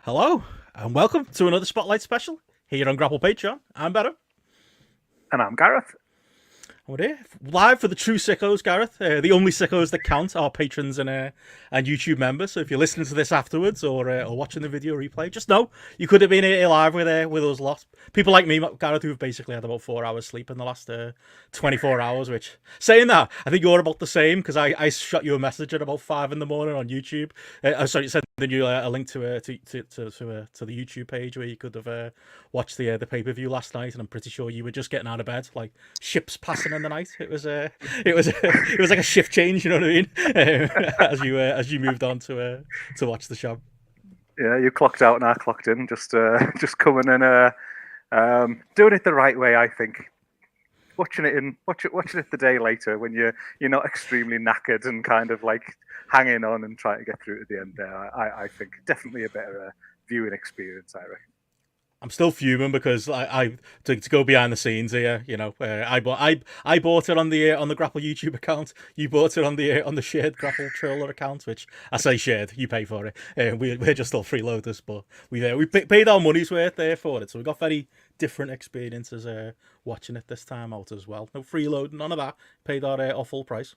Hello, and welcome to another Spotlight special here on GRAPPL Patreon. I'm Benno. And I'm Gareth. We're here live for the true sickos, Gareth. The only sickos that count are patrons and YouTube members. So if you're listening to this afterwards or watching the video replay, just know you could have been here live with us lot. People like me, Gareth, who've basically had about 4 hours sleep in the last 24 hours. Which, saying that, I think you're about the same because I shot you a message at about 5 in the morning on YouTube. Sorry, sending you a link to the YouTube page where you could have watched the pay-per-view last night, and I'm pretty sure you were just getting out of bed, like ships passing in the night. It was like a shift change, you know what I mean? As you moved on to watch the show. Yeah, you clocked out and I clocked in. Just coming and doing it the right way, I think. Watching it the day later when you're not extremely knackered and kind of like hanging on and trying to get through to the end there. I think definitely a better viewing experience, I reckon. I'm still fuming because to go behind the scenes here, I bought it on the GRAPPL YouTube account. You bought it on the shared GRAPPL Trailer account, which I say shared. You pay for it. We're just all freeloaders, but we paid our money's worth there for it. So we got very different experiences watching it this time out as well. No freeload, none of that. Paid our full price.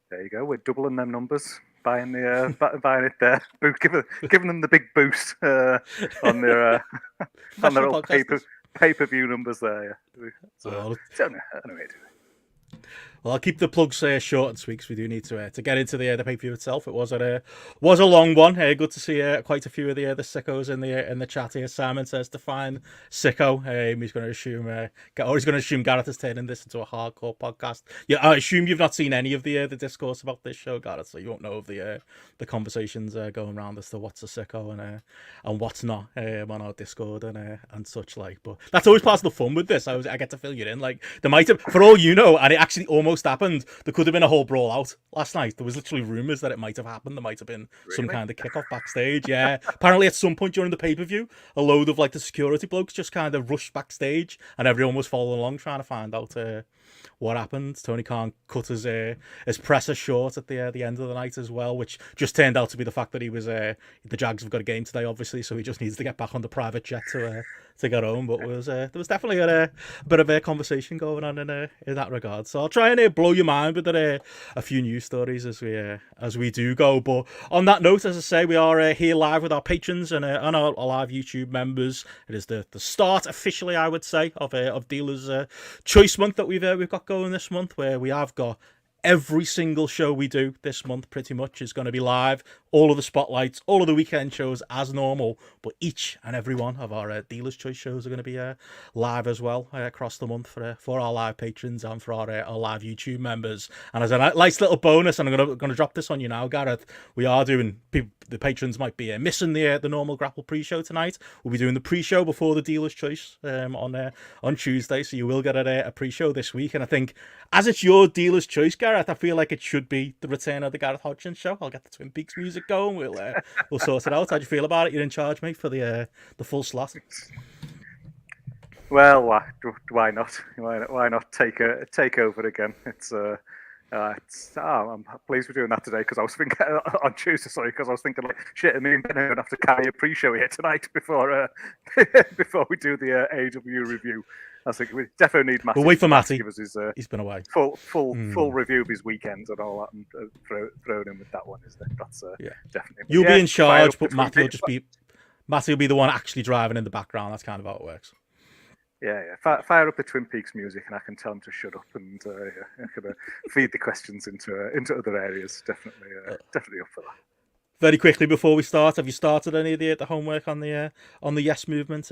There you go. We're doubling them numbers. Buying it there, giving them the big boost on their old pay-per-view numbers there. Yeah. So, I don't know how to do it. Well, I'll keep the plugs short and sweet because we do need to get into the pay-per-view itself. It was a long one. Good to see quite a few of the sickos in the chat here. Simon says define sicko. He's going to assume Gareth is turning this into a hardcore podcast. Yeah, I assume you've not seen any of the discourse about this show, Gareth, so you won't know of the conversations going around as to what's a sicko and what's not on our Discord and such like. But that's always part of the fun with this. I get to fill you in. Like there might have, for all you know, and it actually almost happened. There could have been a whole brawl out last night. There was literally rumors that it might have happened. There might have been some kind of kickoff backstage. Yeah, apparently at some point during the pay-per-view, a load of like the security blokes just kind of rushed backstage, and everyone was following along trying to find out what happened. Tony Khan cut his presser short at the end of the night as well, which just turned out to be the fact that he was the Jags have got a game today, obviously, so he just needs to get back on the private jet to get home. But there was definitely a bit of a conversation going on in that regard. So I'll try and blow your mind with a few news stories as we do go. But on that note, as I say, we are here live with our patrons and our live YouTube members. It is the start officially, I would say, of Dealer's Choice Month that we've got going this month, where we have got every single show we do this month pretty much is going to be live. All of the spotlights, all of the weekend shows as normal, but each and every one of our Dealer's Choice shows are going to be live as well across the month for our live patrons and for our live YouTube members. And as a nice little bonus, and I'm going to drop this on you now, Gareth, we are doing, the patrons might be missing the normal GRAPPL pre-show tonight. We'll be doing the pre-show before the Dealer's Choice on Tuesday, so you will get a pre-show this week. And I think as it's your Dealer's Choice, Gareth, I feel like it should be the return of the Gareth Hodgins show. I'll get the Twin Peaks music going. We'll sort it out. How do you feel about it? You're in charge, mate, for the full slot. Well, why not? Why not take over again? I'm pleased we're doing that today because I was thinking on Tuesday. Sorry, because I was thinking like shit. Me and Ben are gonna have to carry a pre-show here tonight before we do the AEW review. I think we definitely need Matty. We'll wait for Matty. Give us his, he's been away. Full review of his weekends and all that, and throw him with that one. Is that that's definitely. You'll be in charge, but Matty will be the one actually driving in the background. That's kind of how it works. Yeah. Fire up the Twin Peaks music, and I can tell him to shut up and I can feed the questions into other areas. Definitely up for that. Very quickly before we start, have you started any of the homework on the Yes Movement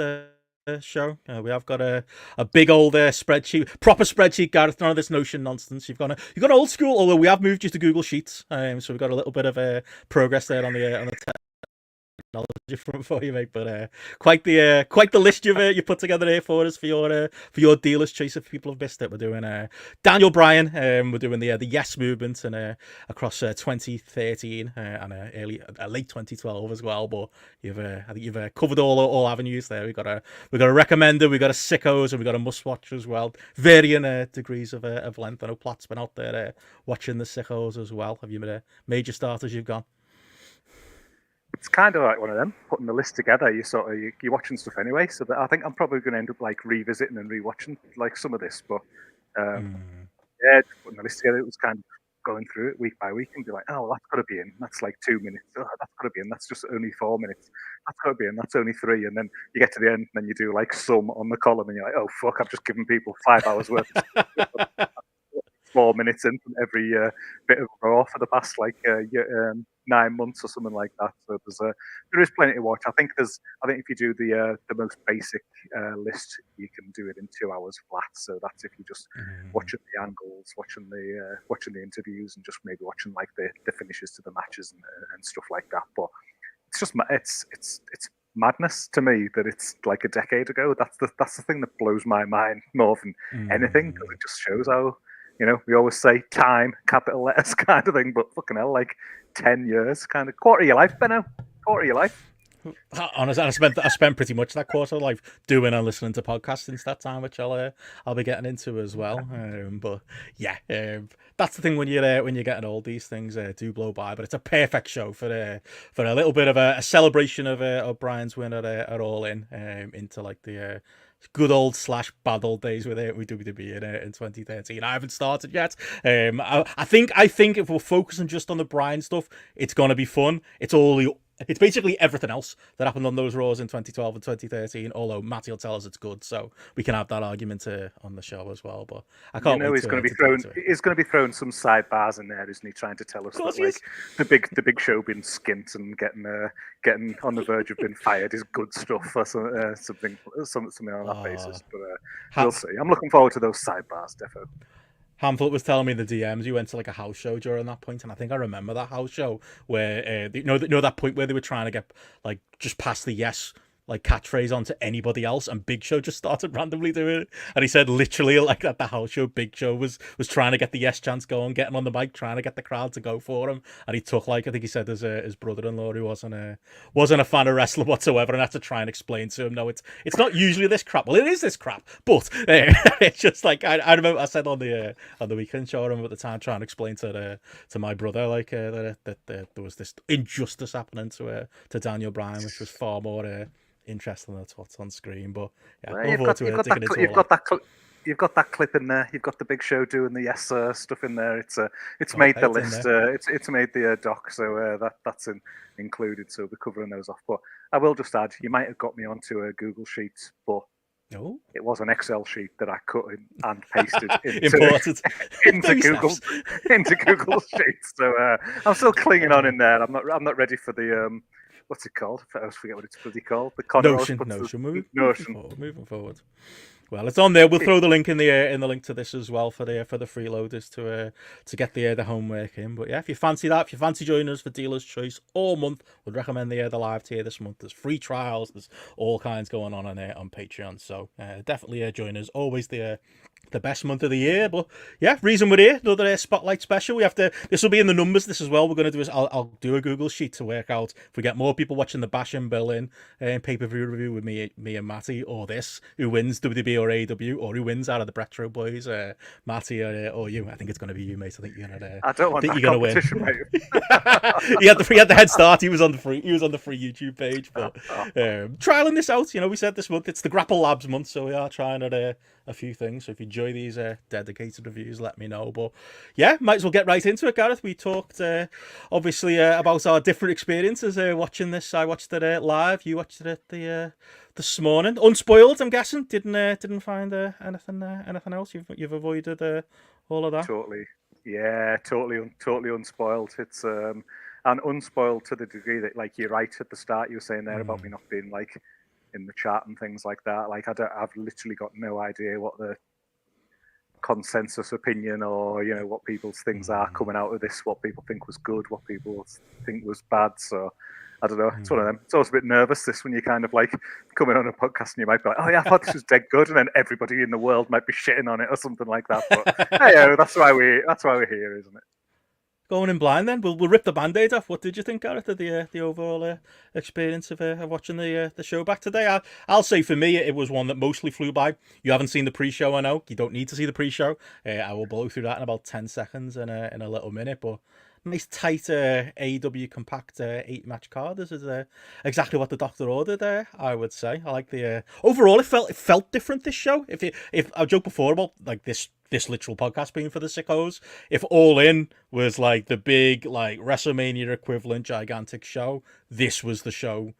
show? We have got a big old spreadsheet, proper spreadsheet, Gareth. None of this Notion nonsense. You've got old school, although we have moved you to Google Sheets. So we've got a little bit of progress there on the technology front for you, mate. But quite the list you put together here for us for your Dealer's Choice. If people have missed it, we're doing Daniel Bryan. We're doing the Yes Movement and across 2013 and late 2012 as well. But I think you've covered all avenues there. We've got a recommender, we've got a sickos, and we've got a must watch as well. Varying degrees of length. I know Platt's been out there watching the sickos as well. Have you made major starters you've gone? it's kind of like one of them, putting the list together. You're watching stuff anyway, so that I think I'm probably going to end up like revisiting and rewatching like some of this. But yeah, just putting the list together, it was kind of going through it week by week and be like, oh, well, that's got to be in. That's like 2 minutes. Oh, that's got to be in. That's just only 4 minutes. That's got to be in. That's only 3. And then you get to the end, and then you do like sum on the column, and you're like, oh fuck, I've just given people 5 hours worth of stuff. 4 minutes in from every bit of Raw for the past 9 months or something like that. So there is plenty to watch. I think if you do the most basic list, you can do it in 2 hours flat. So that's if you just watching the angles, watching the interviews, and just maybe watching like the finishes to the matches and stuff like that. But it's just it's madness to me that it's like a decade ago. That's the thing that blows my mind more than anything, because it just shows how. We always say time, capital letters kind of thing, but fucking hell, like 10 years, kind of quarter of your life, Benno. Quarter of your life. Honestly, I spent pretty much that quarter of life doing and listening to podcasts since that time, which I'll be getting into as well. But yeah, that's the thing when you're getting old. These things do blow by, but it's a perfect show for a little bit of a celebration of Bryan's win at All In, into like the good old / bad old days with WWE in 2013. I haven't started yet. I think if we're focusing just on the Bryan stuff, it's gonna be fun. It's basically everything else that happened on those Raws in 2012 and 2013. Although Matty will tell us it's good, so we can have that argument on the show as well. But I can't. He's going to be throwing some sidebars in there, isn't he? Trying to tell us that like the big show being skint and getting on the verge of being fired is good stuff or something on that basis. But we'll see. I'm looking forward to those sidebars, defo. Hamlet was telling me in the DMs you went to like a house show during that point, and I think I remember that house show where that point where they were trying to get like just past the yes like catchphrase onto anybody else, and Big Show just started randomly doing it. And he said literally like at the house show, Big Show was trying to get the yes chance going, getting on the mic, trying to get the crowd to go for him. And he took I think he said his brother-in-law who wasn't a fan of wrestling whatsoever, and had to try and explain to him, no, it's not usually this crap. Well, it is this crap, but it's just like I remember I said on the weekend show, I remember at the time trying to explain to my brother like that there was this injustice happening to Daniel Bryan, which was far more interesting than what's on screen. But yeah, you've got that clip in there. You've got the Big Show doing the yes sir stuff in there. It's made the list. It's made the doc, so that's included. So we're covering those off. But I will just add, you might have got me onto a Google Sheet, but it was an Excel sheet that I cut in and pasted into Google Sheets. So I'm still clinging on in there. I'm not ready for the what's it called? I always forget what it's bloody called. The Notion. Moving forward. Well, it's on there. We'll throw the link in the link to this as well for the freeloaders to get the homework in. But yeah, if you fancy that, if you fancy joining us for Dealer's Choice all month, would recommend the live tier this month. There's free trials. There's all kinds going on Patreon. So definitely join us. Always the best month of the year. But yeah, reason we're here, another Spotlight special. This will be in the numbers, this as well. We're going to do I'll do a Google Sheet to work out if we get more people watching the Bash and Bill in pay-per-view review with me and Matty, or this, who wins WWE or AEW, or who wins out of the Retro Boys, Matty or you. I think it's going to be you, mate. I think you're gonna I don't want that competition, mate. he had the head start. He was on the free YouTube page. But trialing this out, we said this month it's the GRAPPL Labs month, so we are trying a few things. So if you enjoy these dedicated reviews, let me know. But yeah, might as well get right into it, Gareth. We talked obviously about our different experiences watching this. I watched it live. You watched it this morning, unspoiled. I'm guessing didn't find anything else. You've avoided all of that. Totally, yeah, totally unspoiled. It's and unspoiled to the degree that, like, you're right at the start. You were saying there about me not being like in the chat and things like that. Like, I've literally got no idea what the consensus opinion or what people's things are coming out of this, what people think was good, what people think was bad. So I don't know, it's one of them. It's always a bit nervous this when you kind of like coming on a podcast and you might be like, oh yeah, I thought this was dead good, and then everybody in the world might be shitting on it or something like that. But hey, that's why we're here, isn't it? Going in blind, then we'll rip the band-aid off. What did you think, Gareth, of the overall experience of watching the show back today? I'll say for me, it was one that mostly flew by. You haven't seen the pre-show, I know. You don't need to see the pre-show. I will blow through that in about 10 seconds in a little minute. But nice tight AEW compact 8-match card. This is exactly what the doctor ordered there, I would say. I like the overall it felt different, this show. If I joked before about like this literal podcast being for the sickos, if All In was like the big like WrestleMania equivalent gigantic show, this was the show,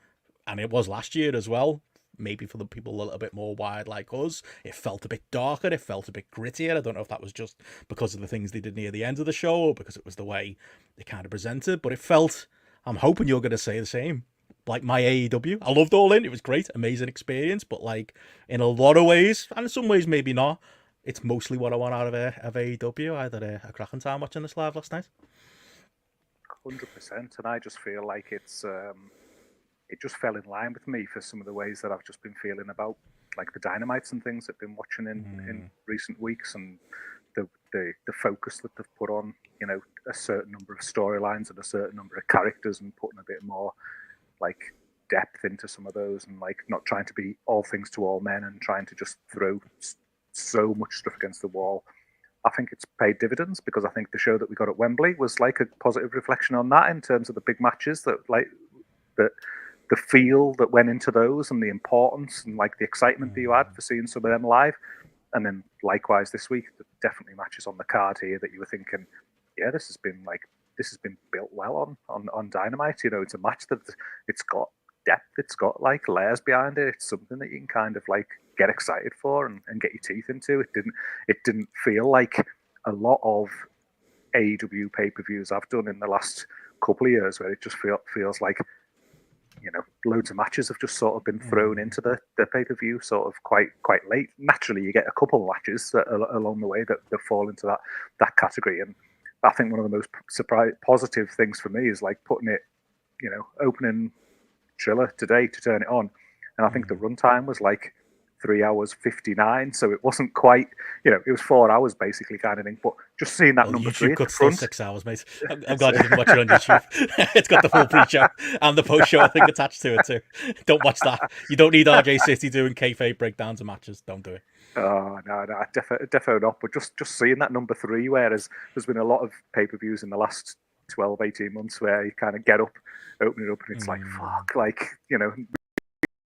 and it was last year as well. Maybe for the people a little bit more wired like us, it felt a bit darker, it felt a bit grittier. I don't know if that was just because of the things they did near the end of the show or because it was the way they kind of presented, but it felt, I'm hoping you're going to say the same, like my AEW. I loved All In, it was great, amazing experience, but like in a lot of ways, and in some ways maybe not, it's mostly what I want out of AEW. I had a cracking time watching this live last night. 100%, and I just feel like it just fell in line with me for some of the ways that I've just been feeling about like the Dynamites and things I've been watching in recent weeks, and the focus that they've put on, you know, a certain number of storylines and a certain number of characters, and putting a bit more like depth into some of those, and like not trying to be all things to all men and trying to just throw so much stuff against the wall. I think it's paid dividends, because I think the show that we got at Wembley was like a positive reflection on that, in terms of the big matches that like that the feel that went into those, and the importance and like the excitement that you had for seeing some of them live. And then likewise this week, definitely matches on the card here that you were thinking, yeah, this has been built well on Dynamite. You know, it's a match that it's got depth, it's got like layers behind it. It's something that you can kind of like get excited for and get your teeth into. It didn't feel like a lot of AEW pay-per-views I've done in the last couple of years, where it just feels like, you know, loads of matches have just sort of been thrown into the pay-per-view sort of quite late. Naturally, you get a couple of matches that along the way that fall into that category. And I think one of the most positive things for me is like putting it, you know, opening Triller today to turn it on. And I think the runtime was like 3 hours 59, so it wasn't quite, you know, it was 4 hours basically kind of thing. But just seeing that number YouTube 3 cut still 6 hours, mate. I'm glad you didn't watch it on YouTube. It's got the full pre-show and the post-show, I think, attached to it too. Don't watch that. You don't need RJ City doing kayfabe breakdowns of matches. Don't do it. Oh no, definitely not. But just seeing that number 3, whereas there's been a lot of pay-per-views in the last 12, 18 months where you kind of get up, open it up, and it's like, fuck, like, you know,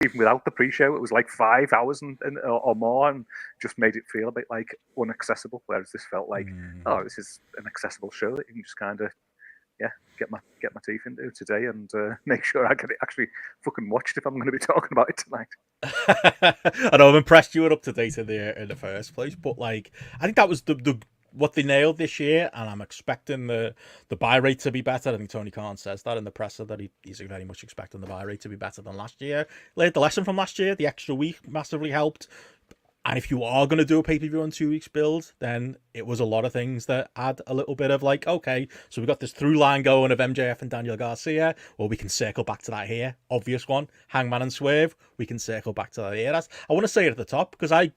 even without the pre-show, it was like 5 hours or more, and just made it feel a bit like inaccessible. Whereas this felt like, oh, this is an accessible show that you can just kind of, yeah, get my teeth into today, and make sure I get it actually fucking watched if I'm going to be talking about it tonight. I know I'm impressed you were up to date in the first place, but like I think that was the what they nailed this year, and I'm expecting the buy rate to be better. I think Tony Khan says that in the presser, that he's very much expecting the buy rate to be better than last year. Learned the lesson from last year. The extra week massively helped. And if you are going to do a pay-per-view on 2 weeks build, then it was a lot of things that add a little bit of like, okay, so we've got this through line going of MJF and Daniel Garcia. Well, we can circle back to that here. Obvious one, Hangman and Swerve. We can circle back to that here. I want to say it at the top, because I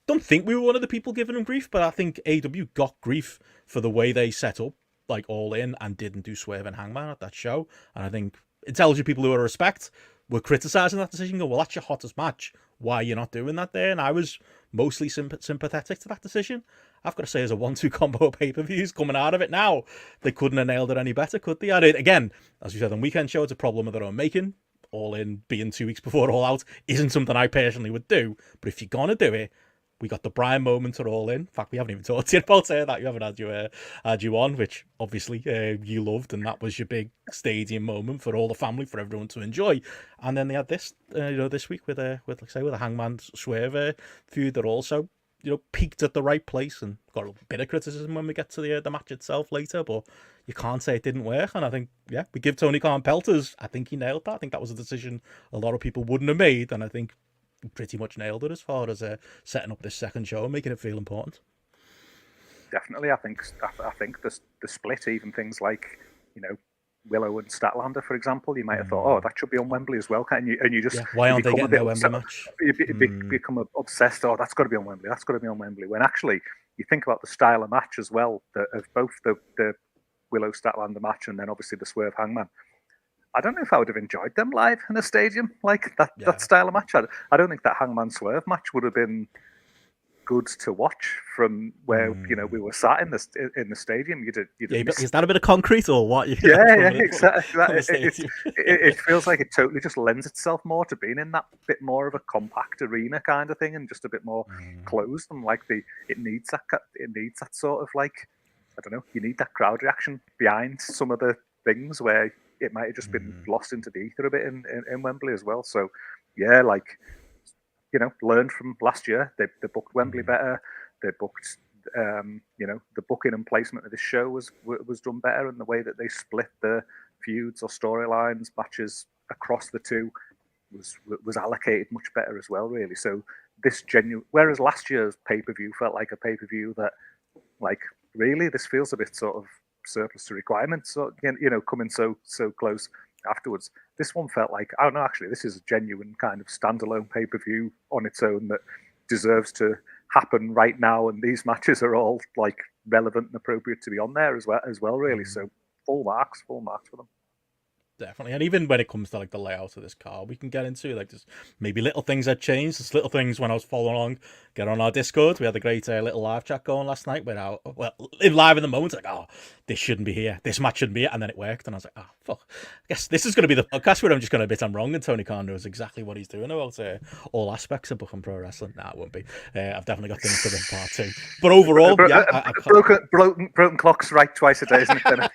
don't think we were one of the people giving them grief, but I think AEW got grief for the way they set up like All In and didn't do Swerve and Hangman at that show. And I think it tells you people who are respect were criticising that decision, go, well, that's your hottest match. Why are you not doing that there? And I was mostly sympathetic to that decision. I've got to say, as a 1-2 combo of pay-per-views coming out of it now, they couldn't have nailed it any better, could they? Again, as we said on Weekend Show, it's a problem of their own making. All In being 2 weeks before All Out isn't something I personally would do. But if you're going to do it, we got the Bryan moment at All In. In fact, we haven't even talked to you about that. You haven't had you on, which obviously you loved, and that was your big stadium moment for all the family, for everyone to enjoy. And then they had this, this week with a Hangman Swerve feud that also, peaked at the right place, and got a bit of criticism when we get to the match itself later. But you can't say it didn't work. And I think, we give Tony Khan pelters. I think he nailed that. I think that was a decision a lot of people wouldn't have made, and I think pretty much nailed it as far as setting up this second show and making it feel important. Definitely, I think the split, even things like Willow and Statlander, for example, you might have thought, oh, that should be on Wembley as well, can't you? And you just why aren't they getting their Wembley match? You become obsessed. Oh, that's got to be on Wembley. That's got to be on Wembley. When actually you think about the style of match as well, of both the Willow Statlander match and then obviously the Swerve Hangman. I don't know if I would have enjoyed them live in a stadium like that style of match. I don't think that Hangman Swerve match would have been good to watch from where we were sat in the stadium. Is that a bit of concrete or what? Yeah, exactly. It feels like it totally just lends itself more to being in that bit more of a compact arena kind of thing, and just a bit more closed. And like it needs that sort of like, I don't know, you need that crowd reaction behind some of the things where it might have just been lost into the ether a bit in Wembley as well. So yeah, like, learned from last year. They booked Wembley better. They booked, the booking and placement of this show was done better, and the way that they split the feuds or storylines, matches across the two was allocated much better as well, really. So whereas last year's pay-per-view felt like a pay-per-view that, like, really, this feels a bit sort of surplus to requirements, so, coming so close afterwards. This one felt like, oh no, actually, this is a genuine kind of standalone pay-per-view on its own that deserves to happen right now, and these matches are all like relevant and appropriate to be on there as well, really. So full marks for them. Definitely. And even when it comes to like the layout of this card, we can get into like just maybe little things that changed. Just little things when I was following along, get on our Discord. We had a great little live chat going last night without, live in the moment, like, oh, this shouldn't be here. This match shouldn't be here. And then it worked. And I was like, oh, fuck. I guess this is going to be the podcast where I'm just going to admit I'm wrong and Tony Khan knows exactly what he's doing about all aspects of booking pro wrestling. Nah, it won't be. I've definitely got things for them part 2. But overall, broken clocks right twice a day, isn't it?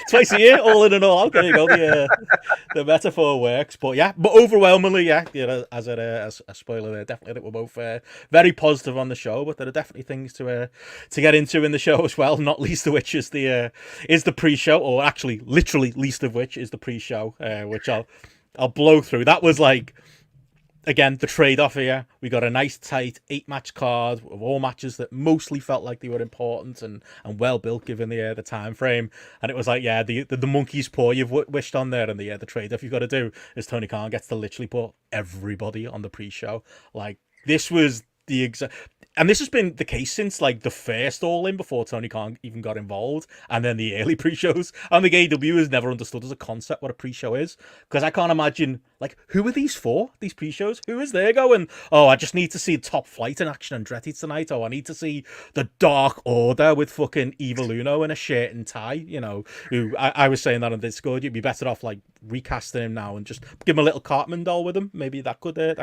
Twice a year, all in and all out. There you go. The metaphor works, but overwhelmingly, as a spoiler there, definitely I think we're both very positive on the show, but there are definitely things to get into in the show as well, not least of which is the pre-show, or actually literally least of which is the pre-show, which I'll blow through. That was like, again, the trade-off here. We got a nice tight 8-match card of all matches that mostly felt like they were important and well built given the time frame. And it was like, the monkey's paw you've wished on there, and the trade-off you've got to do is Tony Khan gets to literally put everybody on the pre-show. Like, this was the exact... And this has been the case since like the first All In, before Tony Khan even got involved, and then the early pre-shows. I think AEW has never understood as a concept what a pre-show is, because I can't imagine, like, who are these for? These pre-shows? Who is there going, oh, I just need to see Top Flight in action Andretti tonight. Oh, I need to see the Dark Order with fucking Evil Uno in a shirt and tie. Who I was saying that on Discord. You'd be better off like recasting him now and just give him a little Cartman doll with him. Maybe that could work.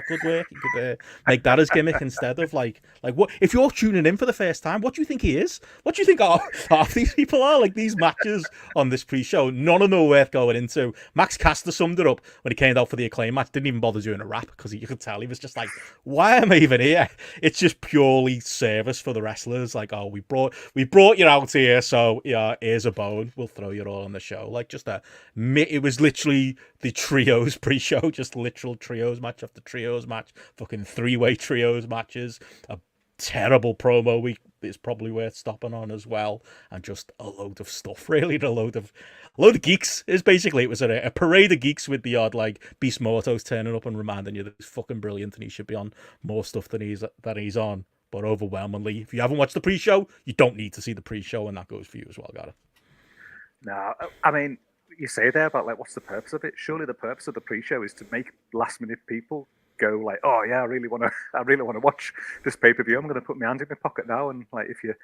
You could make that as gimmick instead of like what if you're tuning in for the first time. What do you think he is? What do you think half these people are? Like, these matches on this pre-show, none of them are worth going into. Max Caster summed it up when he came out for the Acclaim match. Didn't even bother doing a rap because you could tell he was just like, why am I even here? It's just purely service for the wrestlers. Like, oh, we brought you out here, so yeah, here's a bone. We'll throw you all on the show. Like, it was literally the trios pre-show, just literal trios match after trios match, fucking 3-way trios matches, a terrible promo week is probably worth stopping on as well, and just a load of stuff, really. A load of geeks is basically, it was a parade of geeks with the odd like Beast Mortos turning up and reminding you that he's fucking brilliant and he should be on more stuff than he's on. But overwhelmingly, if you haven't watched the pre-show, you don't need to see the pre-show, and that goes for you as well, Gareth. No, I mean, you say there about like, what's the purpose of it? Surely the purpose of the pre-show is to make last-minute people go like, oh yeah, I really want to watch this pay-per-view. I'm going to put my hand in my pocket now, and like, if you're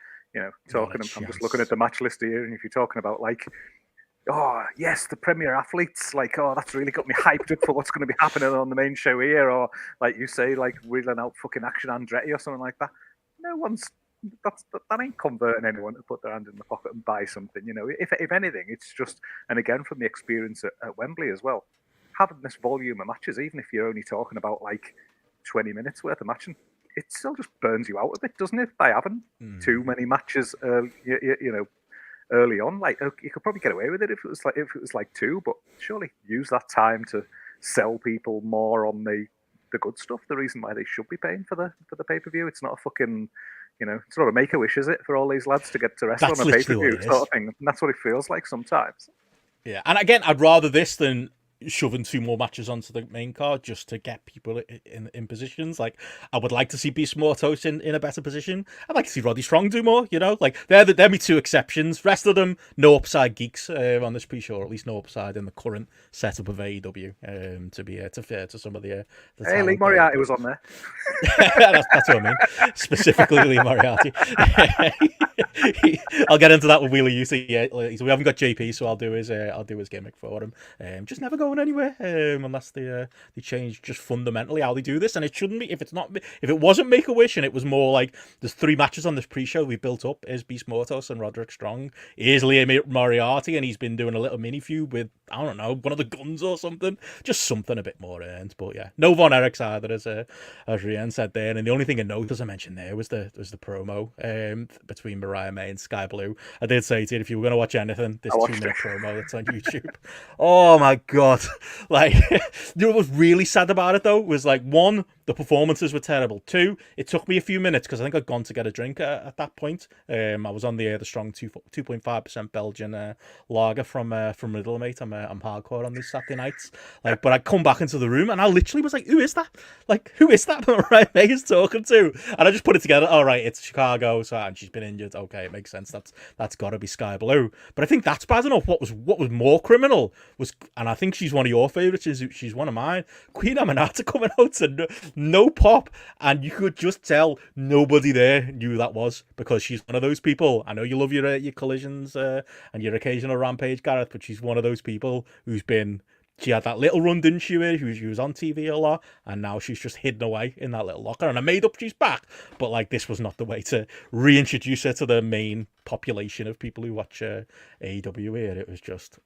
talking, I'm just looking at the match list here, and if you're talking about like, oh yes, the premier athletes, like, oh, that's really got me hyped up for what's going to be happening on the main show here, or like you say, like wheeling out fucking Action Andretti or something like that. That ain't converting anyone to put their hand in the pocket and buy something. If anything, it's just, and again from the experience at Wembley as well, having this volume of matches, even if you're only talking about like 20 minutes worth of matching, it still just burns you out a bit, doesn't it? By having too many matches, early on. Like, you could probably get away with it if it was like 2, but surely use that time to sell people more on the good stuff. The reason why they should be paying for the pay-per-view. It's not a fucking, it's not a Make-A-Wish, is it, for all these lads to get to wrestle on a pay-per-view sort of thing? And that's what it feels like sometimes. Yeah, and again, I'd rather this than shoving 2 more matches onto the main card just to get people in positions. Like, I would like to see Beast Mortos in a better position. I'd like to see Roddy Strong do more, you know? Like, they're my 2 exceptions. Rest of them, no upside geeks on this pre-show, or at least no upside in the current setup of AEW, to be to fair to some of the hey, Lee Moriarty was on there. that's what I mean. Specifically Lee Moriarty. I'll get into that with Wheeler Yuta. Yeah, we haven't got JP, so I'll do his gimmick for him. Just never going anywhere unless they change just fundamentally how they do this. And it shouldn't be if it wasn't Make a Wish and it was more like there's 3 matches on this pre-show we built up. Is Beast Mortos and Roderick Strong. Here's Lee Moriarty, and he's been doing a little mini feud with, I don't know, one of the Guns or something. Just something a bit more earned. But yeah, no Von Erichs either, as Rian said there. And the only thing I noticed I mentioned there was the promo between Mariah May and Sky Blue. I did say to you, if you were going to watch anything, this 2-minute promo that's on YouTube. Oh my god! Like, you know what was really sad about it though was, like, 1, the performances were terrible. 2, it took me a few minutes because I think I'd gone to get a drink at that point. I was on the strong 2.5% Belgian lager from Middlemate. I'm hardcore on these Saturday nights. Like, but I come back into the room and I literally was like, "Who is that? Like, who is that?" Mariah May is talking to, and I just put it together. All right, it's Chicago, so, and she's been injured. Okay, it makes sense. That's got to be Sky Blue. But I think that's bad enough. What was more criminal was, and I think she's one of your favorites. She's one of mine. Queen Aminata coming out to no pop, and you could just tell nobody there knew who that was, because she's one of those people. I know you love your collisions and your occasional Rampage, Gareth, but she's one of those people who's been. She had that little run, didn't she? She was on TV a lot, and now she's just hidden away in that little locker. And I made up she's back, but like, this was not the way to reintroduce her to the main population of people who watch AEW here. It was just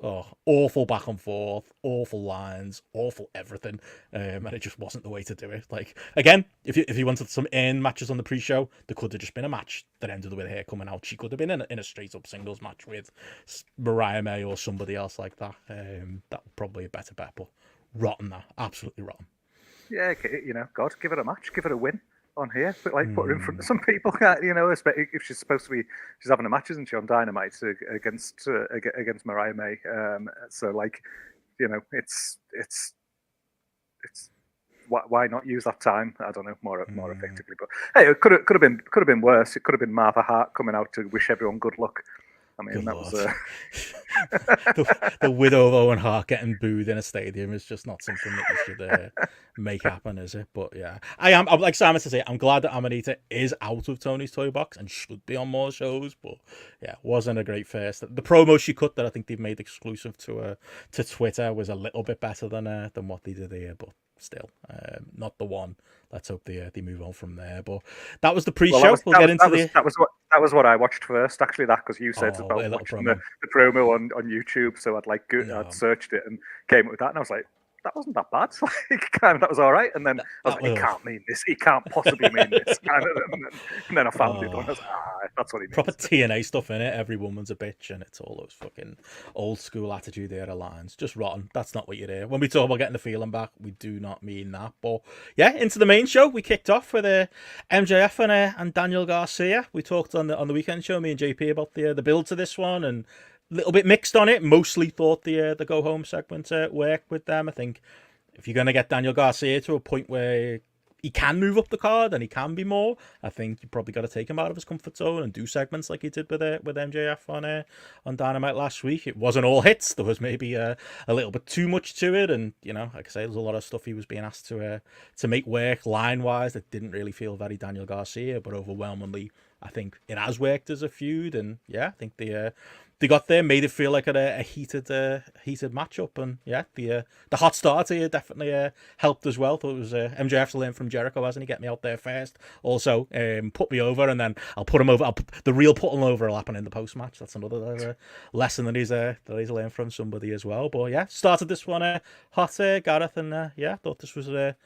awful back and forth, awful lines, awful everything, and it just wasn't the way to do it. Like, again, if you wanted some end matches on the pre-show, there could have just been a match that ended with her coming out. She could have been in a straight-up singles match with Mariah May or somebody else like that. That would probably be better bet, but rotten, that. Absolutely rotten. Yeah, you know, God, give it a match, give it a win on here, but like put her in front of some people, you know, if she's supposed to be, she's having a match, isn't she, on Dynamite against Mariah May, so, like, you know, it's why not use that time? I don't know, more effectively. But hey, it could have been worse. It could have been Martha Hart coming out to wish everyone good luck. I mean, that was the widow of Owen Hart getting booed in a stadium is just not something that you should make happen, is it? But yeah, I'm like Simon to say, I'm glad that Amanita is out of Tony's Toy Box and should be on more shows. But yeah, wasn't a great first. The promo she cut that I think they've made exclusive to Twitter was a little bit better than what they did here, but still, not the one. Let's hope they move on from there. But that was the pre-show. That was what I watched first. Actually, because you said about watching the promo on YouTube. So I'd searched it and came up with that, and I was like, that wasn't that bad. That was all right. And then I was like, it can't mean this. It can't possibly mean this. And then I found it. And I was like, that's what he means. Proper TNA stuff in it. Every woman's a bitch, and it's all those fucking old school attitude era lines. Just rotten. That's not what you're here. When we talk about getting the feeling back, we do not mean that. But yeah, into the main show, we kicked off with MJF and Daniel Garcia. We talked on the weekend show, me and JP, about the build to this one, and little bit mixed on it. Mostly thought the go home segment worked with them. I think if you're going to get Daniel Garcia to a point where he can move up the card and he can be more, I think you probably got to take him out of his comfort zone and do segments like he did with MJF on Dynamite last week. It wasn't all hits. There was maybe a little bit too much to it, and you know, like I say, there's a lot of stuff he was being asked to make work line wise that didn't really feel very Daniel Garcia, but overwhelmingly I think it has worked as a feud. And yeah, I think they got there, made it feel like a heated matchup, and yeah, the hot start here definitely helped as well. Thought it was MJF to learn from Jericho, hasn't he? Get me out there first. Also, put me over, and then I'll put him over. The real putting over will happen in the post match. That's another lesson that he's learned from somebody as well. But yeah, started this one hot, Gareth, and yeah, thought this was a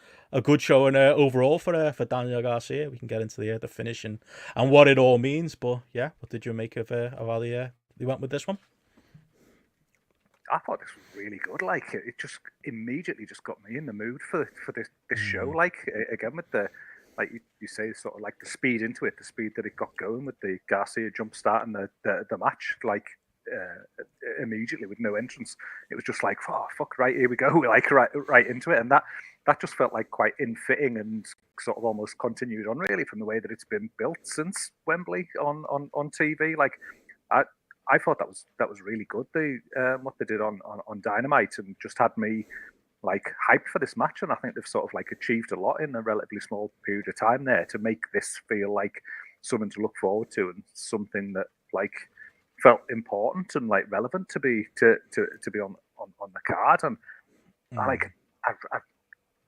good show and overall for Daniel Garcia. We can get into the finish and what it all means. But yeah, what did you make of how they went with this one? I thought this was really good. Like, it just immediately just got me in the mood for this show. Like, again, with the, like you say, sort of like the speed into it, the speed that it got going with the Garcia jump start and the match. Like, immediately with no entrance. It was just like, oh fuck, right, here we go, like right into it, and that just felt like quite infitting and sort of almost continued on really from the way that it's been built since Wembley on TV. Like I thought that was really good. What they did on Dynamite, and just had me like hyped for this match, and I think they've sort of like achieved a lot in a relatively small period of time there to make this feel like something to look forward to and something that like felt important and like relevant to be on the card. And I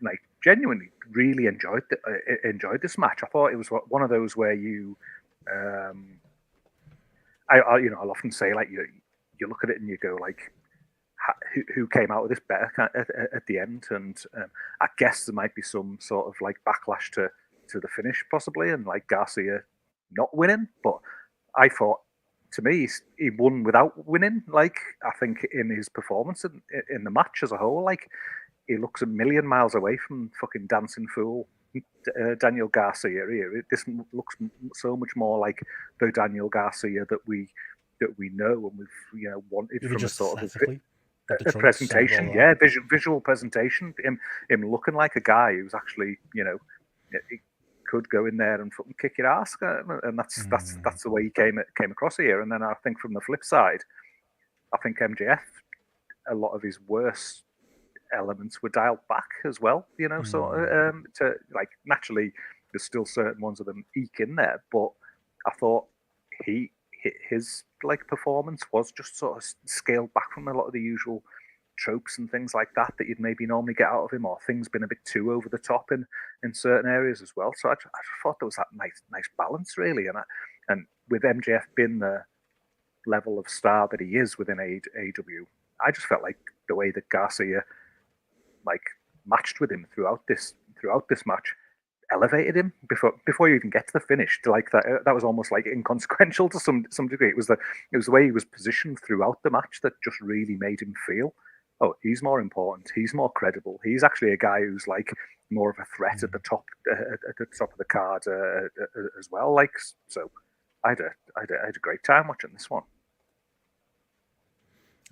like genuinely really enjoyed this match. I thought it was one of those where you I'll often say like you look at it and you go like, who came out of this better at the end? And I guess there might be some sort of like backlash to the finish possibly, and like Garcia not winning. But I thought, to me, he won without winning. Like, I think in his performance in the match as a whole, like, he looks a million miles away from fucking dancing fool Daniel Garcia here. This looks so much more like the Daniel Garcia that we know and we've wanted even from just a sort of a presentation, visual presentation. Him looking like a guy who's actually, he could go in there and fucking kick your ass, and that's the way he came across here. And then I think from the flip side, I think MJF, a lot of his worst elements were dialed back as well. To like, naturally, there's still certain ones of them eke in there, but I thought his like performance was just sort of scaled back from a lot of the usual tropes and things like that you'd maybe normally get out of him, or things been a bit too over the top in certain areas as well. So I thought there was that nice balance really, and with MJF being the level of star that he is within AEW, I just felt like the way that Garcia like matched with him throughout this match elevated him before you even get to the finish. To like that was almost like inconsequential to some degree. It was the way he was positioned throughout the match that just really made him feel, oh, he's more important, he's more credible, he's actually a guy who's like more of a threat at the top of the card as well. Like, so I had a great time watching this one.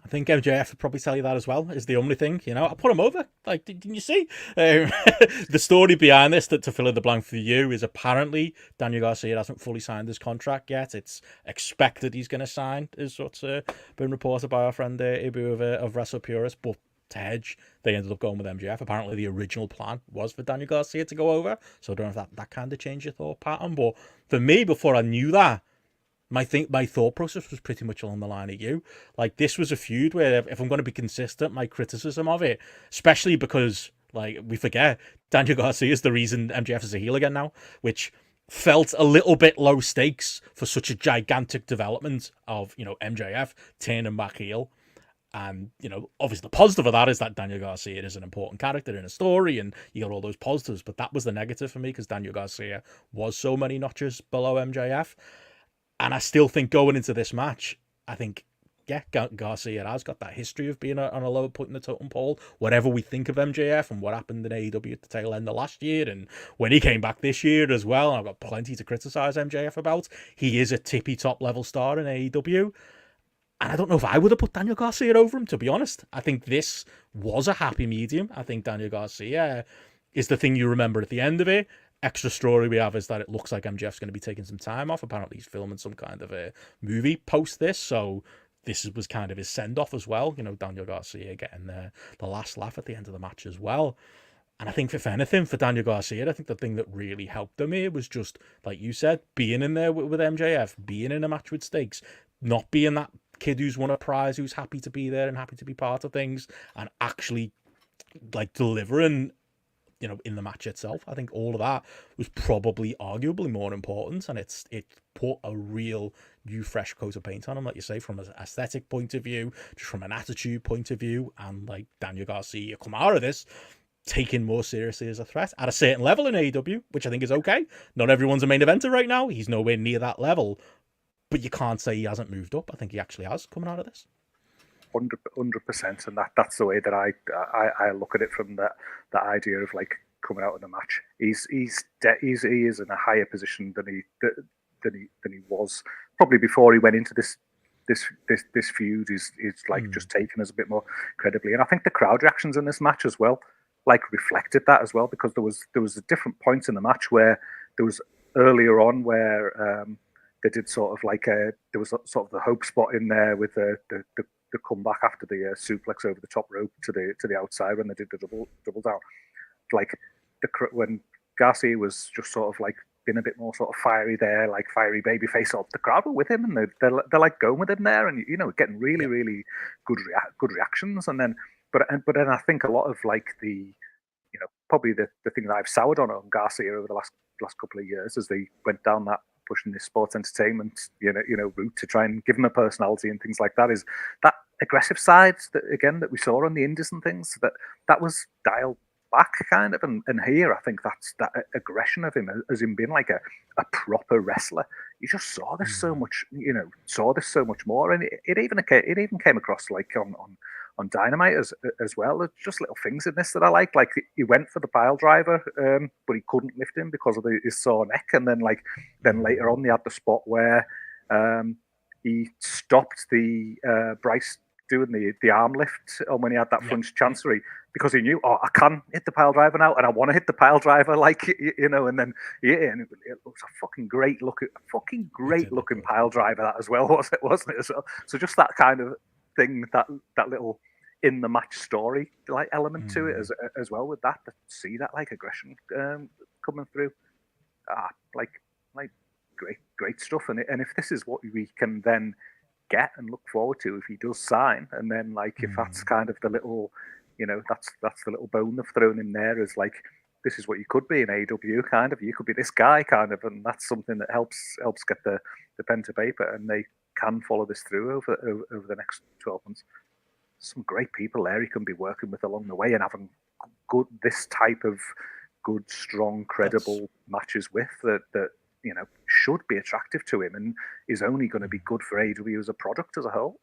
I think MJF would probably tell you that as well. Is the only thing, I put him over. Like, didn't you see? The story behind this, that to fill in the blank for you, is apparently Daniel Garcia hasn't fully signed his contract yet. It's expected he's going to sign, is what's been reported by our friend Ibu of WrestlePurist. But to hedge, they ended up going with MJF. Apparently, the original plan was for Daniel Garcia to go over. So I don't know if that kind of changed your thought pattern. But for me, before I knew that, my thought process was pretty much along the line of you. Like, this was a feud where, if I'm going to be consistent, my criticism of it, especially because, like, we forget, Daniel Garcia is the reason MJF is a heel again now, which felt a little bit low stakes for such a gigantic development of, MJF turning back heel. And, obviously the positive of that is that Daniel Garcia is an important character in a story, and you got all those positives. But that was the negative for me, because Daniel Garcia was so many notches below MJF. And I still think going into this match, I think, yeah, Garcia has got that history of being on a lower point in the totem pole. Whatever we think of MJF and what happened in AEW at the tail end of last year, and when he came back this year as well, and I've got plenty to criticize MJF about, he is a tippy top level star in AEW. And I don't know if I would have put Daniel Garcia over him, to be honest. I think this was a happy medium. I think Daniel Garcia is the thing you remember at the end of it. Extra story we have is that it looks like MJF's going to be taking some time off. Apparently he's filming some kind of a movie post this, so this was kind of his send-off as well. Daniel Garcia getting the last laugh at the end of the match as well. And I think, if anything, for Daniel Garcia, I think the thing that really helped him here was just, like you said, being in there with MJF, being in a match with stakes, not being that kid who's won a prize, who's happy to be there and happy to be part of things, and actually like delivering in the match itself. I think all of that was probably arguably more important, and it put a real new fresh coat of paint on him, like you say, from an aesthetic point of view, just from an attitude point of view. And like Daniel Garcia come out of this taken more seriously as a threat at a certain level in AEW, which I think is okay. Not everyone's a main eventer right now. He's nowhere near that level, but you can't say he hasn't moved up. I think he actually has coming out of this. 100%, and that's the way that I look at it, from that idea of like coming out of the match. He is in a higher position than he was probably before he went into this this feud is like just taken as a bit more credibly. And I think the crowd reactions in this match as well, like reflected that as well, because there was a different point in the match where there was earlier on where they did sort of like there was sort of the hope spot in there with the comeback after the suplex over the top rope to the outside when they did the double down. Like when Garcia was just sort of like been a bit more sort of fiery there, like fiery baby face up. The crowd were with him, and they're like going with him there, and getting really good reactions. And then, but then I think a lot of like the probably the thing that I've soured on Garcia over the last couple of years as they went down that pushing this sports entertainment route to try and give him a personality and things like that, is that aggressive side that we saw on the indies and things that was dialed back kind of, and here I think that's that aggression of him as him being like a proper wrestler. You just saw this so much, more, and it even came across like on Dynamite as well. There's just little things in this that I like he went for the pile driver, but he couldn't lift him because of his sore neck, and then later on they had the spot where he stopped the Bryce doing the arm lift on when he had that front chancery, because he knew, I can hit the pile driver now, and I want to hit the pile driver, and then and it looks a fucking great looking pile driver that as well, wasn't it? So just that kind of thing, that little in the match story like element to it as well, with that, to see that like aggression coming through, like great stuff. And if this is what we can then get and look forward to if he does sign, and then like if that's kind of the little that's the little bone they've thrown in there, is like, this is what you could be in AEW, kind of, you could be this guy kind of, and that's something that helps get the pen to paper, and they can follow this through over the next 12 months. Some great people there he can be working with along the way, and having this type of good, strong, credible matches with that should be attractive to him, and is only going to be good for AEW as a product as a whole.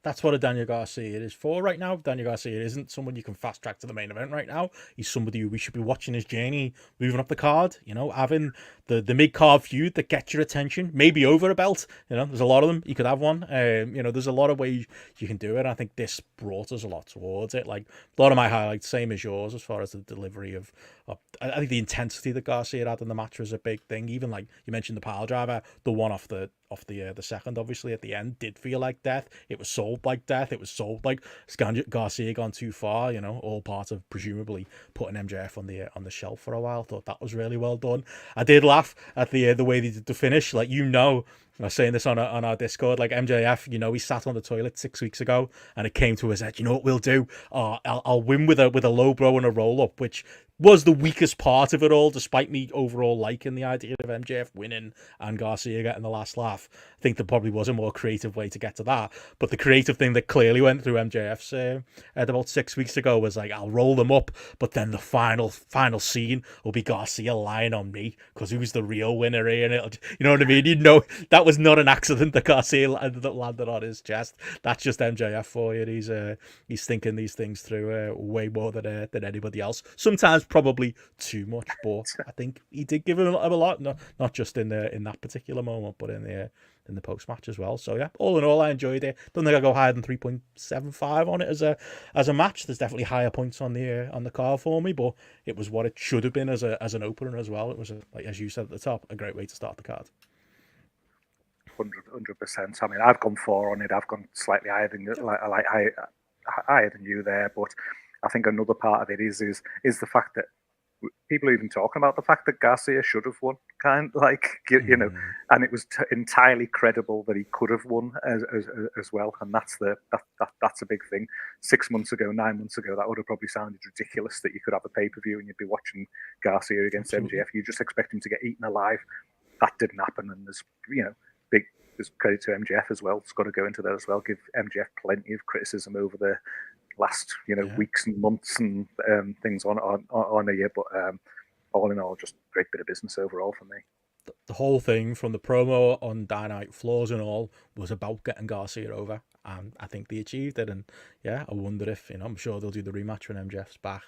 That's what a Daniel Garcia is for right now. Daniel Garcia isn't someone you can fast track to the main event right now. He's somebody who we should be watching his journey moving up the card, having the mid-card feud that gets your attention, maybe over a belt. There's a lot of them. You could have one. There's a lot of ways you can do it. I think this brought us a lot towards it. Like, a lot of my highlights, same as yours, as far as the delivery of I think the intensity that Garcia had in the match was a big thing. Even like you mentioned, the pile driver, the one off the second, obviously at the end, did feel like death. It was sold like death. It was sold like Garcia gone too far. All part of presumably putting MJF on the shelf for a while. Thought that was really well done. I did laugh at the way they did the finish. Like, I was saying this on our Discord, like MJF, he sat on the toilet 6 weeks ago, and it came to his head. You know what we'll do? I'll win with a low blow and a roll up, which was the weakest part of it all, despite me overall liking the idea of MJF winning and Garcia getting the last laugh. I think there probably was a more creative way to get to that. But the creative thing that clearly went through MJF's head about 6 weeks ago was like, I'll roll them up, but then the final scene will be Garcia lying on me, because who's the real winner here? And you know what I mean? That was not an accident that Garcia landed on his chest. That's just MJF for you. He's thinking these things through way more than anybody else. Sometimes probably too much, but I think he did give him a lot, not just in that particular moment, but in the post match as well. So yeah, all in all, I enjoyed it. Don't think I go higher than 3.75 on it as a match. There's definitely higher points on the card for me, but it was what it should have been as an opener as well. It was, like as you said at the top, a great way to start the card. 100%. I mean, I've gone 4 on it. I've gone slightly higher than higher than you there, but I think another part of it is the fact that people are even talking about the fact that Garcia should have won, and it was entirely credible that he could have won as well, and that's a big thing. 6 months ago, 9 months ago, that would have probably sounded ridiculous that you could have a pay-per-view and you'd be watching Garcia against MJF. You just expect him to get eaten alive. That didn't happen, and there's credit to MJF as well. It's got to go into there as well. Give MJF plenty of criticism over the last weeks and months and things on a year, but all in all, just great bit of business overall for me. The whole thing, from the promo on Dynamite, flaws and all, was about getting Garcia over, and I think they achieved it. And yeah, I wonder if I'm sure they'll do the rematch when MJF's back.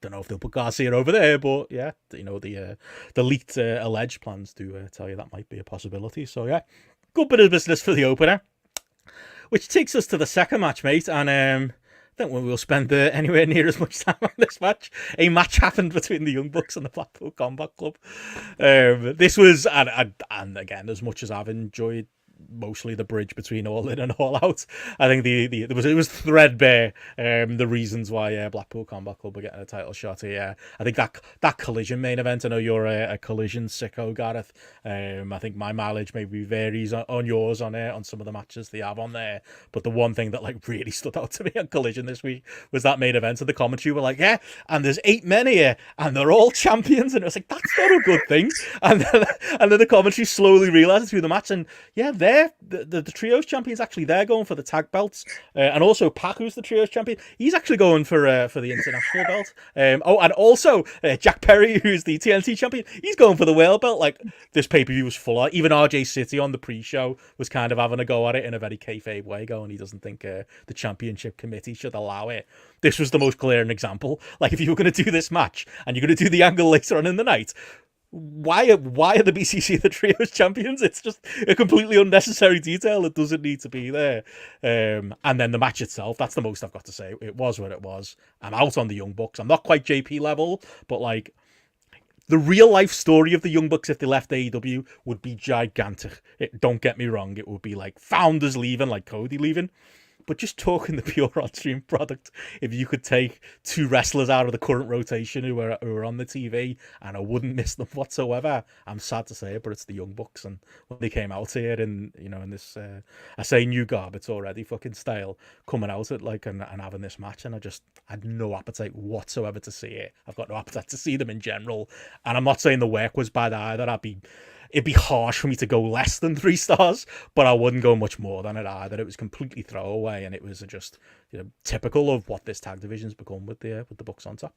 Don't know if they'll put Garcia over there, but yeah, the leaked alleged plans do tell you that might be a possibility. So yeah, good bit of business for the opener. Which takes us to the second match, mate, and I think we'll spend anywhere near as much time on this match. A match happened between the Young Bucks and the Blackpool Combat Club. This was, and again, as much as I've enjoyed mostly the bridge between All In and All Out, I think it was threadbare. The reasons why Blackpool Combat Club were getting a title shot here. I think that Collision main event. I know you're a Collision sicko, Gareth. I think my mileage maybe varies on yours on some of the matches they have on there. But the one thing that like really stood out to me on Collision this week was that main event. And the commentary were like, yeah, and there's 8 men here, and they're all champions. And it was like, that's not a good thing. And then the commentary slowly realised through the match, and yeah, the trios champions actually they're going for the tag belts, and also PAC, who's the trios champion, he's actually going for the international belt. And also Jack Perry, who's the TNT champion, he's going for the world belt. Like, this pay-per-view was full on. Even RJ City on the pre-show was kind of having a go at it in a very kayfabe way, going he doesn't think the championship committee should allow it. This was the most glaring example. Like, if you were going to do this match and you're going to do the angle later on in the night, why are the BCC the trios champions? It's just a completely unnecessary detail that doesn't need to be there. And then the match itself, that's the most I've got to say. It was what it was. I'm out on the Young Bucks. I'm not quite JP level, but like, the real life story of the Young Bucks if they left AEW would be gigantic. Don't get me wrong, it would be like founders leaving, like Cody leaving. But just talking the pure on-stream product, if you could take 2 wrestlers out of the current rotation who are on the TV, and I wouldn't miss them whatsoever. I'm sad to say it, but it's the Young Bucks, and when they came out here in this, I say new garb, it's already fucking stale, coming out at like and having this match, and I had no appetite whatsoever to see it. I've got no appetite to see them in general, and I'm not saying the work was bad either. It'd be harsh for me to go less than 3 stars, but I wouldn't go much more than it either. It was completely throwaway, and it was just typical of what this tag division's become with the Bucks on top.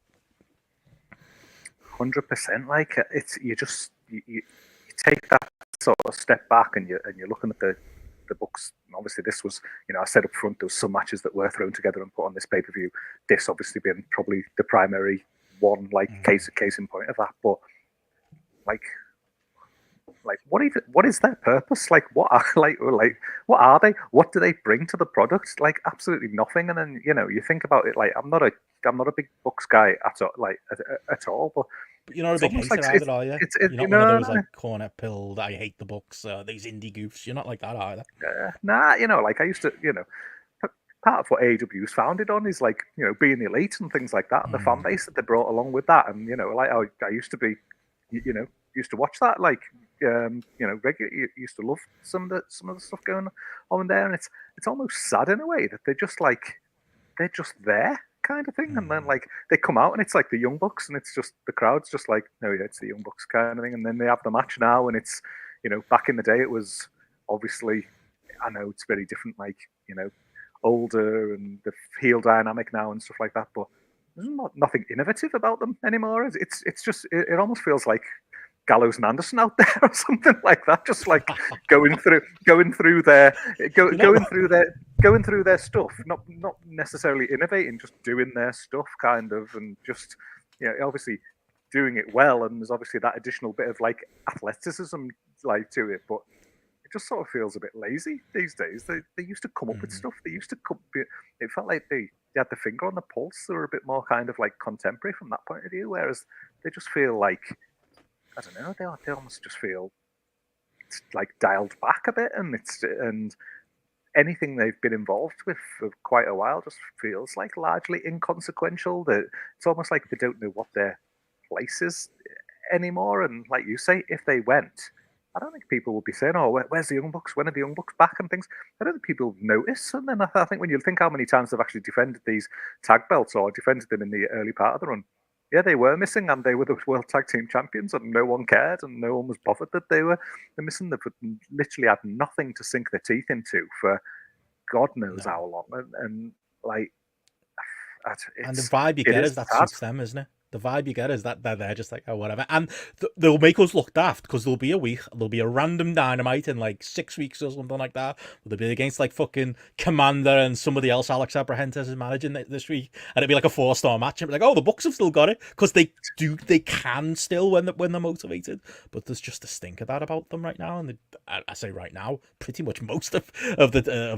100%. Like, it's you take that sort of step back, and you're looking at the Bucks. Obviously, this was, I said up front, there was some matches that were thrown together and put on this pay-per-view. This obviously being probably the primary one, like case in point of that. But like what is their purpose? Like, what are what are they? What do they bring to the product? Like, absolutely nothing. And then you think about it. Like, I'm not a big Bucks guy at all. But you're not a big hater either, are you? You're not one of those like corner pill that I hate the Bucks. These indie goofs. You're not like that either. Nah, like I used to. Part of what AEW was founded on is like being elite and things like that, and the fan base that they brought along with that. And like I used to be, used to watch that, like regularly. Used to love some of the stuff going on there, and it's almost sad in a way that they're just there kind of thing. And then like they come out and it's like the Young Bucks, and it's just the crowd's just like, no, yeah, it's the Young Bucks kind of thing. And then they have the match now, and it's back in the day it was obviously, I know it's very different, like older and the heel dynamic now and stuff like that, but there's nothing innovative about them anymore. It's just it almost feels like Gallows and Anderson out there or something like that, just like going through their stuff, not necessarily innovating, just doing their stuff kind of, and just obviously doing it well, and there's obviously that additional bit of like athleticism like to it, but it just sort of feels a bit lazy these days. They used to come up with stuff. They used to it felt like they had the finger on the pulse. They were a bit more kind of like contemporary from that point of view, whereas they just feel like, I don't know, they almost just feel it's like dialed back a bit, and anything they've been involved with for quite a while just feels like largely inconsequential. That it's almost like they don't know what their place is anymore. And like you say, if they went, I don't think people will be saying, "Oh, where's the Young Bucks? When are the Young Bucks back?" and things. I don't think people notice. And then I think when you think how many times they've actually defended these tag belts or defended them in the early part of the run, yeah, they were missing, and they were the World Tag Team Champions, and no one cared, and no one was bothered that they're missing. They literally had nothing to sink their teeth into for God knows how long, and like, and the vibe you get is that suits them, isn't it? The vibe you get is that they're just like, oh, whatever. And they'll make us look daft because there'll be a week, there'll be a random Dynamite in like 6 weeks or something like that. They'll be against like fucking Commander and somebody else Alex Abrahantes is managing this week. And it'll be like a 4-star match. And be like, oh, the Bucks have still got it because they can still when they're motivated. But there's just a stink of that about them right now. And I say right now, pretty much most of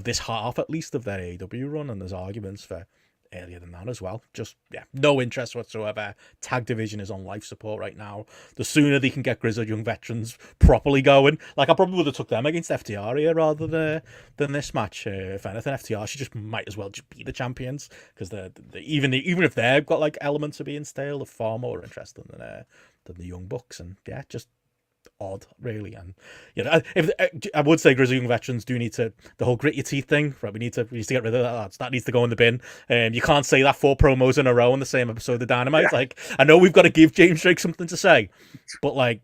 this half, at least, of their AEW run. And there's arguments for earlier than that as well. Just, yeah, no interest whatsoever. Tag division is on life support right now. The sooner they can get Grizzled Young Veterans properly going, like I probably would have took them against FTR here rather than this match. If anything, FTR should just might as well just be the champions because even if they've got like elements of being stale, they're far more interesting than the Young Bucks. And yeah, just odd, really. And you know, if I would say Grizzly Young Veterans do need to, the whole grit your teeth thing, right? We need to get rid of that. That needs to go in the bin. You can't say that 4 promos in a row in the same episode of Dynamite. Yeah. Like, I know we've got to give James Drake something to say, but like,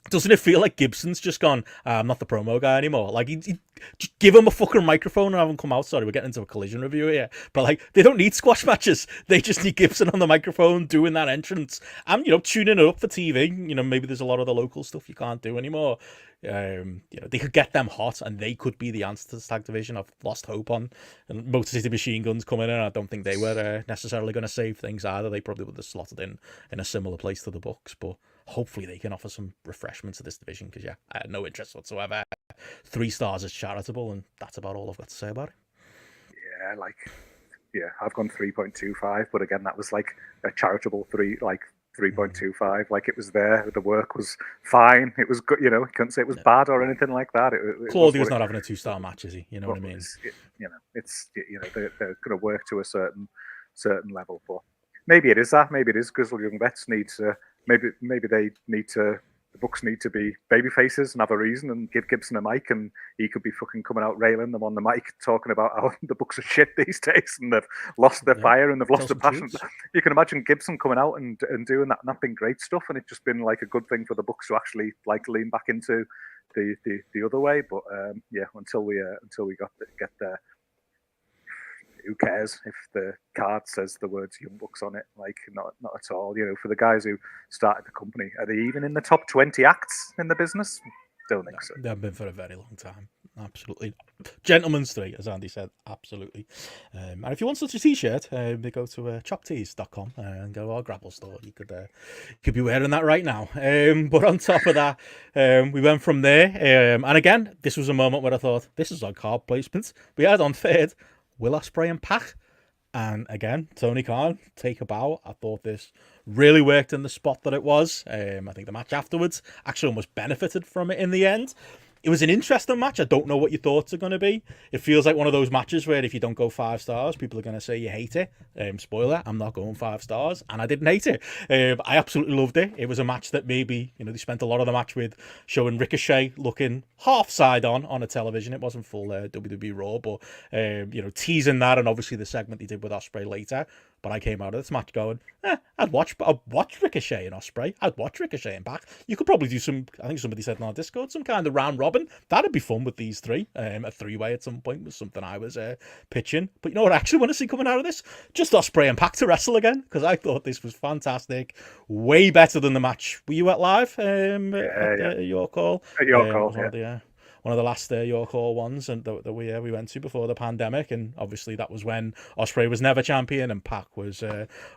doesn't it feel like Gibson's just gone, I'm not the promo guy anymore? Like, he just give him a fucking microphone and have him come out. Sorry, we're getting into a collision review here. But, like, they don't need squash matches. They just need Gibson on the microphone doing that entrance. And, you know, tuning it up for TV. You know, maybe there's a lot of the local stuff you can't do anymore. You know, they could get them hot and they could be the answer to the tag division. I've lost hope on. And Motor City Machine Guns coming in. I don't think they were necessarily going to save things either. They probably would have slotted in a similar place to the Bucks. But hopefully they can offer some refreshment to this division because, yeah, I had no interest whatsoever. 3 stars is charitable, and that's about all I've got to say about it. Yeah, I've gone 3.25, but again, that was like a charitable 3.25. Like, it was there. The work was fine. It was good. You know, you couldn't say it was bad or anything like that. Claudio's not having a 2-star match, is he? You know what I mean? They're going to work to a certain level, but maybe it is that. Maybe it is Grizzled Young Vets need to. Maybe they need to. The Bucks need to be baby faces and have a reason and give Gibson a mic, and he could be fucking coming out railing them on the mic, talking about how the Bucks are shit these days and they've lost their fire and they've lost their passion. You can imagine Gibson coming out and doing that, and that been great stuff, and it's just been like a good thing for the Bucks to actually like lean back into the other way. But yeah, until we get there. Who cares if the card says the words Young Bucks on it? Like, not at all. You know, for the guys who started the company, are they even in the top 20 acts in the business? Don't think so. They've been for a very long time. Absolutely. Gentleman's 3, as Andy said. Absolutely. And if you want such a t-shirt, they go to choptees.com and go to our GRAPPL store. You could be wearing that right now. But on top of that, we went from there. And again, this was a moment where I thought, this is our card placement. We had on third Will Ospreay and PAC. And again, Tony Khan, take a bow. I thought this really worked in the spot that it was. I think the match afterwards actually almost benefited from it in the end. It was an interesting match. I don't know what your thoughts are going to be. It feels like one of those matches where if you don't go 5 stars, people are going to say you hate it. Spoiler, I'm not going 5 stars, and I didn't hate it. I absolutely loved it. It was a match that maybe, you know, they spent a lot of the match with showing Ricochet looking half side on a television. It wasn't full WWE Raw, but, you know, teasing that, and obviously the segment they did with Ospreay later. But I came out of this match going, I'd watch Ricochet and Ospreay. I'd watch Ricochet and PAC. You could probably do some, I think somebody said in our Discord, some kind of round robin. That'd be fun with these 3. A 3-way at some point was something I was pitching. But you know what I actually want to see coming out of this? Just Ospreay and PAC to wrestle again, because I thought this was fantastic. Way better than the match. Were you at live? At your call? At your call, yeah. One of the last York Hall ones and that we went to before the pandemic, and obviously that was when Ospreay was never champion and PAC was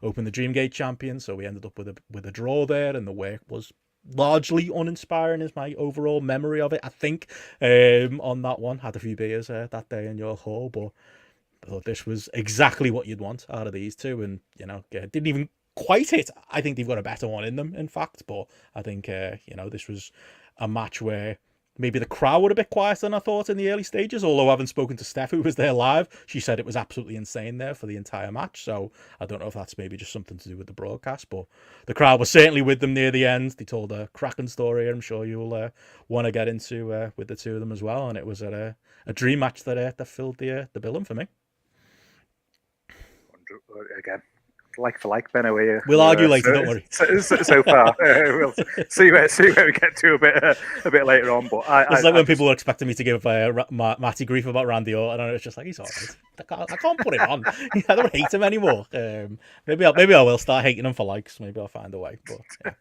Open the Dreamgate champion, so we ended up with a draw there, and the work was largely uninspiring is my overall memory of it. I think on that one, had a few beers that day in York Hall, but I thought this was exactly what you'd want out of these two, and you know, didn't even quite hit. I think they've got a better one in them, in fact, but I think you know, this was a match where maybe the crowd were a bit quieter than I thought in the early stages, although having spoken to Steph, who was there live, she said it was absolutely insane there for the entire match. So I don't know if that's maybe just something to do with the broadcast, but the crowd was certainly with them near the end. They told a cracking story I'm sure you'll want to get into with the two of them as well. And it was a dream match that filled the billing for me. Again, like for like, Benno here. We'll argue later, don't worry. So far, we'll see where we get to a bit later on. But it's like when people were expecting me to give Matty grief about Randy Orton, and it's just like, he's all right. I can't put it on. I don't hate him anymore. Maybe I will start hating him for likes. Maybe I'll find a way. But yeah.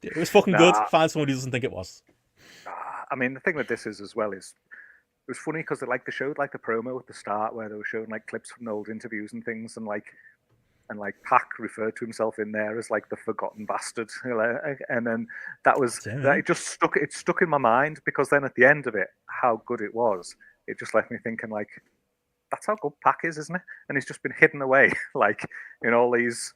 It was fucking good. Find someone who doesn't think it was. I mean, the thing with this is as well is, it was funny because they showed the promo at the start where they were showing clips from old interviews and things, and PAC referred to himself in there as the forgotten bastard, and then it just stuck in my mind, because then at the end of it, how good it was, it just left me thinking that's how good PAC is, isn't it? And he's just been hidden away in all these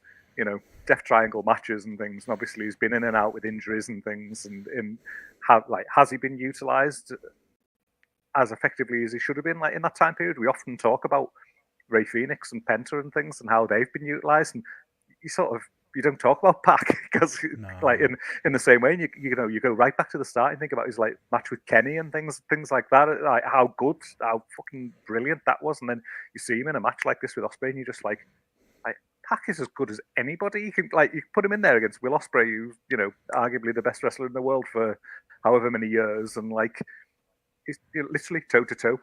Death Triangle matches and things, and obviously he's been in and out with injuries and things, and has he been utilized as effectively as he should have been in that time period? We often talk about Ray Phoenix and Penta and things and how they've been utilized, and you don't talk about PAC because in the same way, and you go right back to the start and think about his match with Kenny and things like that, how good, how fucking brilliant that was, and then you see him in a match like this with Ospreay, and you're just PAC is as good as anybody. You can you put him in there against Will Ospreay, who's arguably the best wrestler in the world for however many years, and he's literally toe to toe,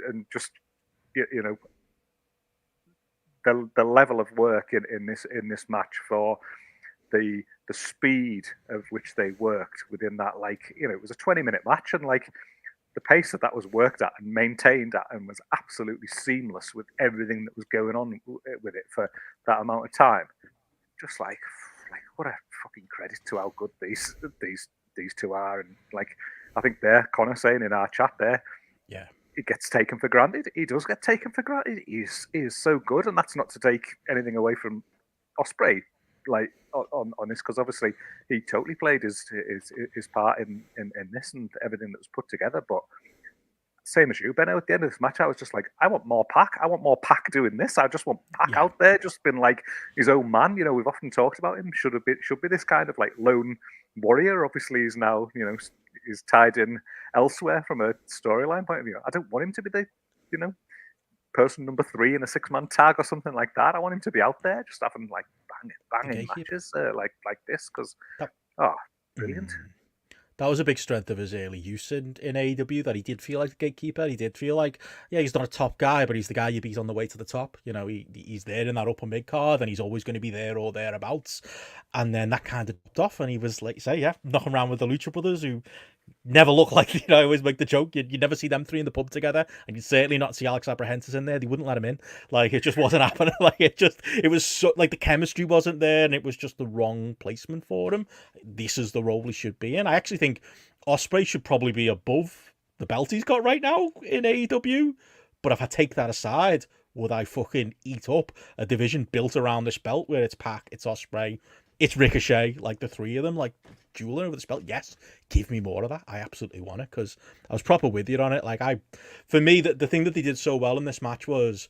and just the level of work in this match, for the speed of which they worked within that, it was a 20-minute match, and the pace that was worked at and maintained at, and was absolutely seamless with everything that was going on with it for that amount of time. Just what a fucking credit to how good these two are, and I think Connor saying in our chat there, yeah, he gets taken for granted. He does get taken for granted. He is so good, and that's not to take anything away from Ospreay, on this, because obviously he totally played his part in this and everything that was put together. But same as you, Benno, at the end of this match, I was just I want more PAC. I want more PAC doing this. I just want PAC out there, just been his own man. We've often talked about him. Should be this kind of lone warrior. Obviously, he's now is tied in elsewhere from a storyline point of view. I don't want him to be the person number 3 in a 6-man tag or something like that. I want him to be out there, just having banging matches like this, because brilliant. That was a big strength of his early use in AEW, that he did feel like a gatekeeper. He did feel he's not a top guy, but he's the guy you beat on the way to the top. He's there in that upper mid card, and he's always going to be there or thereabouts. And then that kind of dropped off, and he was, like you say, knocking around with the Lucha Brothers, who never look I always make the joke, you'd never see them 3 in the pub together, and you'd certainly not see Alex Abrahantes in there. They wouldn't let him in. It just wasn't happening. It was so, the chemistry wasn't there, and it was just the wrong placement for him. This is the role he should be in. I actually think Ospreay should probably be above the belt he's got right now in AEW, but if I take that aside, would I fucking eat up a division built around this belt, where it's PAC, it's Ospreay, it's Ricochet, the 3 of them, dueling over the belt? Yes, give me more of that. I absolutely want it, because I was proper with you on it. For me, the thing that they did so well in this match was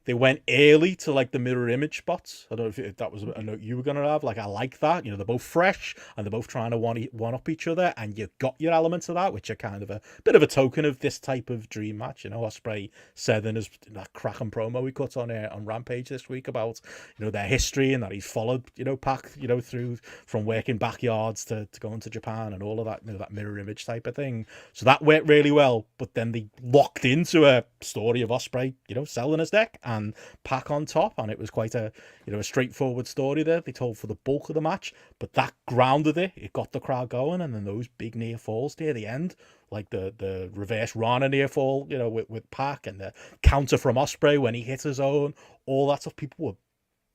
they went early to the mirror image spots. I don't know if that was a note you were going to have. I like that. They're both fresh, and they're both trying to one up each other, and you got your elements of that, which are kind of a bit of a token of this type of dream match. Ospreay said in that cracking promo he cut on Rampage this week about their history, and that he's followed PAC through from working backyards to going to Japan and all of that, that mirror image type of thing. So that went really well. But then they locked into a story of Ospreay selling his deck and PAC on top, and it was quite a a straightforward story there they told for the bulk of the match, but that grounded it got the crowd going. And then those big near falls near the end, the reverse Rana near fall with PAC, and the counter from Ospreay when he hit his own, all that stuff, people were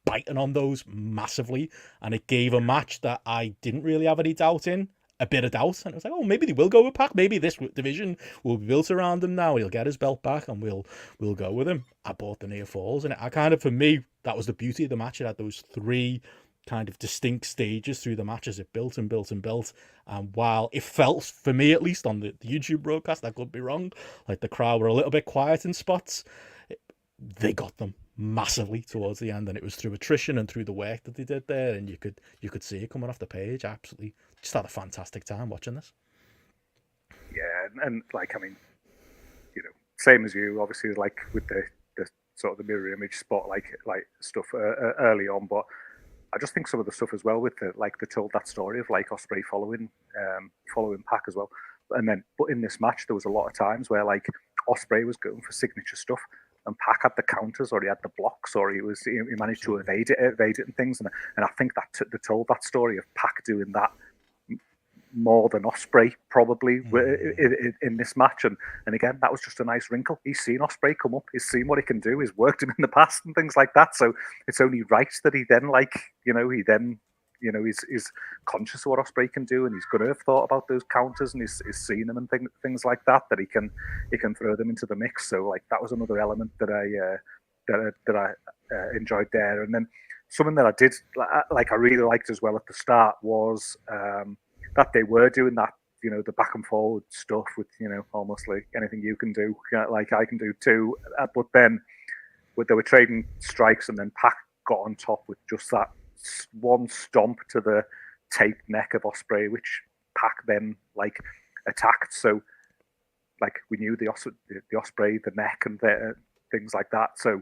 biting on those massively, and it gave a match that I didn't really have any doubt in a bit of doubt, and it was maybe they will go with PAC, maybe this division will be built around him now, he'll get his belt back, and we'll go with him. I bought the near falls, and for me, that was the beauty of the match. It had those 3 kind of distinct stages through the match as it built and built and built, and while it felt, for me at least on the YouTube broadcast, I could be wrong, the crowd were a little bit quiet in spots, they got them massively towards the end, and it was through attrition and through the work that they did there, and you could see it coming off the page. I absolutely just had a fantastic time watching this. Yeah, and same as you, obviously, with the sort of the mirror image spotlight like stuff early on, but I just think some of the stuff as well with the told that story of like Ospreay following PAC as well, and then but in this match there was a lot of times where like Ospreay was going for signature stuff, and PAC had the counters, or he had the blocks, or he managed to evade it and things, and I think that they told that story of PAC doing that more than Ospreay probably in this match, and again that was just a nice wrinkle. He's seen Ospreay come up, he's seen what he can do, he's worked him in the past and things like that, so it's only right that he then he's conscious of what Ospreay can do, and he's going to have thought about those counters, and he's seen them and things like that he can throw them into the mix. So like that was another element that I enjoyed there. And then something that I did like I really liked as well at the start was that they were doing that, the back and forward stuff with, almost like anything you can do, like I can do too. But then they were trading strikes, and then PAC got on top with just that one stomp to the taped neck of Ospreay, which PAC then like attacked. So like we knew the Ospreay, the neck, and the things like that. So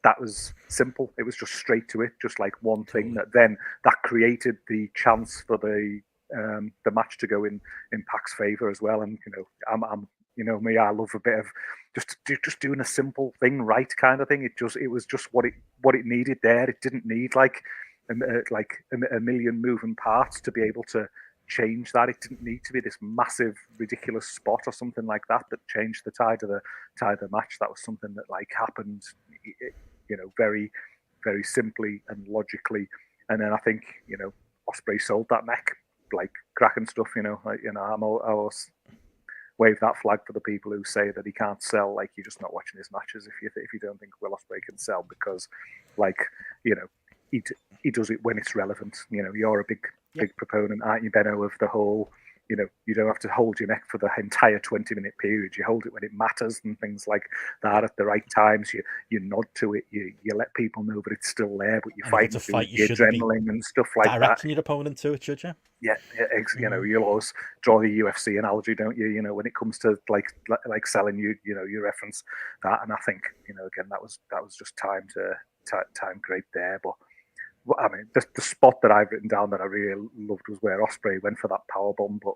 that was simple. It was just straight to it, just like one thing that created the chance for the match to go in PAC's favor as well. And I'm me, I love a bit of just doing a simple thing right kind of thing. It was just what it needed there. It didn't need like a million moving parts to be able to change that. It didn't need to be this massive ridiculous spot or something like that changed the tide of the match. That was something that like happened very, very simply and logically. And then I think Ospreay sold that neck like cracking stuff. I always wave that flag for the people who say that he can't sell. Like, you're just not watching his matches if you don't think Will Ospreay can sell, because he does it when it's relevant. You're a big proponent, aren't you, Benno, of the whole, you don't have to hold your neck for the entire 20-minute period. You hold it when it matters and things like that at the right times. You nod to it. You let people know that it's still there, but you fight the adrenaline and stuff like that. Directing your opponent to it, should you? Yeah, you'll always draw the UFC analogy, don't you? When it comes to like selling, you reference that, and I think again that was just time great there. But I mean, the spot that I've written down that I really loved was where Ospreay went for that powerbomb, but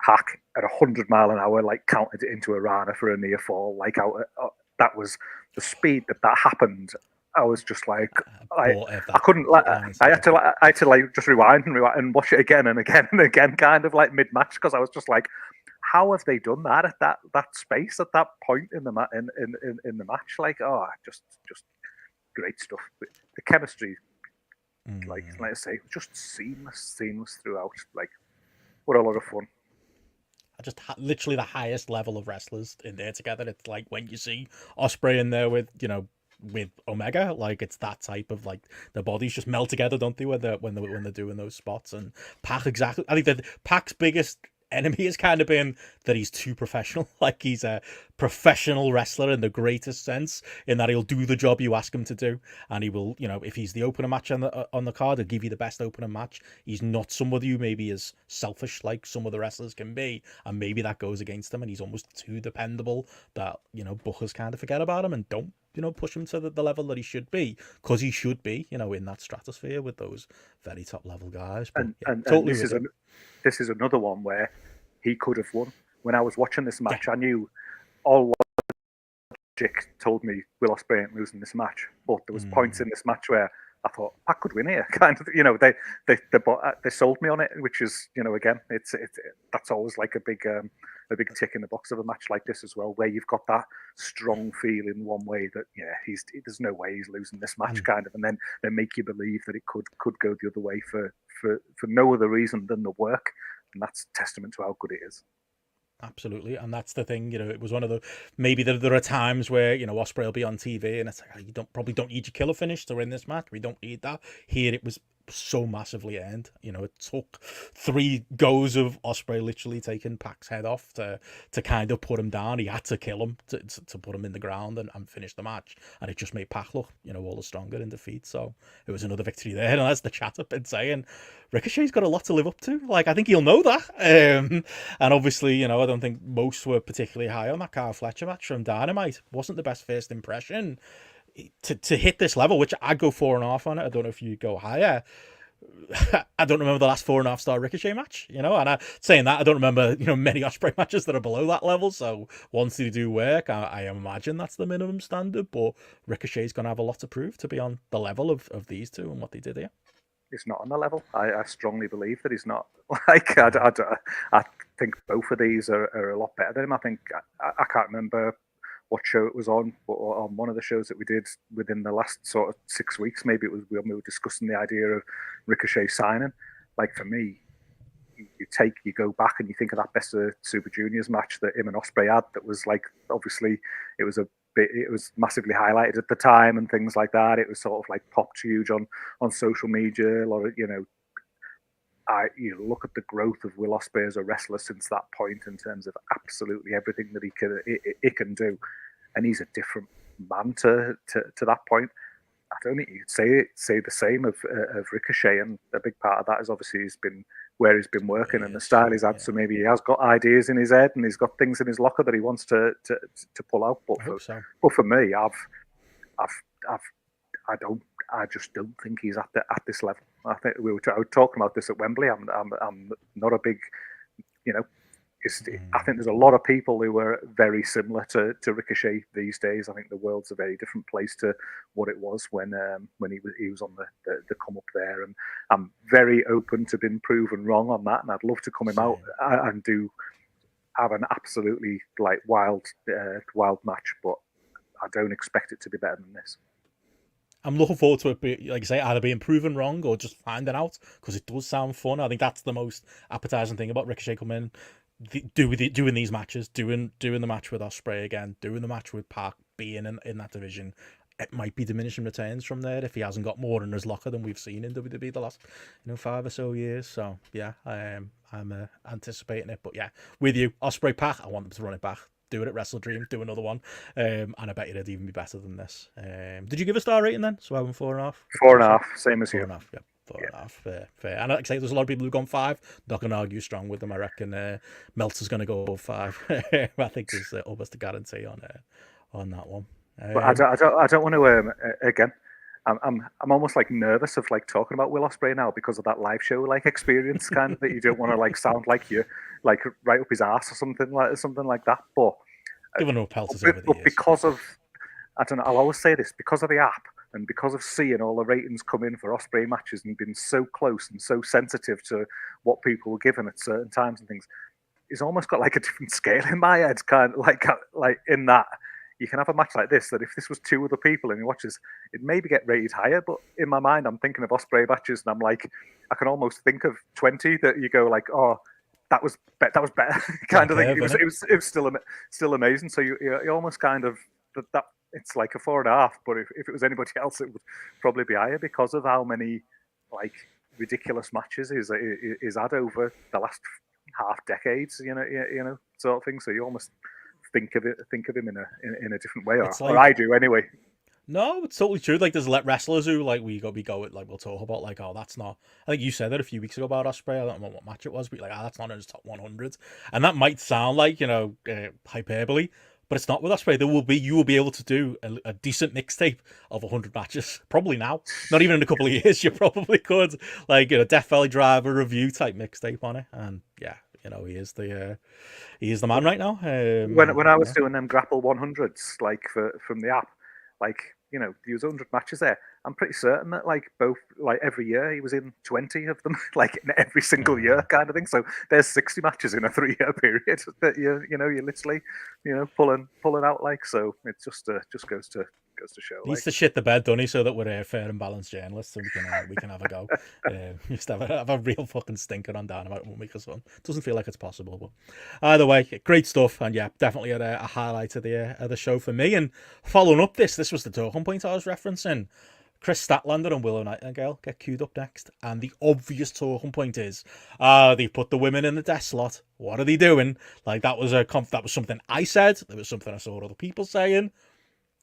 PAC at 100 mile an hour like counted it into a Rana for a near fall. Like that was the speed that happened. I was just like, I couldn't. I had to just rewind and watch it again and again and again, kind of like mid match, because I was just like, how have they done that at that space at that point in the match? Like, just great stuff. The chemistry, like I say, just seamless throughout. Like, what a lot of fun. Just literally the highest level of wrestlers in there together. It's like when you see Ospreay in there with Omega, like it's that type of like the bodies just melt together, don't they, when they're doing those spots. And PAC, exactly. I think that PAC's biggest enemy has kind of been that he's too professional. Like, he's a professional wrestler in the greatest sense, in that he'll do the job you ask him to do, and he will, if he's the opener match on the card, he'll give you the best opener match. He's not somebody who maybe is selfish like some of the wrestlers can be, and maybe that goes against him, and he's almost too dependable that bookers kind of forget about him and don't push him to the level that he should be, because he should be in that stratosphere with those very top level guys. But, and this is another one where he could have won. When I was watching this match, I knew all logic told me Will Ospreay ain't losing this match, but there was points in this match where I thought PAC could win here. Kind of, they sold me on it, which is, again, it's that's always like a big tick in the box of a match like this as well, where you've got that strong feeling one way that there's no way he's losing this match, kind of, and then they make you believe that it could go the other way for no other reason than the work, and that's testament to how good it is. Absolutely, and that's the thing. It was one of the, maybe there are times where Ospreay will be on TV and it's like, you probably don't need your killer finish to win this match. We don't need that. Here it was so massively earned. It took 3 goes of Ospreay literally taking PAC's head off to kind of put him down. He had to kill him to put him in the ground and finish the match, and it just made PAC look all the stronger in defeat. So it was another victory there, and as the chat have been saying, Ricochet's got a lot to live up to. Like, I think he'll know that, and obviously I don't think most were particularly high on that Kyle Fletcher match from Dynamite. Wasn't the best first impression. to hit this level, which I'd go 4.5 on it. I don't know if you go higher. I don't remember the last 4.5-star Ricochet match, and saying that, I don't remember, many Ospreay matches that are below that level. So once they do work, I imagine that's the minimum standard. But Ricochet's going to have a lot to prove to be on the level of these two and what they did here. He's not on the level. I strongly believe that he's not. Like, I think both of these are a lot better than him. I think I can't remember what show it was on, but on one of the shows that we did within the last sort of 6 weeks, maybe it was when we were discussing the idea of Ricochet signing. Like, for me, you go back and you think of that Best of Super Juniors match that him and Ospreay had. That was like, obviously, it was massively highlighted at the time and things like that. It was sort of like popped huge on social media. A lot of, you look at the growth of Will Ospreay as a wrestler since that point in terms of absolutely everything that he can do, and he's a different man to that point. I don't think you could say the same of Ricochet, and a big part of that is obviously he's been working and the style he's had. So maybe he has got ideas in his head and he's got things in his locker that he wants to pull out. But for me, I just don't think he's at this level. I think we were talking about this at Wembley. I'm not a big, I think there's a lot of people who are very similar to Ricochet these days. I think the world's a very different place to what it was when he was on the come up there. And I'm very open to being proven wrong on that. And I'd love to come him out and have an absolutely like wild match, but I don't expect it to be better than this. I'm looking forward to it, like I say, either being proven wrong or just finding out, because it does sound fun. I think that's the most appetizing thing about Ricochet coming in, doing these matches, doing the match with Ospreay again, doing the match with PAC, being in that division. It might be diminishing returns from there if he hasn't got more in his locker than we've seen in WWE the last 5 or so years. So yeah, I'm anticipating it. But yeah, with you, Ospreay PAC, I want them to run it back. Do it at Wrestle Dream, do another one, and I bet it'd even be better than this. Did you give a star rating then? So I'm 4.5. 4.5, same as you. 4.5, yeah. 4.5, fair. And like I say, there's a lot of people who've gone 5. Not going to argue strong with them. I reckon Meltzer's going to go 5. I think there's almost a guarantee on that one. But I don't want to again. I'm almost like nervous of like talking about Will Ospreay now because of that live show like experience kind of that you don't want to like sound like you like right up his ass or something like that. But given no pelters over the years. Because of, I don't know, I'll always say this, because of the app and because of seeing all the ratings come in for Ospreay matches and being so close and so sensitive to what people were given at certain times and things, it's almost got like a different scale in my head, kind of like in that. You can have a match like this that if this was 2 other people and he watches, it maybe get rated higher. But in my mind, I'm thinking of Ospreay matches, and I'm like, I can almost think of 20 that you go like, oh, that was better, kind of thing. It was still amazing. So you almost kind of that it's like a 4.5. But if it was anybody else, it would probably be higher because of how many like ridiculous matches is had over the last half decades. You know, sort of thing. So you almost think of him in a different way, or I do anyway. No, it's totally true. Like there's wrestlers who like we go with, like we'll talk about like, oh, that's not. I think you said that a few weeks ago about Ospreay. I don't know what match it was, but like, that's not in his top 100, and that might sound like hyperbole, but it's not with Ospreay. You will be able to do a decent mixtape of 100 matches probably now. Not even in a couple of years, you probably could like Death Valley Driver review type mixtape on it, and yeah. He is the man right now. When I was doing them GRAPPL 100s, like from the app, like there was 100 matches there. I'm pretty certain that like both like every year he was in 20 of them, like in every single year, kind of thing. So there's 60 matches in a 3-year period that you're literally pulling out like. So it just goes to show. He needs to shit the bed, doesn't he, so that we're fair and balanced journalists and we can have a go. Just have a real fucking stinker on Dynamite won't make us fun. Doesn't feel like it's possible, but either way, great stuff, and yeah, definitely a highlight of the show for me. And following up this was the talking point I was referencing. Chris Statlander and Willow Nightingale get queued up next, and the obvious talking point is, they put the women in the death slot. What are they doing? Like that was something I said. There was something I saw other people saying.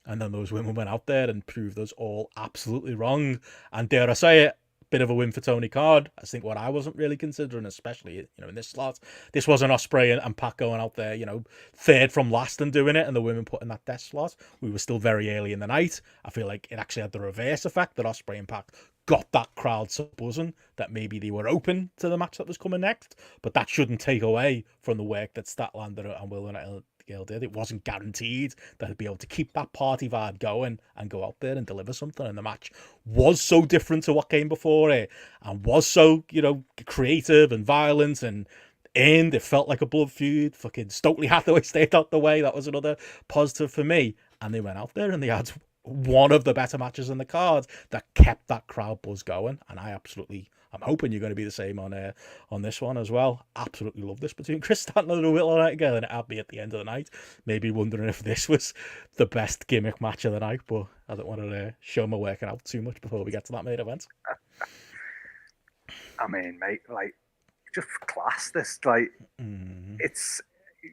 And then those women went out there and proved us all absolutely wrong. And dare I say it, bit of a win for Tony Khan. I think what I wasn't really considering, especially in this slot, this wasn't Ospreay and PAC going out there, third from last and doing it, and the women putting that death slot. We were still very early in the night. I feel like it actually had the reverse effect that Ospreay and PAC got that crowd so buzzing that maybe they were open to the match that was coming next, but that shouldn't take away from the work that Statlander and Willow Nightingale did. It wasn't guaranteed that they'd be able to keep that party vibe going and go out there and deliver something, and the match was so different to what came before it and was so creative and violent, and it felt like a blood feud. Fucking Stokely Hathaway stayed out the way. That was another positive for me, and they went out there and they had one of the better matches in the card that kept that crowd buzz going, and I'm hoping you're going to be the same on this one as well. Absolutely love this between Chris Statler and Willow Nightingale, and it had me at the end of the night maybe wondering if this was the best gimmick match of the night, but I don't want to show my working out too much before we get to that main event. I mean, mate, like, just class. This, like, it's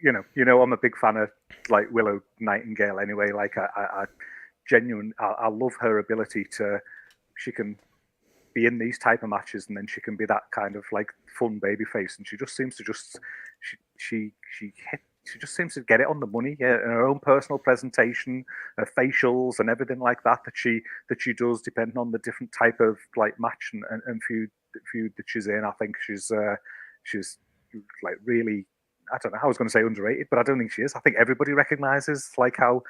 I'm a big fan of like Willow Nightingale anyway. Like, I love her ability she can be in these type of matches, and then she can be that kind of like fun baby face, and she just seems to she just seems to get it on the money. Yeah, in her own personal presentation, her facials and everything like that she does, depending on the different type of like match and feud that she's in. I think she's like really, I don't know, I was going to say underrated, but I don't think she is. I think everybody recognizes like how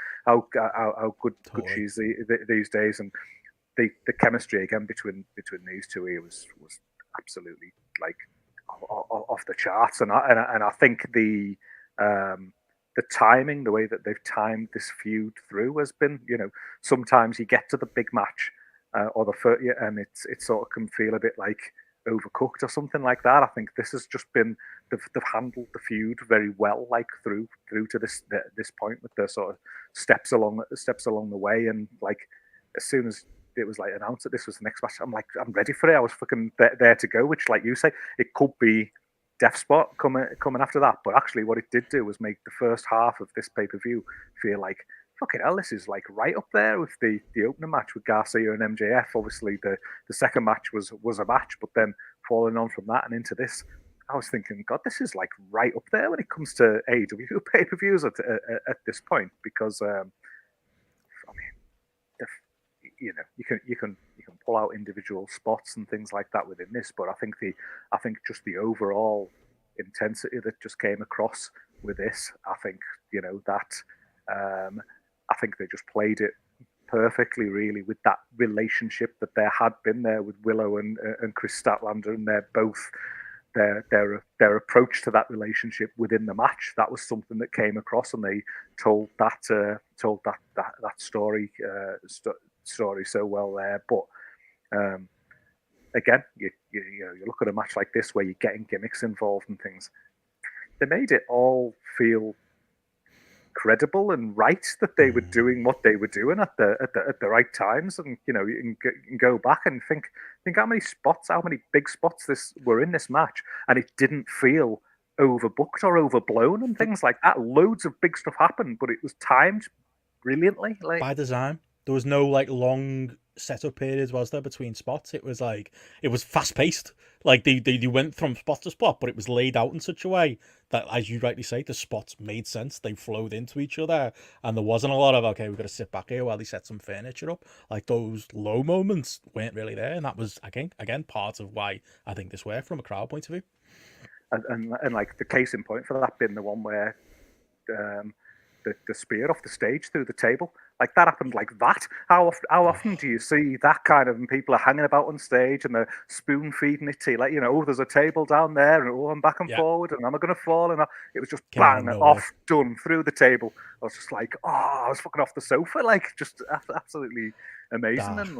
good she is these days, and the chemistry again between these two here was absolutely like off the charts, and I think the timing, the way that they've timed this feud through has been, sometimes you get to the big match or the first, and it sort of can feel a bit like overcooked or something like that. I think this has just been, they've handled the feud very well, like through to this point, with the sort of steps along the way, and like as soon as it was like announced that this was the next match, I'm ready for it. I was fucking there to go. Which, like you say, it could be Death Spot coming after that, but actually what it did do was make the first half of this pay-per-view feel like, fucking hell, this is like right up there with the opening match with Garcia and MJF. Obviously, the second match was a match, but then following on from that and into this, I was thinking, God, this is like right up there when it comes to AEW pay-per-views at this point, because I mean, you can pull out individual spots and things like that within this, but I think just the overall intensity that just came across with this, I think I think they just played it perfectly, really, with that relationship that there had been there with Willow and Chris Statlander, and they're both their approach to that relationship within the match. That was something that came across, and they told that story so well there. But again, you look at a match like this where you're getting gimmicks involved and things. They made it all feel credible and right, that they were doing what they were doing at the right times. And you can go back and think how many big spots this were in this match, and it didn't feel overbooked or overblown and things like that. Loads of big stuff happened, but it was timed brilliantly, like by design. There was no like long setup periods, was there, between spots? It was fast paced. Like they went from spot to spot, but it was laid out in such a way that, as you rightly say, the spots made sense. They flowed into each other, and there wasn't a lot of, okay, we've got to sit back here while they set some furniture up. Like, those low moments weren't really there, and that was again part of why I think this worked from a crowd point of view. And like the case in point for that being the one where the spear off the stage through the table, like that happened like that. How often do you see that kind of, and people are hanging about on stage and they're spoon feeding it to you, like, oh, there's a table down there, and I'm back and forward, and am I going to fall? And it was just bang, off, done, through the table. I was just like, I was fucking off the sofa, like, just absolutely amazing. And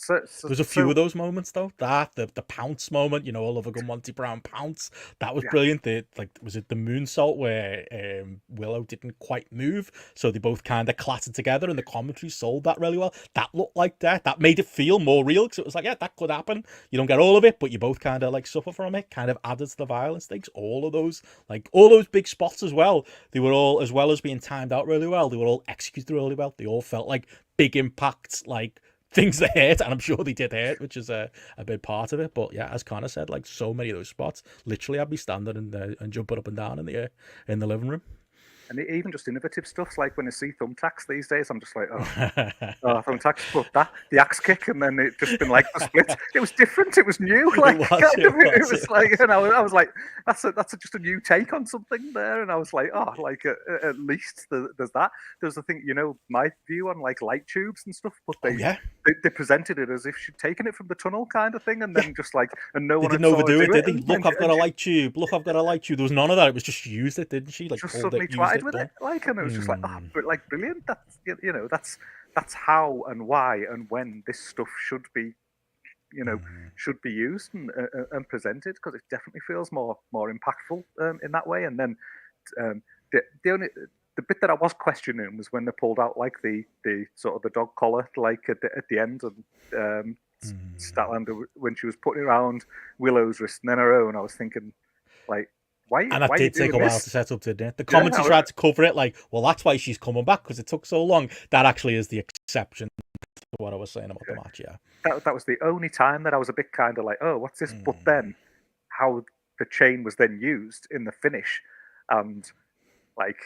there's a few of those moments though. The pounce moment, Oliver Gunn, Monty Brown pounce, that was brilliant. Was it the moonsault where Willow didn't quite move, so they both kind of clattered together, and the commentary sold that really well. That looked like that made it feel more real, because it was like, yeah, that could happen. You don't get all of it, but you both kind of like suffer from it. Kind of added to the violence things. All those big spots as well, they were all, as well as being timed out really well, they were all executed really well. They all felt like big impacts, like things that hurt, and I'm sure they did hurt, which is a big part of it. But yeah, as Connor said, like so many of those spots, literally I'd be standing and jumping up and down in the living room. And even just innovative stuff, like when you see thumbtacks these days, I'm just like, thumbtacks, but the axe kick, and then it just been like the split. It was different. It was new. Like it was like, and I was like, that's just a new take on something there. And I was like, at least there's that. There's the thing, my view on like light tubes and stuff, but they presented it as if she'd taken it from the tunnel kind of thing, and then just like, and no one didn't overdo it, did they? Look, I've got a light tube. Look, I've got a light tube. There was none of that. It was just used it, didn't she? Like just suddenly tried with it, like, and it was just like, like brilliant. That's that's how and why and when this stuff should be, should be used and presented, because it definitely feels more impactful in that way. And then the bit that I was questioning was when they pulled out like the sort of the dog collar like at the end, and Statlander when she was putting around Willow's wrist and then her own. I was thinking, like, why? And that why did take a while to set up, didn't it? The commentary tried to cover it like, well, that's why she's coming back, because it took so long. That actually is the exception to what I was saying about the match. Yeah, that was the only time that I was a bit kind of like, oh, what's this? But then how the chain was then used in the finish, and like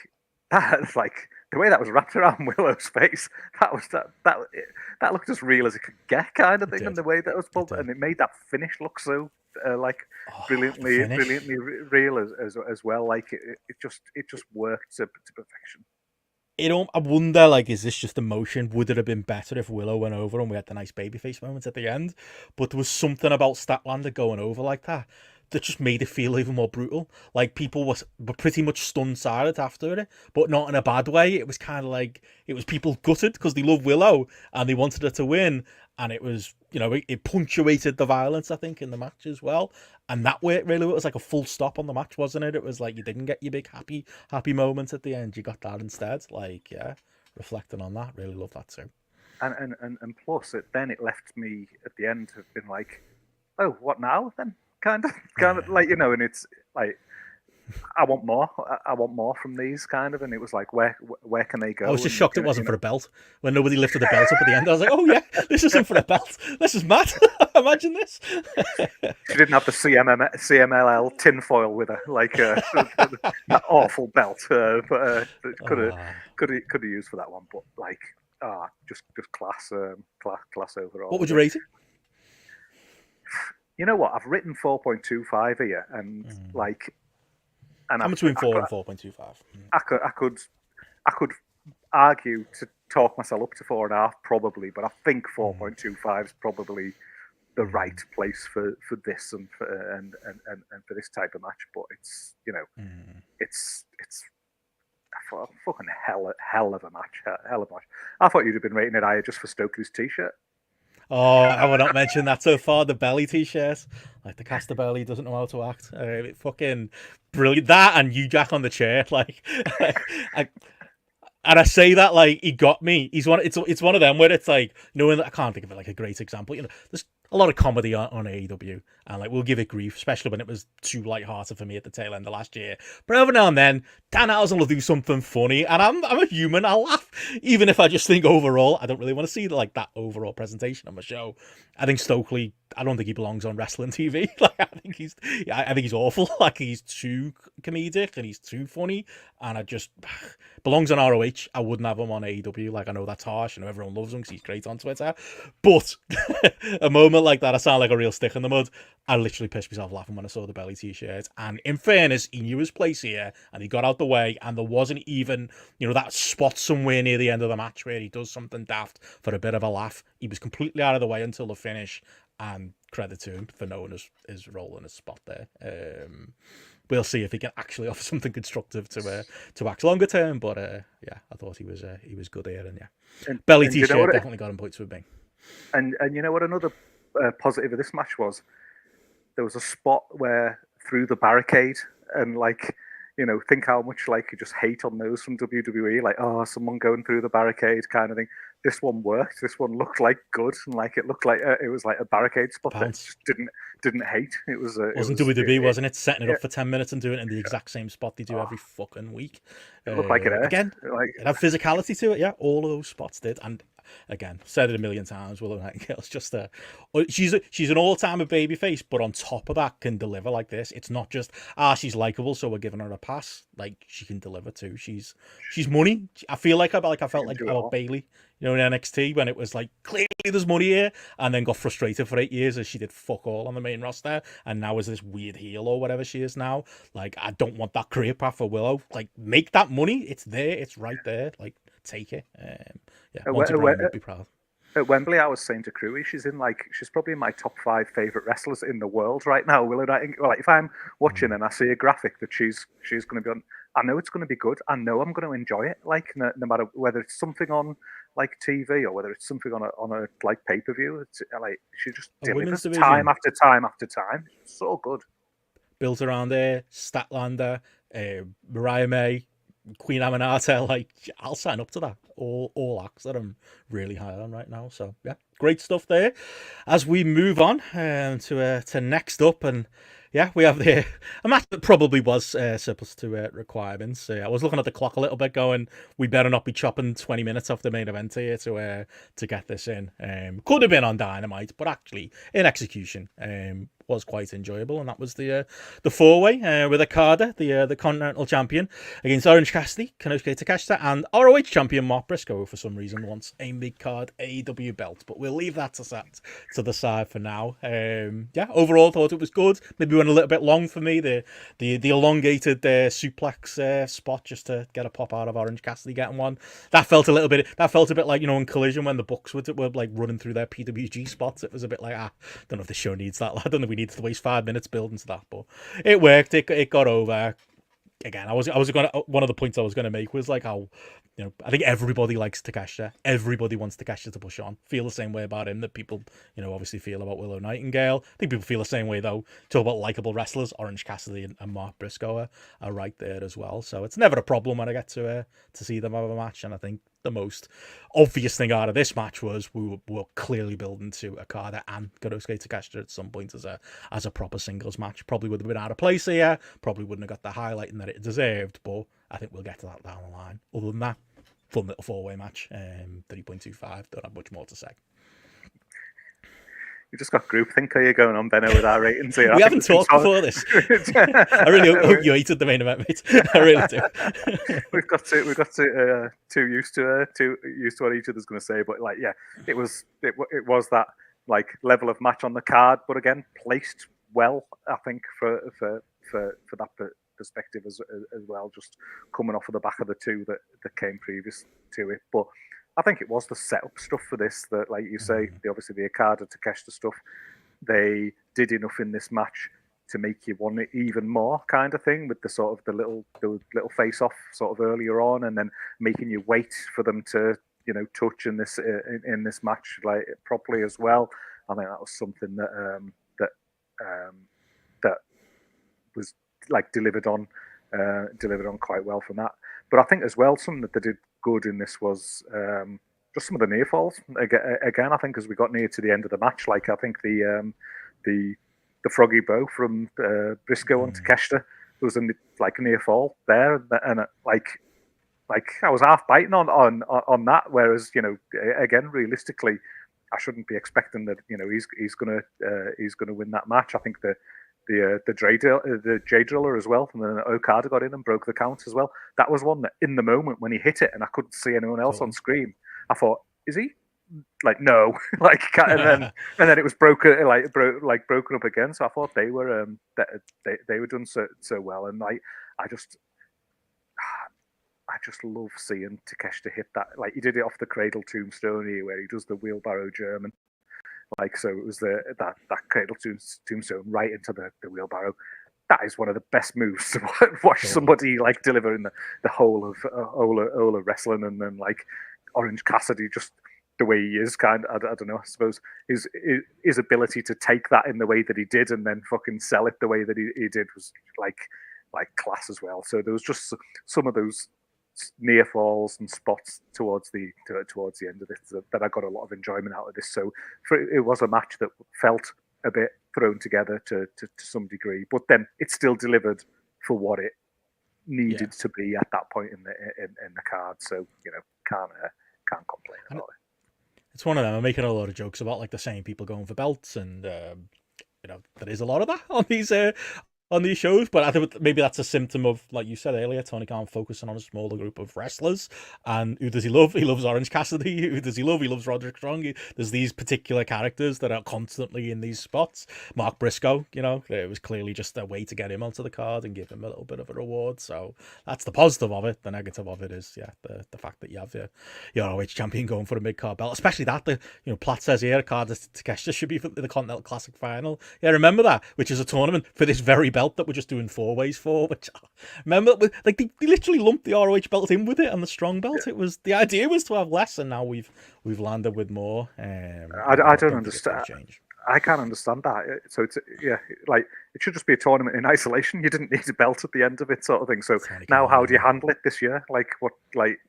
that, like the way that was wrapped around Willow's face, that looked as real as it could get, kind of thing. And the way that was pulled, and it made that finish look so brilliantly real as well. Like it just worked to perfection. I wonder, like, is this just emotion? Would it have been better if Willow went over and we had the nice babyface moments at the end? But there was something about Statlander going over like that just made it feel even more brutal. Like, people were pretty much stunned silent after it, but not in a bad way. It was kind of like, it was people gutted because they love Willow and they wanted her to win. And it was, it punctuated the violence, I think, in the match as well. And that way, it really was like a full stop on the match, wasn't it? It was like you didn't get your big happy moments at the end. You got that instead. Like, yeah, reflecting on that, really love that too. And plus, it left me at the end have been like, oh, what now then? Kind of like, and it's like, I want more from these kind of, and it was like, where can they go? I was just shocked it wasn't for a belt when nobody lifted the belt up at the end. I was like, oh yeah, this isn't for a belt. This is mad. Imagine this. She didn't have the CMLL tinfoil with her, like that awful belt, but could have used for that one. But like, just class overall. What would you rate it? You know what? I've written 4.25 here, and like, and I'm between 4 and 4.25. I could argue to talk myself up to 4.5 probably, but I think 4.25 is probably the right place for this and for this type of match. But it's it's a fucking hell of a match. I thought you'd have been rating it higher just for Stokely's t-shirt. Oh, I will not mention that so far. The belly t-shirt, like the caster belly doesn't know how to act. Fucking brilliant. That and you Jack on the chair, like, and I say that like he got me. It's one of them where it's like, I can't think of it like a great example. There's a lot of comedy on AEW, and like we'll give it grief, especially when it was too lighthearted for me at the tail end of last year. But every now and then, Danhausen will do something funny, and I'm a human. I'll laugh, even if I just think overall I don't really want to see like that overall presentation on my show. I think Stokely, I don't think he belongs on wrestling TV. Like I think he's awful. Like he's too comedic and he's too funny, and I just belongs on ROH. I wouldn't have him on AEW. Like I know that's harsh. I know everyone loves him because he's great on Twitter, but a moment like that, I sound like a real stick in the mud. I literally pissed myself laughing when I saw the belly t-shirt. And in fairness, he knew his place here and he got out the way, and there wasn't even, that spot somewhere near the end of the match where he does something daft for a bit of a laugh. He was completely out of the way until the finish, and credit to him for knowing his role in his spot there. We'll see if he can actually offer something constructive to act longer term, but yeah, I thought he was good here, and yeah. Belly t-shirt definitely got him points with me. And you know what another positive of this match was? There was a spot where through the barricade, and like, think how much like you just hate on those from WWE, like, oh, someone going through the barricade kind of thing. This one worked. This one looked like good, and like it looked like it was like a barricade spot that just didn't hate. It was wasn't WWE, wasn't it? Setting it up for 10 minutes and doing it in the exact same spot they do every fucking week. It looked like it hurt. Again, it had physicality to it. Yeah, all of those spots did, and again, said it a million times, Willow Nightingale's just she's an all-timer babyface, but on top of that can deliver like this. It's not just she's likable, so we're giving her a pass. Like, she can deliver too. She's money. I feel like I felt like about Bayley, in NXT, when it was like, clearly there's money here, and then got frustrated for 8 years as she did fuck all on the main roster, and now is this weird heel or whatever she is now. Like, I don't want that career path for Willow. Like, make that money. It's there. It's right there. Like, take it. Monty Brown would be proud. At Wembley, I was saying to Crewy, she's probably in my top 5 favorite wrestlers in the world right now. Willow Nightingale. Like, if I'm watching and I see a graphic that she's going to be on, I know it's going to be good. I know I'm going to enjoy it. Like, no matter whether it's something on like TV or whether it's something on a like pay-per-view. It's like, she just delivers time after time after time. It's so good. Built around there, Statlander, Mariah May, Queen Aminata. Like, I'll sign up to that. All acts that I'm really high on right now. So yeah, great stuff there. As we move on to next up, and yeah, we have a match that probably was surplus to requirements. I was looking at the clock a little bit, going, we better not be chopping 20 minutes off the main event here to get this in. Could have been on Dynamite, but actually in execution was quite enjoyable, and that was the 4-way with Okada, the Continental Champion, against Orange Cassidy, Konosuke Takeshita, and ROH Champion Mark Briscoe, who for some reason wants a mid-card AEW belt, but we'll leave that to the side for now. Yeah, overall thought it was good. Maybe went a little bit long for me. The elongated suplex spot just to get a pop out of Orange Cassidy getting one. That felt a bit like, in Collision when the Bucks were like running through their PWG spots. It was a bit like, don't know if the show needs that. I don't know if we need to waste 5 minutes building to that, but it worked. It got over. Again, one of the points I was gonna make was like how, I think everybody likes Takeshita. Everybody wants Takeshita to push on. Feel the same way about him that people, obviously feel about Willow Nightingale. I think people feel the same way though. Talk about likable wrestlers. Orange Cassidy and Mark Briscoe are right there as well. So it's never a problem when I get to see them have a match. And I think the most obvious thing out of this match was we were clearly building to Okada and Konosuke Takeshita at some point as a proper singles match. Probably would have been out of place here. Probably wouldn't have got the highlighting that it deserved. But I think we'll get to that down the line. Other than that, fun little 4-way match. 3.25. Don't have much more to say. We just got groupthink here going on, Benno, with our ratings here. We haven't talked before this. I really hope you hated the main event, mate. I really do. we've got too used to what each other's going to say, but like, yeah, it was that like level of match on the card, but again, placed well, I think, for that perspective as well, just coming off of the back of the two that came previous to it. But I think it was the setup stuff for this that, like you say, obviously the Okada Takeshita stuff, they did enough in this match to make you want it even more, kind of thing, with the sort of the little face off sort of earlier on, and then making you wait for them to touch in this match like properly as well. I think that was something that was like delivered on quite well from that. But I think as well, something that they did good in this was just some of the near falls. Again, I think as we got near to the end of the match, like I think the froggy bow from Briscoe and Takeshita, there was a near fall there, and like I was half biting on that. Whereas again, realistically, I shouldn't be expecting that he's gonna win that match. I think the J Driller as well, and then Okada got in and broke the count as well. That was one that in the moment when he hit it and I couldn't see anyone else on screen, I thought, is he? Like, no. Like, and then it was broken up again. So I thought they were done so well, and I just love seeing Takeshita hit that. Like, he did it off the cradle tombstone here, where he does the wheelbarrow German. Like, so it was that cradle tombstone right into the wheelbarrow. That is one of the best moves to watch somebody like delivering the whole of wrestling, and then like Orange Cassidy, just the way he is, kind of, I don't know, I suppose his ability to take that in the way that he did and then fucking sell it the way that he did was like class as well. So there was just some of those near falls and spots towards the end of this that I got a lot of enjoyment out of this. So it was a match that felt a bit thrown together to some degree, but then it still delivered for what it needed to be at that point in the card. So can't complain about it. It's one of them. I'm making a lot of jokes about like the same people going for belts, and there is a lot of that on these shows, but I think maybe that's a symptom of, like you said earlier, Tony Khan focusing on a smaller group of wrestlers. And who does he love? He loves Orange Cassidy. Who does he love? He loves Roderick Strong. There's these particular characters that are constantly in these spots. Mark Briscoe, it was clearly just a way to get him onto the card and give him a little bit of a reward. So that's the positive of it. The negative of it is, the fact that you have your ROH champion going for a mid-card belt, especially that, Platt says here, Okada Takeshita should be for the Continental Classic final. Yeah, remember that, which is a tournament for this very belt that we're just doing 4-ways for. Which, remember, like they literally lumped the ROH belt in with it and the strong belt. Yeah. It was, the idea was to have less, and now we've landed with more. I don't understand. I can't understand that. So it's like it should just be a tournament in isolation. You didn't need a belt at the end of it, sort of thing. So now, how do you handle it this year? Like what? Like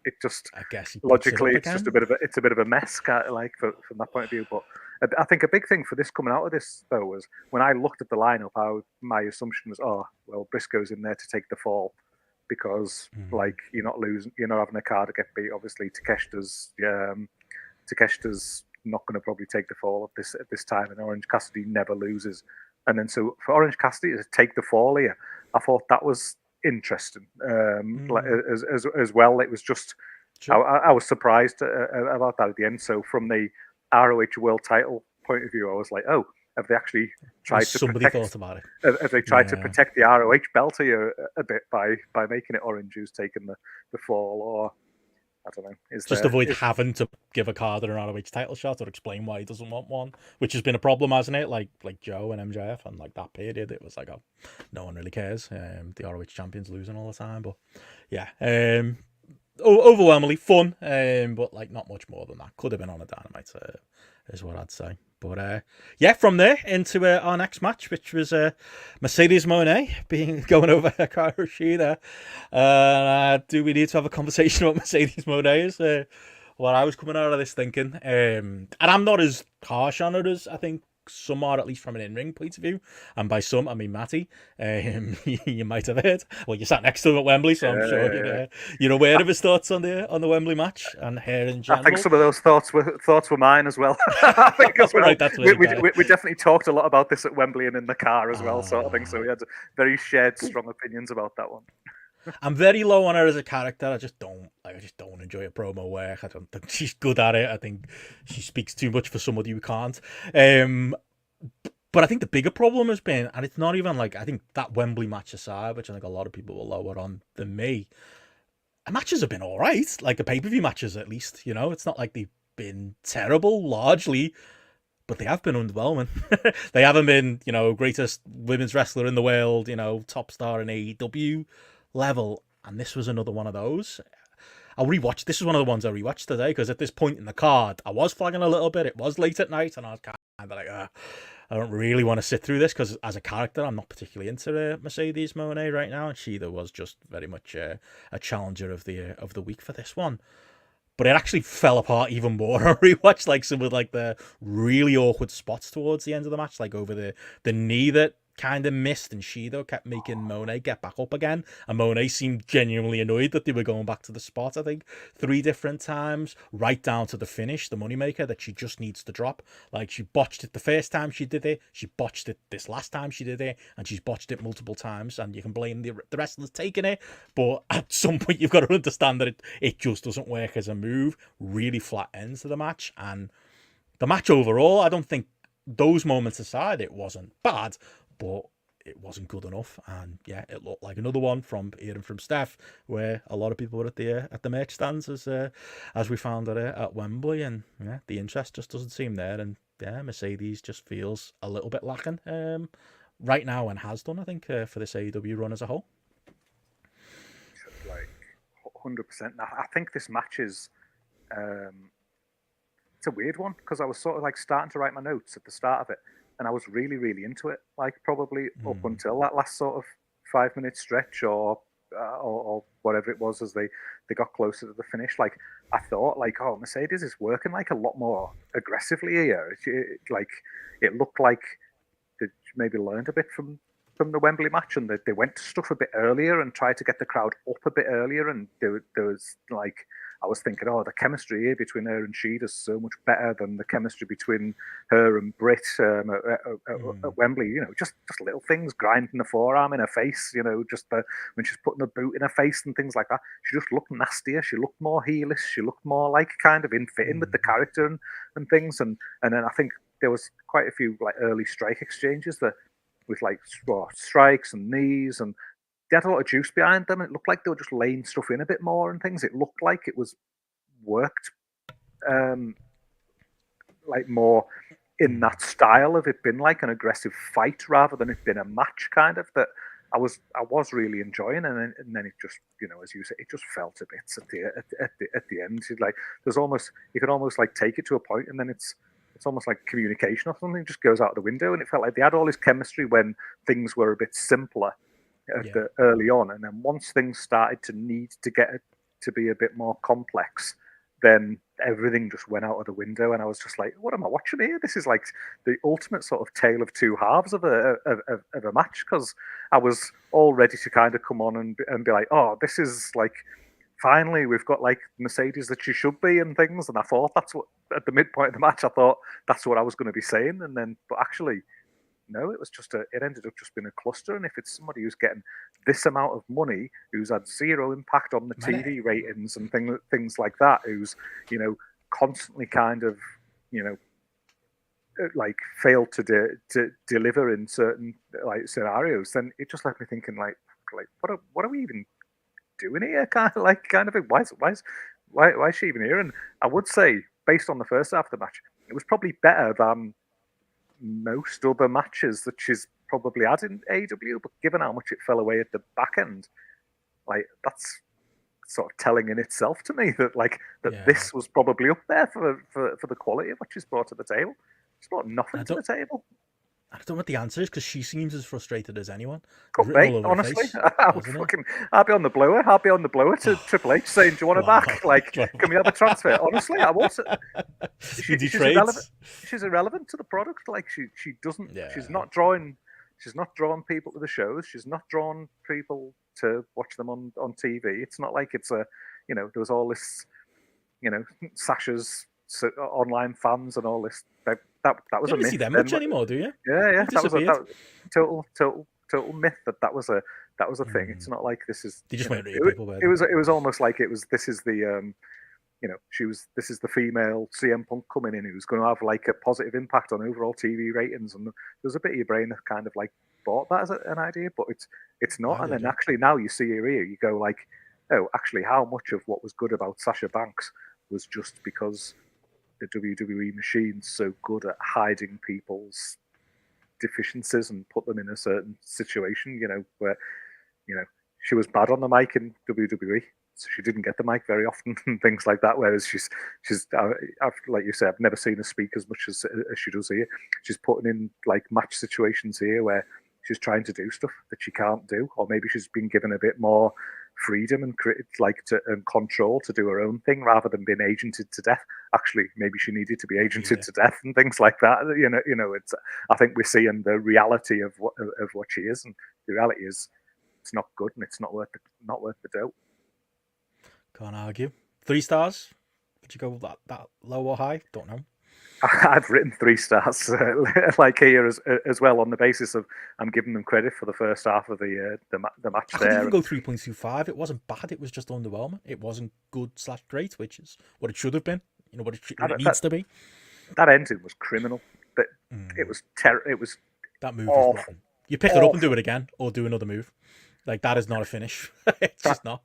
it just, I guess logically, it's just a bit of a mess, like from that point of view. But I think a big thing for this coming out of this though was when I looked at the lineup, my assumption was, oh well, Briscoe's in there to take the fall because like you're not losing, you're not having a card to get beat. Obviously, Takeshita's not going to probably take the fall at this time, and Orange Cassidy never loses. And then so for Orange Cassidy to take the fall here, I thought that was interesting. As well, it was just I was surprised about that at the end. So from the ROH World Title point of view, I was like, oh, have they actually tried to thought about it? Have they tried to protect the ROH belt here a bit by making it Orange who's taken the fall, or I don't know. Avoid having to give a card in an ROH title shot or explain why he doesn't want one, which has been a problem, hasn't it? Like Joe and MJF and like that period, it was like, oh, no one really cares. The ROH champion's losing all the time, but yeah, overwhelmingly fun, but like not much more than that. Could have been on a Dynamite, is what I'd say. But from there into our next match, which was Mercedes Moné going over Hikaru Shida. Do we need to have a conversation about Mercedes Moné? What I was coming out of this thinking, and I'm not as harsh on it as I think some are, at least from an in-ring point of view, and by some I mean Matty. You might have heard. Well, you sat next to him at Wembley, so I'm sure you're aware of his thoughts on the Wembley match and hair in general. I think some of those thoughts were mine as well. I think as well. We definitely talked a lot about this at Wembley and in the car as well, sort of thing. So we had very strong opinions about that one. I'm very low on her as a character. I just don't enjoy her promo work. I don't think she's good at it. I think she speaks too much for somebody who can't. But I think the bigger problem has been, and it's not even like, I think that Wembley match aside, which I think a lot of people were lower on than me, the matches have been all right. Like the pay-per-view matches, at least. It's not like they've been terrible largely, but they have been underwhelming. They haven't been, greatest women's wrestler in the world, top star in AEW level, and this was another one of those. This is one of the ones I rewatched today, because at this point in the card I was flagging a little bit. It was late at night and I was kind of like, I don't really want to sit through this, because as a character I'm not particularly into Mercedes Moné right now, and Shida was just very much a challenger of the week for this one. But it actually fell apart even more on rewatch, like some of like the really awkward spots towards the end of the match, like over the knee that kind of missed, and Shida kept making Moné get back up again, and Moné seemed genuinely annoyed that they were going back to the spot, I think 3 different times, right down to the finish, the moneymaker that she just needs to drop. Like, she botched it the first time she did it, she botched it this last time she did it, and she's botched it multiple times, and you can blame the wrestlers taking it, but at some point you've got to understand that it just doesn't work as a move. Really flat ends to the match, and the match overall, I don't think, those moments aside, it wasn't bad, but it wasn't good enough. And yeah, it looked like another one from hearing from Steph, where a lot of people were at the merch stands as we found at Wembley, and yeah, the interest just doesn't seem there. And yeah, Mercedes just feels a little bit lacking right now, and has done, I think, for this AEW run as a whole. Like 100%. I think this match is it's a weird one, because I was sort of like starting to write my notes at the start of it, and I was really, really into it, like probably up until that last sort of 5-minute stretch or whatever it was, as they got closer to the finish. Like, I thought, like, oh, Mercedes is working like a lot more aggressively here. It looked like they maybe learned a bit from the Wembley match, and they went to stuff a bit earlier and tried to get the crowd up a bit earlier, and there was like, I was thinking, oh, the chemistry here between her and Shida is so much better than the chemistry between her and Britt at Wembley. You know, just little things, grinding the forearm in her face. You know, just when she's putting a boot in her face and things like that. She just looked nastier. She looked more heelish. She looked more like kind of in fitting with the character and things. And then I think there was quite a few like early strike exchanges that with like strikes and knees, and they had a lot of juice behind them. It looked like they were just laying stuff in a bit more and things. It looked like it was worked like more in that style of it being like an aggressive fight rather than it being a match kind of that I was really enjoying. And then it just, you know, as you say, it just fell to bits at the end. Like there's almost, you could almost like take it to a point and then it's almost like communication or something just goes out the window. And it felt like they had all this chemistry when things were a bit simpler early on, and then once things started to need to get it to be a bit more complex, then everything just went out of the window. And I was just like, what am I watching here? This is like the ultimate sort of tale of two halves of a match, because I was all ready to kind of come on and be like, oh, this is like, finally we've got like Mercedes that she should be and things. And I thought that's what, at the midpoint of the match, I thought that's what I was going to be saying. And then, but actually, no, it was just it ended up just being a cluster. And if it's somebody who's getting this amount of money, who's had zero impact on the TV ratings and things like that, who's, you know, constantly kind of, you know, like failed to deliver in certain like scenarios, then it just left me thinking like what are we even doing here? Kind of thing. Why is she even here? And I would say, based on the first half of the match, it was probably better than most other matches that she's probably had in AEW, but given how much it fell away at the back end, like that's sort of telling in itself to me that this was probably up there for the quality of what she's brought to the table. She's brought nothing to the table. I don't know what the answer is, because she seems as frustrated as anyone. Could be, honestly. I'll be on the blower. I'll be on the blower to Triple H saying, "Do you want her back? Like, can we have a transfer?" Honestly, I was. She's irrelevant. She's irrelevant to the product. Like she doesn't. Yeah. She's not drawing people to the shows. She's not drawing people to watch them on TV. It's not like it's a, you know, there was all this, you know, Sasha's online fans and all this. That was a myth. You don't see them much anymore, do you? Yeah. That was a total myth. That was a thing. It's not like this is. They just went real people. It was almost like it was. This is the you know, this is the female CM Punk coming in who's going to have like a positive impact on overall TV ratings. And there's a bit of your brain that kind of like bought that as an idea, but it's not. And then actually now you see her here, you go like, oh, actually, how much of what was good about Sasha Banks was just because the WWE machine's so good at hiding people's deficiencies and put them in a certain situation, you know, where, you know, she was bad on the mic in WWE, so she didn't get the mic very often and things like that. Whereas she's like you said, I've never seen her speak as much as she does here. She's putting in like match situations here where she's trying to do stuff that she can't do, or maybe she's been given a bit more freedom and control to do her own thing rather than being agented to death. Actually, maybe she needed to be agented to death and things like that. You know, it's. I think we're seeing the reality of what she is, and the reality is, it's not good and it's not worth the dough. Can't argue. 3 stars. Would you go that low or high? Don't know. I've written 3 stars, like here as well, on the basis of I'm giving them credit for the first half of the match. I could even go 3.25. It wasn't bad. It was just underwhelming. It wasn't good/great, which is what it should have been. You know what it needs to be. That ending was criminal. But it was It was that move. Was rotten. You pick it up and do it again, or do another move. Like that is not a finish. It's just not.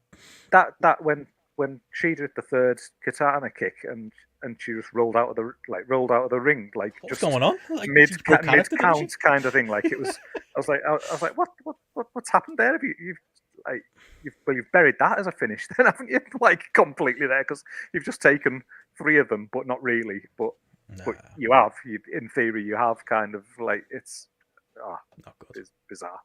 That when she did the third katana kick and she just rolled out of the ring, like what's going on? Like mid count kind of thing. Like it was. I was like, what's happened there? You've buried that as a finish, then haven't you? Like completely there, because you've just taken 3 of them, but not really. But you have. In theory, you have kind of like it's. Not good. It's bizarre.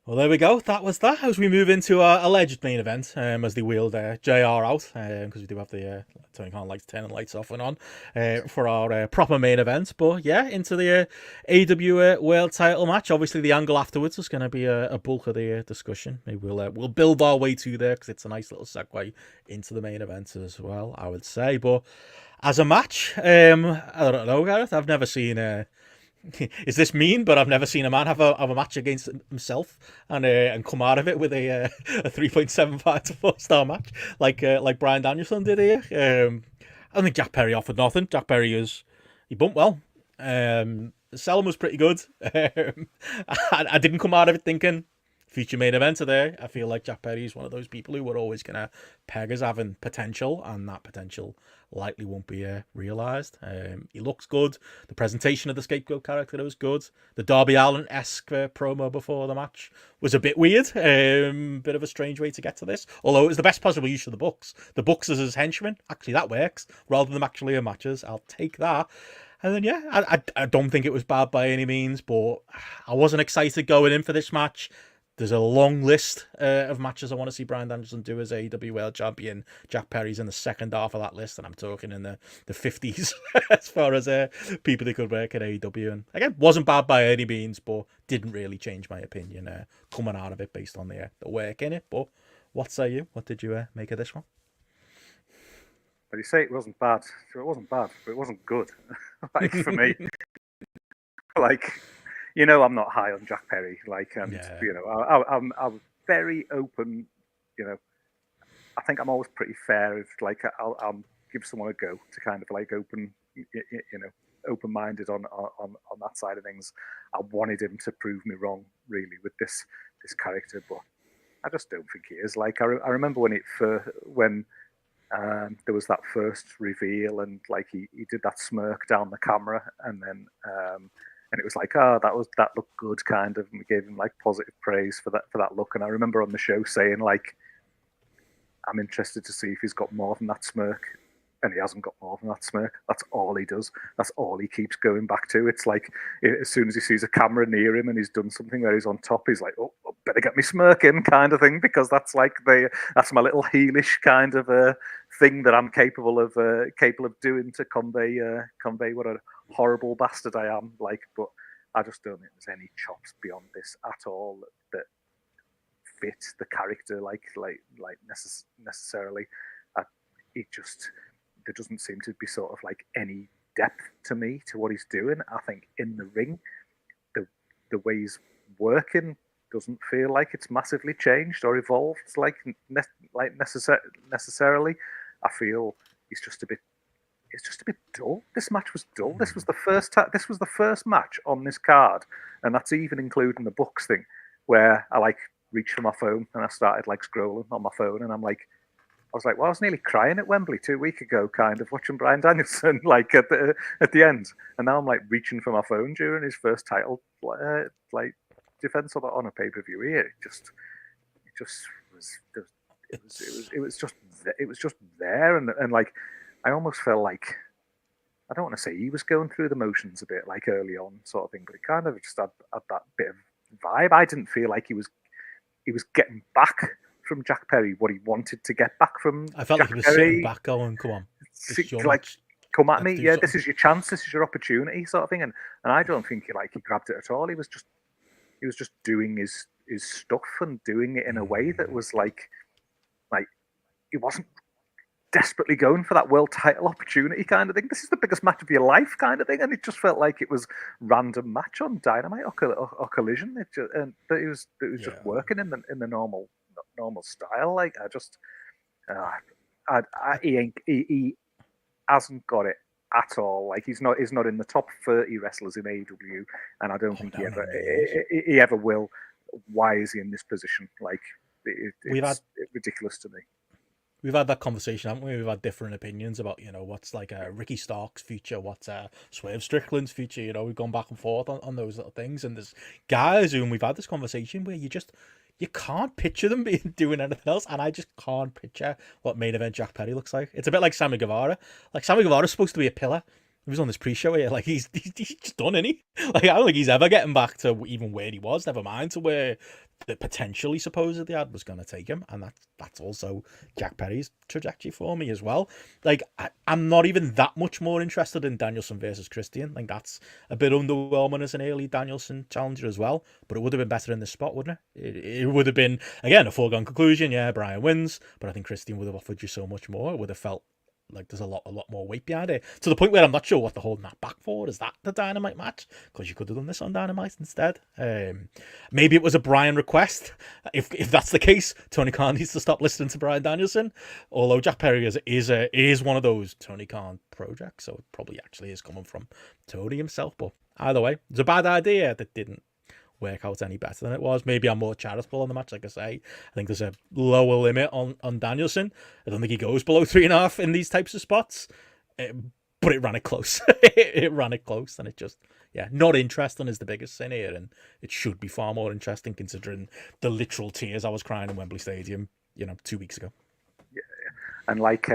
Well, there we go. That was that. As we move into our alleged main event, as they wheeled JR out, because we do have the Tony Khan likes turning the lights off and on for our proper main event. But yeah, into the AEW World Title match. Obviously, the angle afterwards is going to be a bulk of the discussion. Maybe we'll build our way to there because it's a nice little segue into the main event as well, I would say. But as a match, I don't know, Gareth. I've never seen is this mean? But I've never seen a man have a match against himself and come out of it with a 3.75 to 4-star match like Bryan Danielson did here. I think Jack Perry offered nothing. Jack Perry he bumped well. The selling was pretty good. I didn't come out of it thinking future main event today. I feel like Jack Perry is one of those people who were always going to peg as having potential, and that potential likely won't be realised. He looks good. The presentation of the scapegoat character was good. The Darby Allin-esque promo before the match was a bit weird. Bit of a strange way to get to this. Although it was the best possible use of the Bucks. The Bucks as his henchmen. Actually, that works. Rather than them actually in matches. I'll take that. And then, yeah, I don't think it was bad by any means, but I wasn't excited going in for this match. There's a long list of matches I want to see Bryan Danielson do as AEW World Champion. Jack Perry's in the second half of that list, and I'm talking in the 50s as far as people that could work at AEW. And again, wasn't bad by any means, but didn't really change my opinion coming out of it based on the work in it. But what say you? What did you make of this one? But you say it wasn't bad. Sure, it wasn't bad, but it wasn't good. Like, for me. Like... I'm not high on Jack Perry, and I'm very open. I think I'm always pretty fair. If I'll give someone a go to kind of open-minded on that side of things. I wanted him to prove me wrong, really, with this character, but I just don't think he is. Like I remember when there was that first reveal, and he did that smirk down the camera, and then. And it was like, that looked good, kind of, and we gave him positive praise for that look. And I remember on the show saying I'm interested to see if he's got more than that smirk, and he hasn't got more than that smirk. That's all he does. That's all he keeps going back to. It's like as soon as he sees a camera near him and he's done something where he's on top, he's like, oh, better get me smirk in, kind of thing, because that's that's my little heelish kind of thing that I'm capable of doing to convey what a horrible bastard I am, but I just don't think there's any chops beyond this at all that fit the character necessarily. There doesn't seem to be sort of any depth to me to what he's doing. I think in the ring, the way he's working doesn't feel like it's massively changed or evolved necessarily. I feel it's just a bit dull. This match was dull. This was the first match on this card, and that's even including the Bucks thing, where I reached for my phone and I started scrolling on my phone, and I was like, well, I was nearly crying at Wembley 2 weeks ago, kind of watching Bryan Danielson at the end, and now I'm reaching for my phone during his first title defense on a pay-per-view here. It was just there, and I almost felt I don't want to say he was going through the motions a bit early on sort of thing, but it kind of just had that bit of vibe. I didn't feel like he was getting back from Jack Perry what he wanted to get back from. I felt Jack like he was Perry. sitting back going, come on. Come at me, yeah, this is your chance, this is your opportunity, sort of thing. And I don't think he grabbed it at all. He was just doing his stuff and doing it in a way that was he wasn't desperately going for that world title opportunity kind of thing. This is the biggest match of your life kind of thing, and it just felt like it was random match on Dynamite or Collision. It was just working in the normal style. He hasn't got it at all. He's not in the top 30 wrestlers in AEW, and I don't think he ever will. Why is he in this position? It's ridiculous to me. We've had that conversation, haven't we? We've had different opinions about, what's Ricky Stark's future, what's Swerve Strickland's future. We've gone back and forth on those little things. And there's guys whom we've had this conversation where you can't picture them doing anything else. And I just can't picture what main event Jack Perry looks like. It's a bit like Sammy Guevara. Sammy Guevara's supposed to be a pillar. He was on this pre-show here, like he's just done, isn't he? Like I don't think he's ever getting back to even where he was. Never mind to where the potential he supposedly had was going to take him, and that's also Jack Perry's trajectory for me as well. Like I'm not even that much more interested in Danielson versus Christian. Like that's a bit underwhelming as an early Danielson challenger as well. But it would have been better in this spot, wouldn't it? It would have been again a foregone conclusion. Yeah, Bryan wins, but I think Christian would have offered you so much more. It would have felt like there's a lot more weight behind it, to the point where I'm not sure what they're holding that back for. Is that the Dynamite match? Because you could have done this on Dynamite instead. Maybe it was a Bryan request. If that's the case, Tony Khan needs to stop listening to Bryan Danielson. Although Jack Perry is one of those Tony Khan projects, so it probably actually is coming from Tony himself. But either way, it's a bad idea that didn't work out any better than it was. Maybe I'm more charitable on the match, like I say. I think there's a lower limit on Danielson. I don't think he goes below 3.5 in these types of spots. But it ran it close. It ran it close, and it just, not interesting is the biggest sin here, and it should be far more interesting considering the literal tears I was crying in Wembley Stadium, 2 weeks ago. Yeah. And like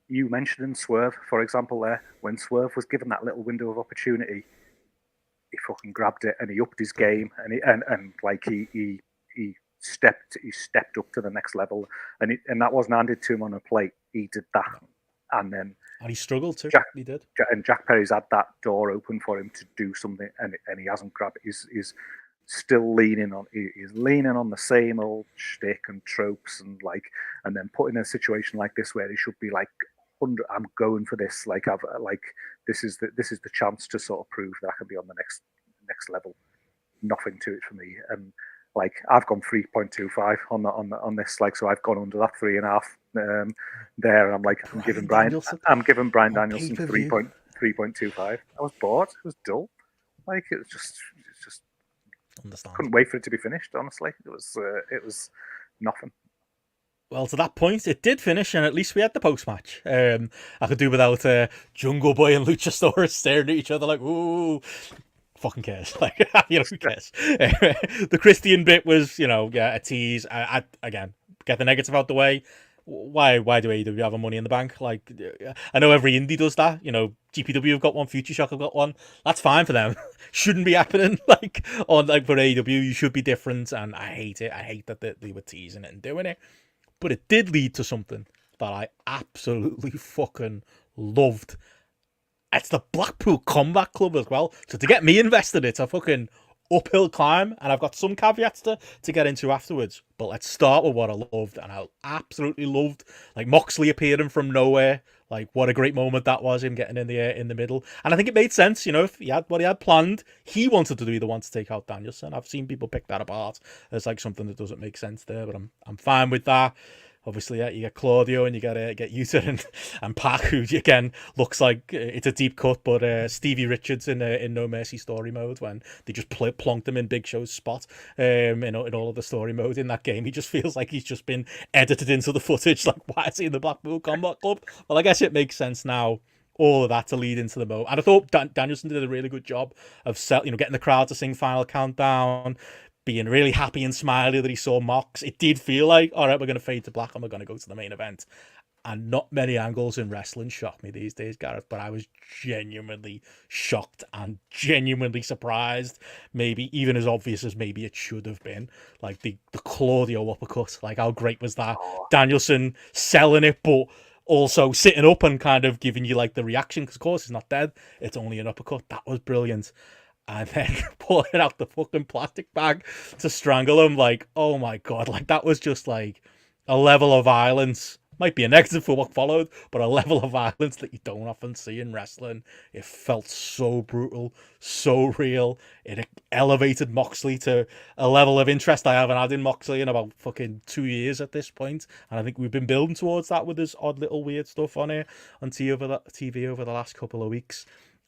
you mentioned in Swerve, for example, there, when Swerve was given that little window of opportunity, he fucking grabbed it and he upped his game, and he stepped up to the next level, and that wasn't handed to him on a plate. He did that, and he struggled too. He did, and Jack Perry's had that door open for him to do something, and he hasn't grabbed it. He's still leaning on the same old shtick and tropes, and then put in a situation like this where he should be like, I'm going for this. This is the chance to sort of prove that I can be on the next level. Nothing to it for me, and I've gone 3.25 on this, so I've gone under that 3.5 there. And I'm giving Bryan Danielson 3.25. I was bored. It was dull. It was just couldn't wait for it to be finished. Honestly, it was nothing. Well, to that point, it did finish, and at least we had the post-match. I could do without Jungle Boy and Luchasaurus staring at each other like, ooh, fucking cares. Who cares? The Christian bit was, a tease. I again, get the negative out the way. Why do AEW have a Money in the Bank? I know every indie does that. GPW have got one, Future Shock have got one. That's fine for them. Shouldn't be happening. For AEW, you should be different, and I hate it. I hate that they were teasing it and doing it. But it did lead to something that I absolutely fucking loved. It's the Blackpool Combat Club as well. So to get me invested, it's a fucking uphill climb. And I've got some caveats to get into afterwards. But let's start with what I loved. And I absolutely loved, Moxley appearing from nowhere. What a great moment that was, him getting in the middle. And I think it made sense, if he had what he had planned, he wanted to be the one to take out Danielson. I've seen people pick that apart as something that doesn't make sense there, but I'm fine with that. Obviously, you get Claudio and you get Yuta and PAC, who again looks like it's a deep cut, but Stevie Richards in No Mercy story mode, when they just plonked him in Big Show's spot in all of the story mode in that game. He just feels like he's just been edited into the footage. Why is he in the Blackpool Combat Club? Well, I guess it makes sense now. All of that to lead into the moment. And I thought Danielson did a really good job of getting the crowd to sing Final Countdown, being really happy and smiley that he saw Mox. It did feel like, all right, we're going to fade to black and we're going to go to the main event. And not many angles in wrestling shock me these days, Gareth, but I was genuinely shocked and genuinely surprised. Maybe even as obvious as maybe it should have been. The Claudio uppercut, how great was that? Danielson selling it, but also sitting up and kind of giving you the reaction, because of course he's not dead. It's only an uppercut. That was brilliant. And then pulling out the fucking plastic bag to strangle him, oh my god, that was just a level of violence. Might be a negative for what followed, but a level of violence that you don't often see in wrestling. It felt so brutal, so real. It elevated Moxley to a level of interest I haven't had in Moxley in about fucking 2 years at this point. And I think we've been building towards that with this odd little weird stuff on here on TV over the last couple of weeks.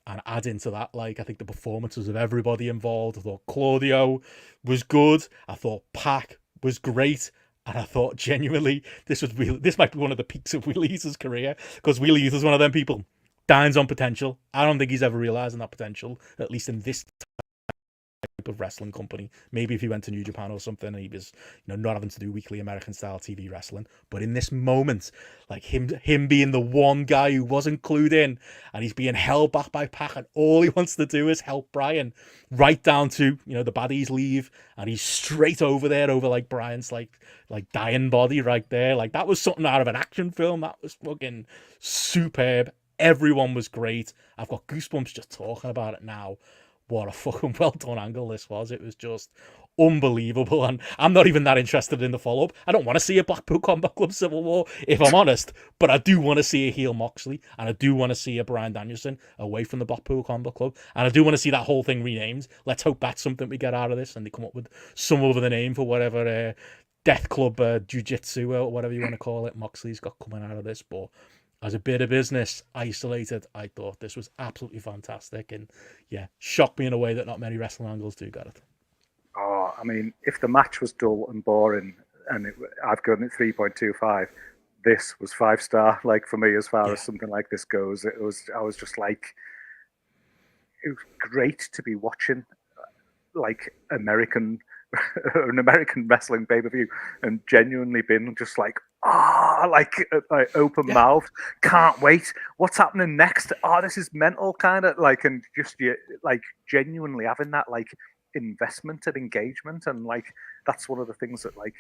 And add into that, I think the performances of everybody involved. I thought Claudio was good. I thought PAC was great. And I thought genuinely this might be one of the peaks of Wheeler Yuta's career, because Wheeler Yuta is one of them people dines on potential. I don't think he's ever realizing that potential, at least in this type type of wrestling company. Maybe if he went to New Japan or something and he was, not having to do weekly American style TV wrestling. But in this moment, like him being the one guy who wasn't clued in, and he's being held back by PAC, and all he wants to do is help Bryan, right down to, the baddies leave, and he's straight over there, over like Bryan's like dying body right there. Like, that was something out of an action film. That was fucking superb. Everyone was great. I've got goosebumps just talking about it now. What a fucking well done angle this was. It was just unbelievable. And I'm not even that interested in the follow up. I don't want to see a Blackpool Combat Club Civil War, if I'm honest, but I do want to see a heel Moxley, and I do want to see a Bryan Danielson away from the Blackpool Combat Club, and I do want to see that whole thing renamed. Let's hope that's something we get out of this, and they come up with some other name for whatever Death Club Jiu-Jitsu or whatever you want to call it Moxley's got coming out of this. But as a bit of business, isolated, I thought this was absolutely fantastic, and shocked me in a way that not many wrestling angles do, Gareth. Oh, I mean, if the match was dull and boring, and I've given it 3.25, this was 5-star. Like, for me, as far as something like this goes, I was just like, it was great to be watching, like, an American wrestling pay-per-view, and genuinely been just like, like open mouthed, can't wait, what's happening next, this is mental, kind of like, and just like genuinely having that like investment and engagement, and like that's one of the things that like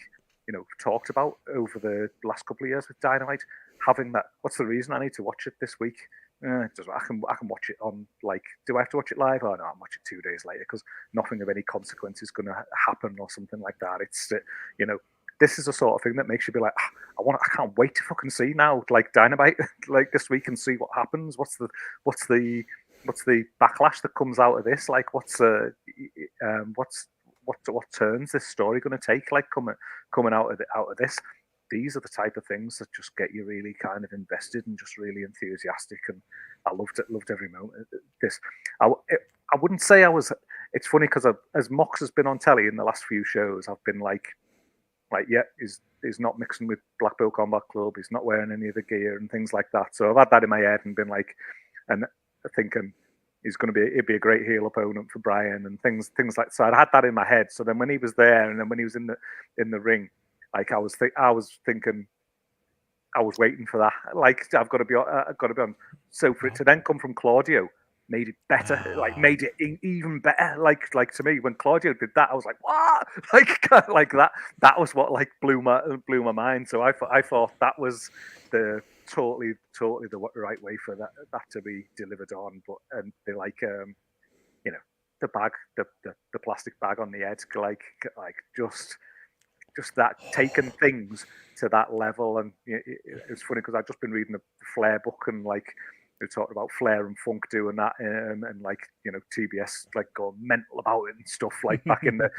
talked about over the last couple of years with Dynamite, having that. What's the reason I need to watch it this week? I can watch it on, like, do I have to watch it live? Oh no, I'll watch it 2 days later because nothing of any consequence is going to happen or something like that. It's this is the sort of thing that makes you be like, I can't wait to fucking see now, like Dynamite, like this week, and see what happens. What's the backlash that comes out of this? Like, what turns this story going to take? Like, coming out of this. These are the type of things that just get you really kind of invested and just really enthusiastic. And I loved every moment of this. I wouldn't say I was. It's funny because as Mox has been on telly in the last few shows, I've been like, he's not mixing with Blackpool Combat Club. He's not wearing any of the gear and things like that. So I've had that in my head and been like, and thinking he'd be a great heel opponent for Bryan and things like. So I had that in my head. So then when he was there, and then when he was in the ring, like I was thinking, I was waiting for that. Like, I've got to be on. So for it to then come from Claudio made it better. Like, made it even better. Like to me, when Claudio did that, I was like, what? Like that. That was what like blew my mind. So I thought that was the totally the right way for that to be delivered on. But and they like the bag, the plastic bag on the head, like just that, taking things to that level. And it's funny because I've just been reading the Flair book, and like they talked about Flair and Funk doing that, and like TBS like going mental about it and stuff, like back in the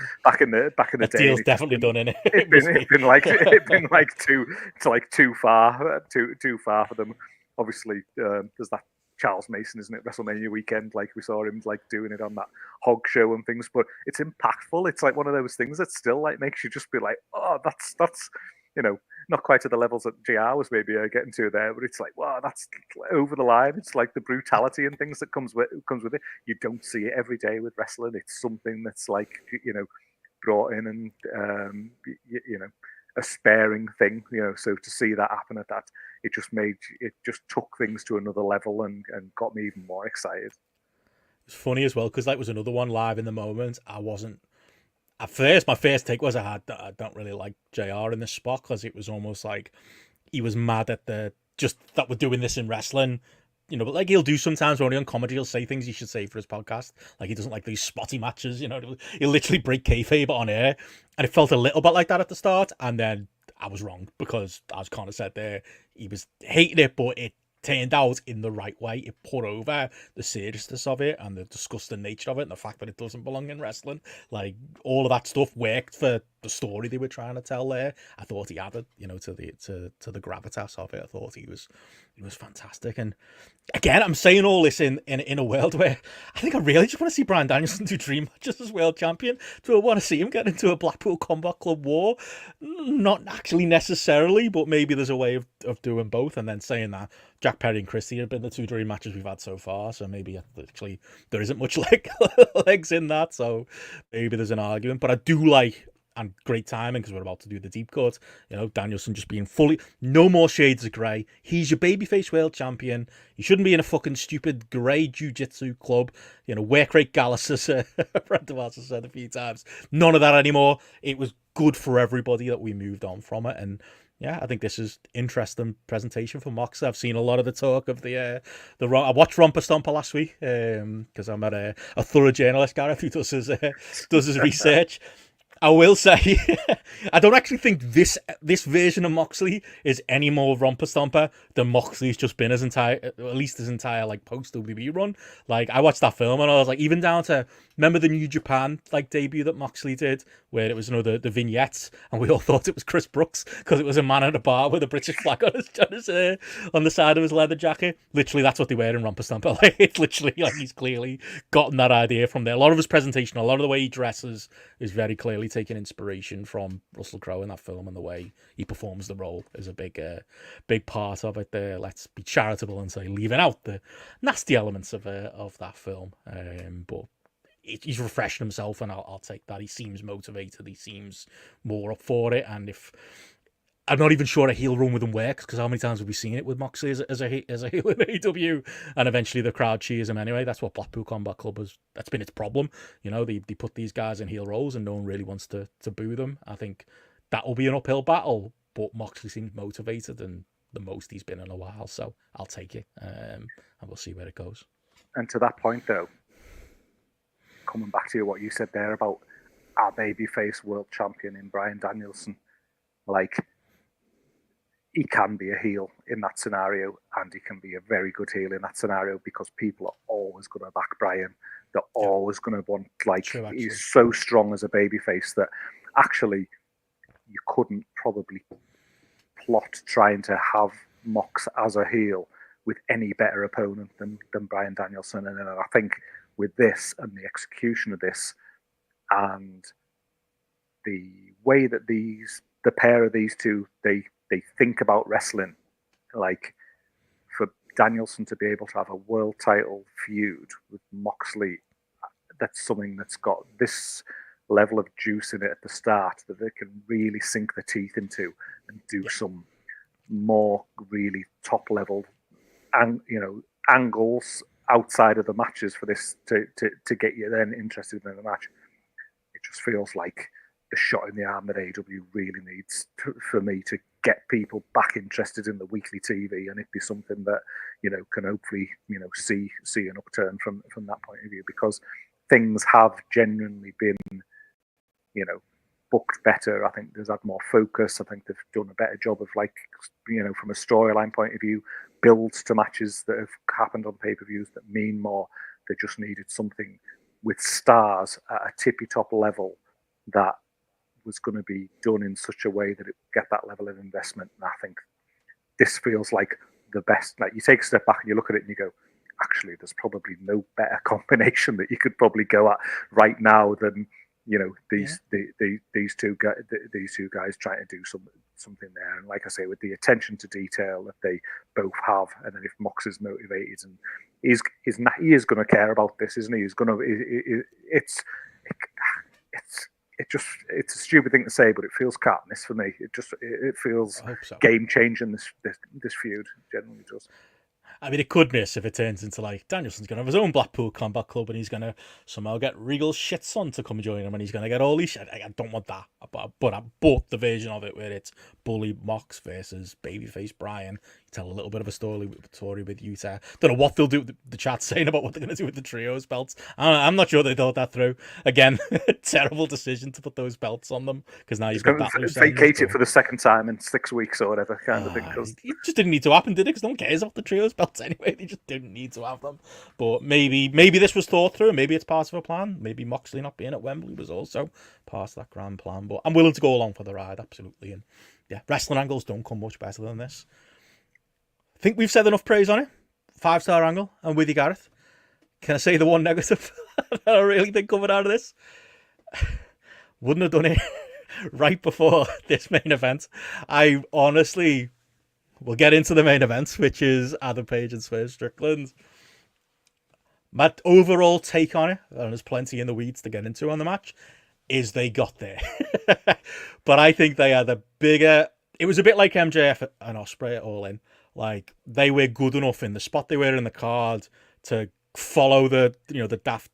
day. Deal's definitely done in it. It'd been like too far for them. Obviously, there's that Charles Mason, isn't it? WrestleMania weekend, like we saw him like doing it on that Hog show and things, but it's impactful. It's like one of those things that still like makes you just be like, oh, that's not quite to the levels that JR was maybe getting to there, but it's like, wow, that's over the line. It's like the brutality and things that comes with it. You don't see it every day with wrestling. It's something that's like brought in and a sparing thing. So to see that happen at that, it just took things to another level and got me even more excited. It's funny as well because that was another one live in the moment. I wasn't. At first, my first take was I don't really like JR in this spot because it was almost like he was mad at that we're doing this in wrestling, but like he'll do sometimes when he's on comedy, he'll say things he should say for his podcast. Like he doesn't like these spotty matches, he'll literally break kayfabe on air. And it felt a little bit like that at the start. And then I was wrong because, as Connor said there, he was hating it, but it turned out in the right way. It put over the seriousness of it and the disgusting nature of it and the fact that it doesn't belong in wrestling. Like, all of that stuff worked for the story they were trying to tell there. I thought he added, to the gravitas of it. I thought he was fantastic. And again, I'm saying all this in a world where I think I really just want to see Bryan Danielson do dream matches as world champion. Do I want to see him get into a Blackpool Combat Club war? Not actually necessarily, but maybe there's a way of doing both. And then saying that, Jack Perry and Christie have been the 2 dream matches we've had so far, so maybe actually there isn't much legs in that, so maybe there's an argument. But I do like, and great timing because we're about to do the deep cut, Danielson just being fully, no more shades of grey. He's your babyface world champion. He shouldn't be in a fucking stupid grey jiu-jitsu club. Work rate Gallus, as Brandon has said a few times. None of that anymore. It was good for everybody that we moved on from it. And yeah, I think this is interesting presentation for Mox. I've seen a lot of the talk of I watched Romper Stomper last week because I'm a thorough journalist, Gareth, who does his research. I will say, I don't actually think this version of Moxley is any more Romper Stomper than Moxley's just been his entire like post WWE run. Like, I watched that film and I was like, even down to, remember the New Japan like debut that Moxley did, where it was the vignettes, and we all thought it was Chris Brooks because it was a man at a bar with a British flag on the side of his leather jacket. Literally, that's what they wear in Romper Stomper. Like, it's literally like he's clearly gotten that idea from there. A lot of his presentation, a lot of the way he dresses is very clearly taking inspiration from Russell Crowe in that film, and the way he performs the role is a big part of it. There, let's be charitable and say leaving out the nasty elements of that film, but he's refreshing himself, and I'll take that. He seems motivated. He seems more up for it, and if I'm not even sure a heel run with him works, because how many times have we seen it with Moxley as a heel in AEW, and eventually the crowd cheers him anyway. That's what Blackpool Combat Club that's been its problem. They put these guys in heel roles and no one really wants to boo them. I think that will be an uphill battle, but Moxley seems motivated and the most he's been in a while, so I'll take it, and we'll see where it goes. And to that point, though, coming back to what you said there about our babyface world champion in Bryan Danielson, like, he can be a heel in that scenario, and he can be a very good heel in that scenario, because people are always going to back Bryan. They're always going to want, like, true, he's so strong as a babyface that actually you couldn't probably plot trying to have Mox as a heel with any better opponent than Bryan Danielson. And I think with this and the execution of this and the way that the pair of these two, they think about wrestling, like, for Danielson to be able to have a world title feud with Moxley, that's something that's got this level of juice in it at the start that they can really sink their teeth into and do some more really top level and angles outside of the matches for this to get you then interested in the match. It just feels like the shot in the arm that AEW really needs for me to get people back interested in the weekly TV, and it'd be something that can hopefully see an upturn from that point of view, because things have genuinely been booked better. I think there's had more focus. I think they've done a better job of, like, from a storyline point of view, builds to matches that have happened on pay-per-views that mean more. They just needed something with stars at a tippy-top level that was going to be done in such a way that it would get that level of investment. And I think this feels like the best. Like, you take a step back and you look at it and you go, actually, there's probably no better combination that you could probably go at right now than these two guys trying to do something there. And like I say, with the attention to detail that they both have, and then if Mox is motivated and he is going to care about this, isn't he? He's going to. It's a stupid thing to say, but it feels Katniss for me. It feels game changing. This feud generally does. I mean, it could miss if it turns into, like, Danielson's going to have his own Blackpool Combat Club and he's going to somehow get Regal Shitson to come join him and he's going to get all these shit. I don't want that. But I bought the version of it where it's Bully Mox versus Babyface Bryan. You tell a little bit of a story with Utah. Don't know what they'll do. The chat's saying about what they're going to do with the trios belts. I'm not sure they thought that through. Again, terrible decision to put those belts on them, because now you've got that loose vacate it for the second time in 6 weeks or whatever kind of thing. It just didn't need to happen, did it? Because no one cares about the trios belts anyway. They just didn't need to have them. But maybe this was thought through. Maybe it's part of a plan. Maybe Moxley not being at Wembley was also part of that grand plan. But I'm willing to go along for the ride, absolutely. And yeah, wrestling angles don't come much better than this. I think we've said enough praise on it. 5-star angle. I'm with you, Gareth. Can I say the one negative that I really think coming out of this? Wouldn't have done it right before this main event. I honestly will get into the main event, which is Adam Page and Swerve Strickland. My overall take on it, and there's plenty in the weeds to get into on the match, is they got there. But I think they are the bigger... It was a bit like MJF and Ospreay at All In. Like, they were good enough in the spot they were in the card to follow the daft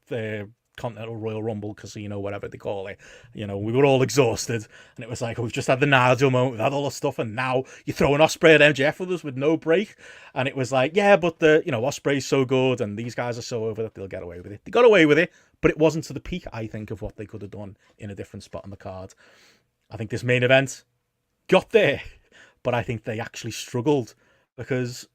Continental Royal Rumble Casino, whatever they call it. We were all exhausted, and it was like, we've just had the Nigel moment, we've had all the stuff, and now you throw an Ospreay at MJF with us with no break. And it was like, yeah, but Ospreay's so good, and these guys are so over that they'll get away with it. They got away with it, but it wasn't to the peak, I think, of what they could have done in a different spot on the card. I think this main event got there, but I think they actually struggled, because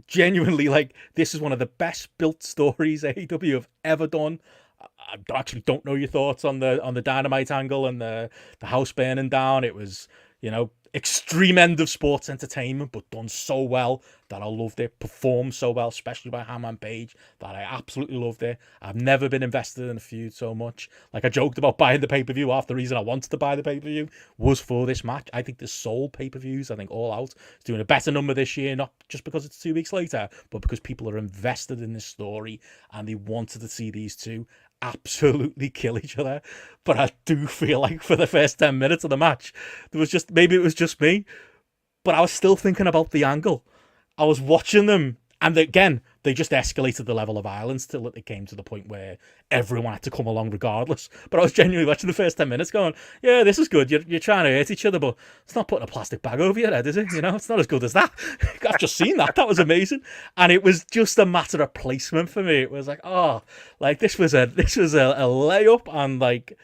genuinely, like, this is one of the best built stories AEW have ever done. I actually don't know your thoughts on the Dynamite angle and the house burning down. It was, extreme end of sports entertainment, but done so well that I loved it. Performed so well, especially by Hangman Page, that I absolutely loved it. I've never been invested in a feud so much. Like, I joked about buying the pay-per-view. Half the reason I wanted to buy the pay-per-view was for this match. I think the sold pay-per-views, I think All Out is doing a better number this year, not just because it's 2 weeks later, but because people are invested in this story and they wanted to see these two absolutely kill each other. But I do feel like for the first 10 minutes of the match, maybe it was just me, but I was still thinking about the angle. I was watching them, and again, they just escalated the level of violence till it came to the point where everyone had to come along regardless. But I was genuinely watching the first 10 minutes going, yeah, this is good. You're trying to hurt each other, but it's not putting a plastic bag over your head, is it? It's not as good as that. I've just seen that. That was amazing. And it was just a matter of placement for me. It was like, this was a layup, and like,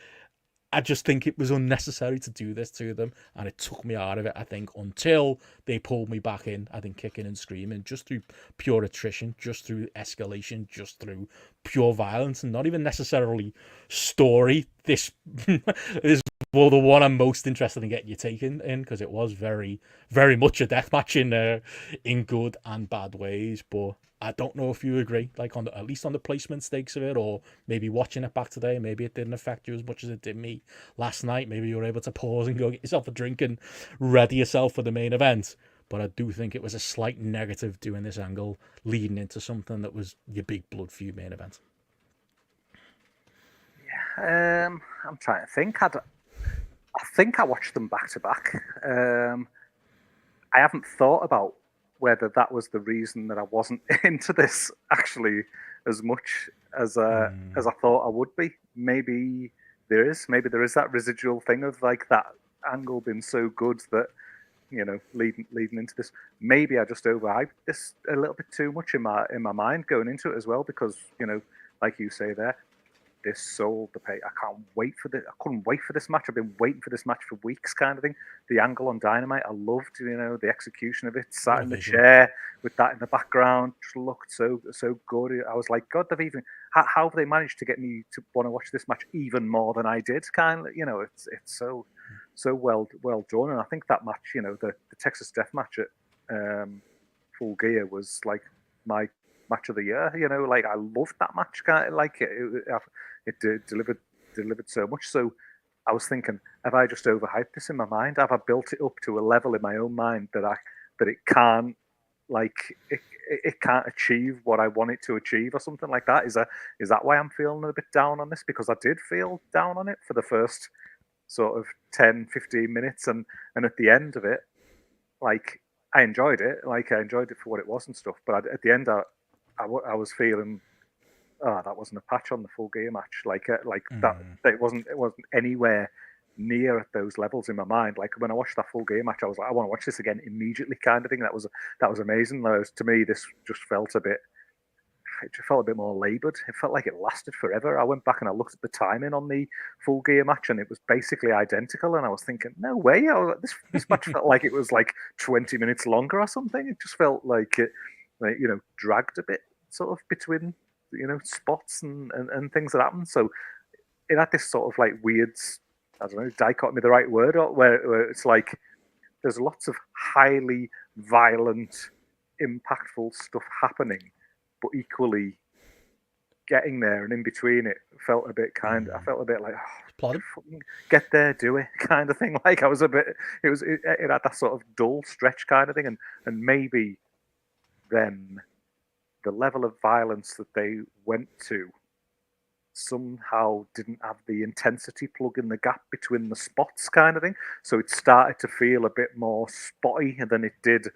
I just think it was unnecessary to do this to them, and it took me out of it, I think, until they pulled me back in, I think, kicking and screaming, just through pure attrition, just through escalation, just through pure violence, and not even necessarily story. This is the one I'm most interested in getting you taken in, because it was very, very much a death match in good and bad ways. But I don't know if you agree, like, at least on the placement stakes of it, or maybe watching it back today, maybe it didn't affect you as much as it did me last night. Maybe you were able to pause and go get yourself a drink and ready yourself for the main event. But I do think it was a slight negative doing this angle, leading into something that was your big blood feud main event. Yeah, I'm trying to think. I think I watched them back to back. I haven't thought about whether that was the reason that I wasn't into this actually as much as I thought I would be. Maybe there is that residual thing of like that angle being so good that, leading into this. Maybe I just overhyped this a little bit too much in my mind going into it as well, because, like you say there, this sold the pay. I couldn't wait for this match. I've been waiting for this match for weeks, kind of thing. The angle on Dynamite, I loved, the execution of it. Sat in the chair with that in the background, just looked so good. I was like, God, how have they managed to get me to want to watch this match even more than I did? Kind of, it's so well done. And I think that match, the Texas Death match at Full Gear was like my match of the year. Like, I loved that match. Kind of like it delivered so much. So I was thinking, have I just overhyped this in my mind? Have I built it up to a level in my own mind that it can't, like, it can't achieve what I want it to achieve, or something like that? Is that why I'm feeling a bit down on this? Because I did feel down on it for the first sort of 10-15 minutes, and at the end of it, like, I enjoyed it. Like, I enjoyed it for what it was and stuff. But at the end, I was feeling, that wasn't a patch on the Full Gear match. That it wasn't anywhere near at those levels in my mind. Like, when I watched that Full Gear match, I was like, I want to watch this again immediately, kind of thing. That was amazing. Whereas to me, this just felt a bit more laboured. It felt like it lasted forever. I went back and I looked at the timing on the Full Gear match, and it was basically identical. And I was thinking, no way! This match felt like it was like 20 minutes longer or something. It just felt like it like, dragged a bit sort of between spots and things that happened. So it had this sort of like weird, I don't know, dichotomy the right word, or where it's like there's lots of highly violent, impactful stuff happening, but equally getting there and in between it felt a bit I felt a bit like, get there, do it kind of thing. Like I was a bit, it had that sort of dull stretch kind of thing, and maybe then the level of violence that they went to somehow didn't have the intensity plug in the gap between the spots kind of thing. So it started to feel a bit more spotty than it did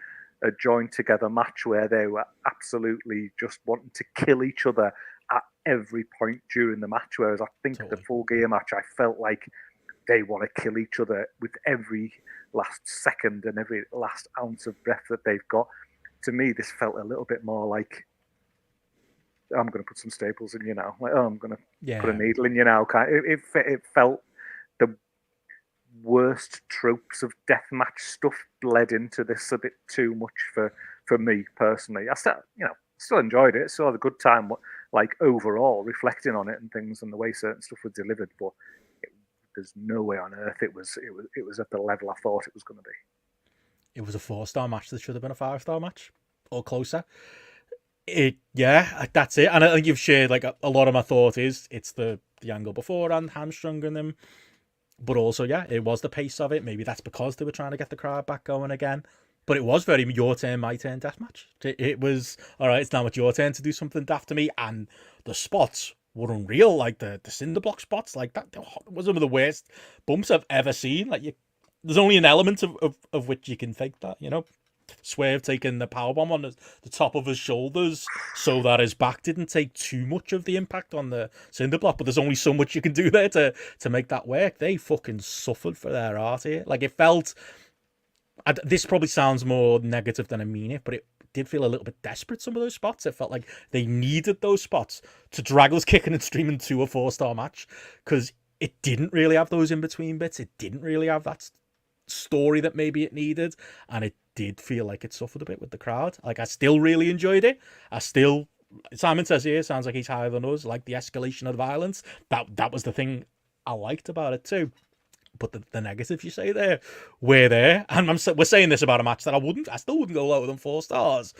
a joined together match where they were absolutely just wanting to kill each other at every point during the match. Whereas I think the Full Gear match, I felt like they want to kill each other with every last second and every last ounce of breath that they've got. To me, this felt a little bit more like, I'm going to put some staples in you now. Like, I'm going to put a needle in you now. It felt the worst tropes of deathmatch stuff bled into this a bit too much for me personally. I still enjoyed it. Still had a good time, like overall, reflecting on it and things and the way certain stuff was delivered. But there's no way on earth it was at the level I thought it was going to be. It was a 4-star match that should have been a 5-star match or closer. That's it. And I think you've shared like a lot of my thought is it's the angle before and hamstringing them, but also it was the pace of it. Maybe that's because they were trying to get the crowd back going again. But it was very your turn, my turn deathmatch. It was all right. It's now it's your turn to do something daft to me, and the spots were unreal. Like the cinder block spots, like that was one of the worst bumps I've ever seen. Like there's only an element of which you can fake that, Swerve taking the powerbomb on the top of his shoulders so that his back didn't take too much of the impact on the cinder block, but there's only so much you can do there to make that work. They fucking suffered for their art here. Like it felt, this probably sounds more negative than I mean it, but it did feel a little bit desperate, some of those spots. It felt like they needed those spots to drag us kicking and streaming to a 4-star match, because it didn't really have those in-between bits. It didn't really have that story that maybe it needed, and it did feel like it suffered a bit with the crowd. Like I still really enjoyed it. Simon says here, sounds like he's higher than us, like the escalation of violence. That was the thing I liked about it too. But the negatives you say there, we're there, and we're saying this about a match that I still wouldn't go lower than 4 stars.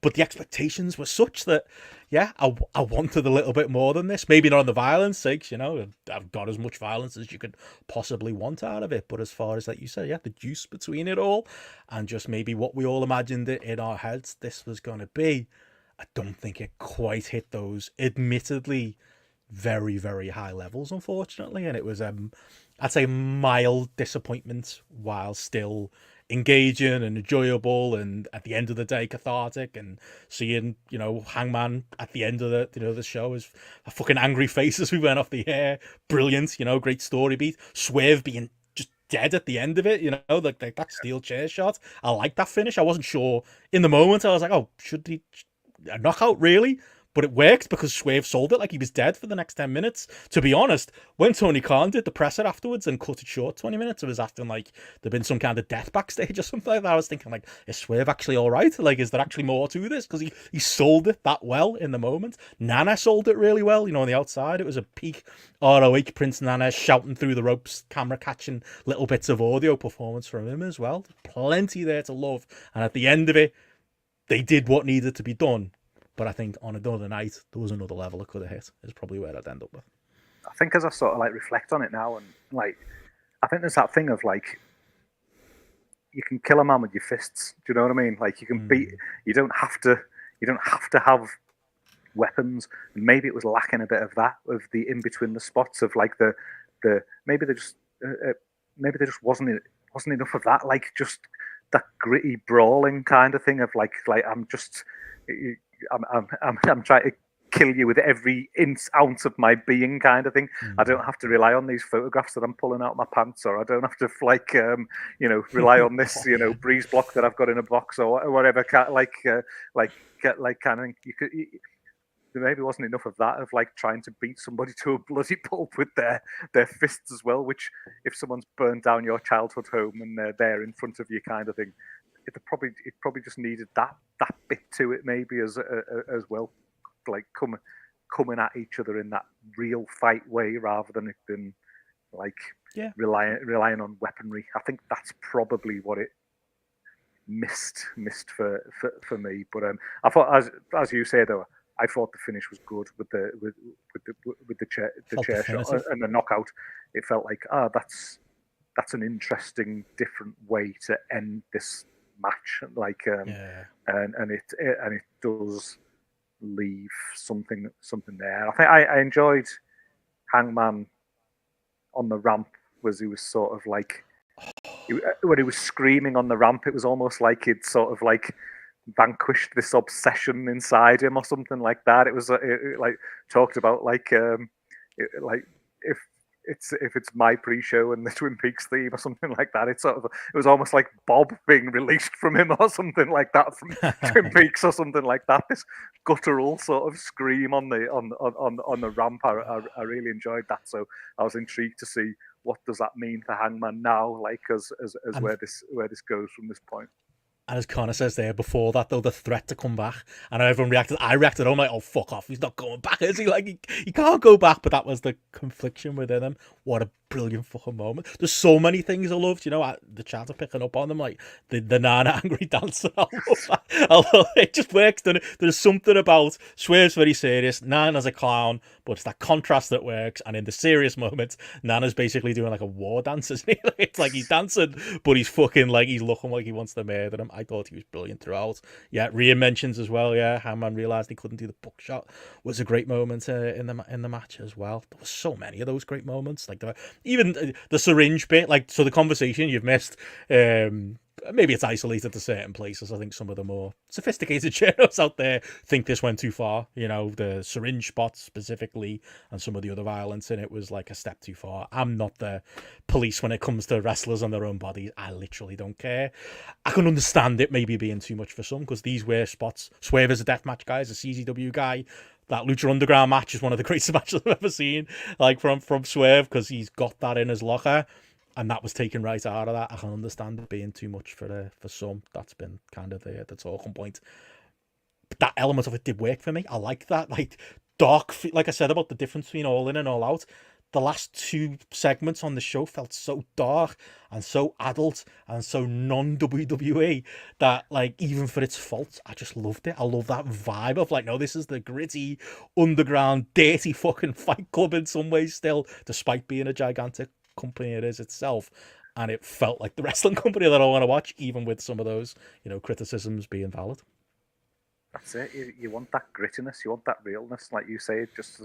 But the expectations were such that, I wanted a little bit more than this. Maybe not on the violence sakes, I've got as much violence as you could possibly want out of it. But as far as, like you said, the juice between it all, and just maybe what we all imagined it in our heads this was going to be, I don't think it quite hit those, admittedly, very, very high levels, unfortunately. And it was, I'd say, mild disappointment while still engaging and enjoyable, and at the end of the day cathartic, and seeing Hangman at the end of the show as a fucking angry face as we went off the air, brilliant, great story beat. Swerve being just dead at the end of it, like that steel chair shot. I like that finish. I wasn't sure in the moment. I was like, oh, should he a knockout really? But it worked because Swerve sold it like he was dead for the next 10 minutes. To be honest, when Tony Khan did the presser afterwards and cut it short 20 minutes, it was acting like there'd been some kind of death backstage or something like that. I was thinking, like, is Swerve actually all right? Like, is there actually more to this? Because he sold it that well in the moment. Nana sold it really well, on the outside. It was a peak ROH Prince Nana shouting through the ropes, camera catching little bits of audio performance from him as well. Plenty there to love. And at the end of it, they did what needed to be done. But I think on another night, there was another level it could have hit, is probably where I'd end up with. I think as I sort of like reflect on it now, and like, I think there's that thing of like, you can kill a man with your fists. Do you know what I mean? Like you can beat, you don't have to have weapons. And maybe it was lacking a bit of that, of the in between the spots of like the maybe there just wasn't enough of that, like just that gritty brawling kind of thing of like I'm trying to kill you with every ounce of my being kind of thing. I don't have to rely on these photographs that I'm pulling out of my pants, or I don't have to rely on this breeze block that I've got in a box or whatever. Kind of thing. There maybe wasn't enough of that, of like trying to beat somebody to a bloody pulp with their fists as well, which if someone's burned down your childhood home and they're there in front of you kind of thing, it probably just needed that bit to it maybe as well, like coming at each other in that real fight way rather than it being like relying on weaponry. I think that's probably what it missed for me. But I thought, as you say though, I thought the finish was good with the chair shot and the knockout. It felt like that's an interesting, different way to end this match. Like and it does leave something there. I think I enjoyed Hangman on the ramp, was he was sort of like when he was screaming on the ramp, it was almost like he'd sort of like vanquished this obsession inside him or something like that. It was like talked about like if it's my pre-show and the Twin Peaks theme or something like that. It was almost like Bob being released from him or something like that from Twin Peaks or something like that. This guttural sort of scream on the ramp. I really enjoyed that. So I was intrigued to see what does that mean for Hangman now, like as where this goes from this point. And as Connor says there before that, though, the threat to come back, and everyone reacted. I reacted. I'm like, oh, fuck off. He's not going back, is he? Like, he can't go back. But that was the confliction within him. What a brilliant fucking moment. There's so many things I loved. You know, the chat are picking up on them, like the Nana angry dancer. I love that. I love it. It just works. There's something about Swerve's very serious. Nana's a clown, but it's that contrast that works. And in the serious moments, Nana's basically doing like a war dance, isn't he? It's like he's dancing, but he's fucking like he's looking like he wants to murder him. I thought he was brilliant throughout. Yeah, Rhea mentions as well. Yeah, Hangman realized he couldn't do the buckshot was a great moment in the match as well. There were so many of those great moments, like even the syringe bit. Like, so the conversation you've missed. Maybe it's isolated to certain places. I think some of the more sophisticated journalists out there think this went too far. You know, the syringe spot specifically and some of the other violence in it was like a step too far. I'm not the police when it comes to wrestlers and their own bodies. I literally don't care. I can understand it maybe being too much for some because these were spots. Swerve is a deathmatch guy, is a CZW guy. That Lucha Underground match is one of the greatest matches I've ever seen, like from Swerve, because he's got that in his locker. And that was taken right out of that. I can understand it being too much for some. That's been kind of the talking point. But that element of it did work for me. I like that. Like, dark, like I said about the difference between All In and All Out. The last two segments on the show felt so dark and so adult and so non-WWE that, like, even for its faults, I just loved it. I love that vibe of, like, no, this is the gritty, underground, dirty fucking Fight Club in some ways still, despite being a gigantic company it is itself, and it felt like the wrestling company that I want to watch, even with some of those, you know, criticisms being valid. That's it. You want that grittiness, you want that realness, like you say. Just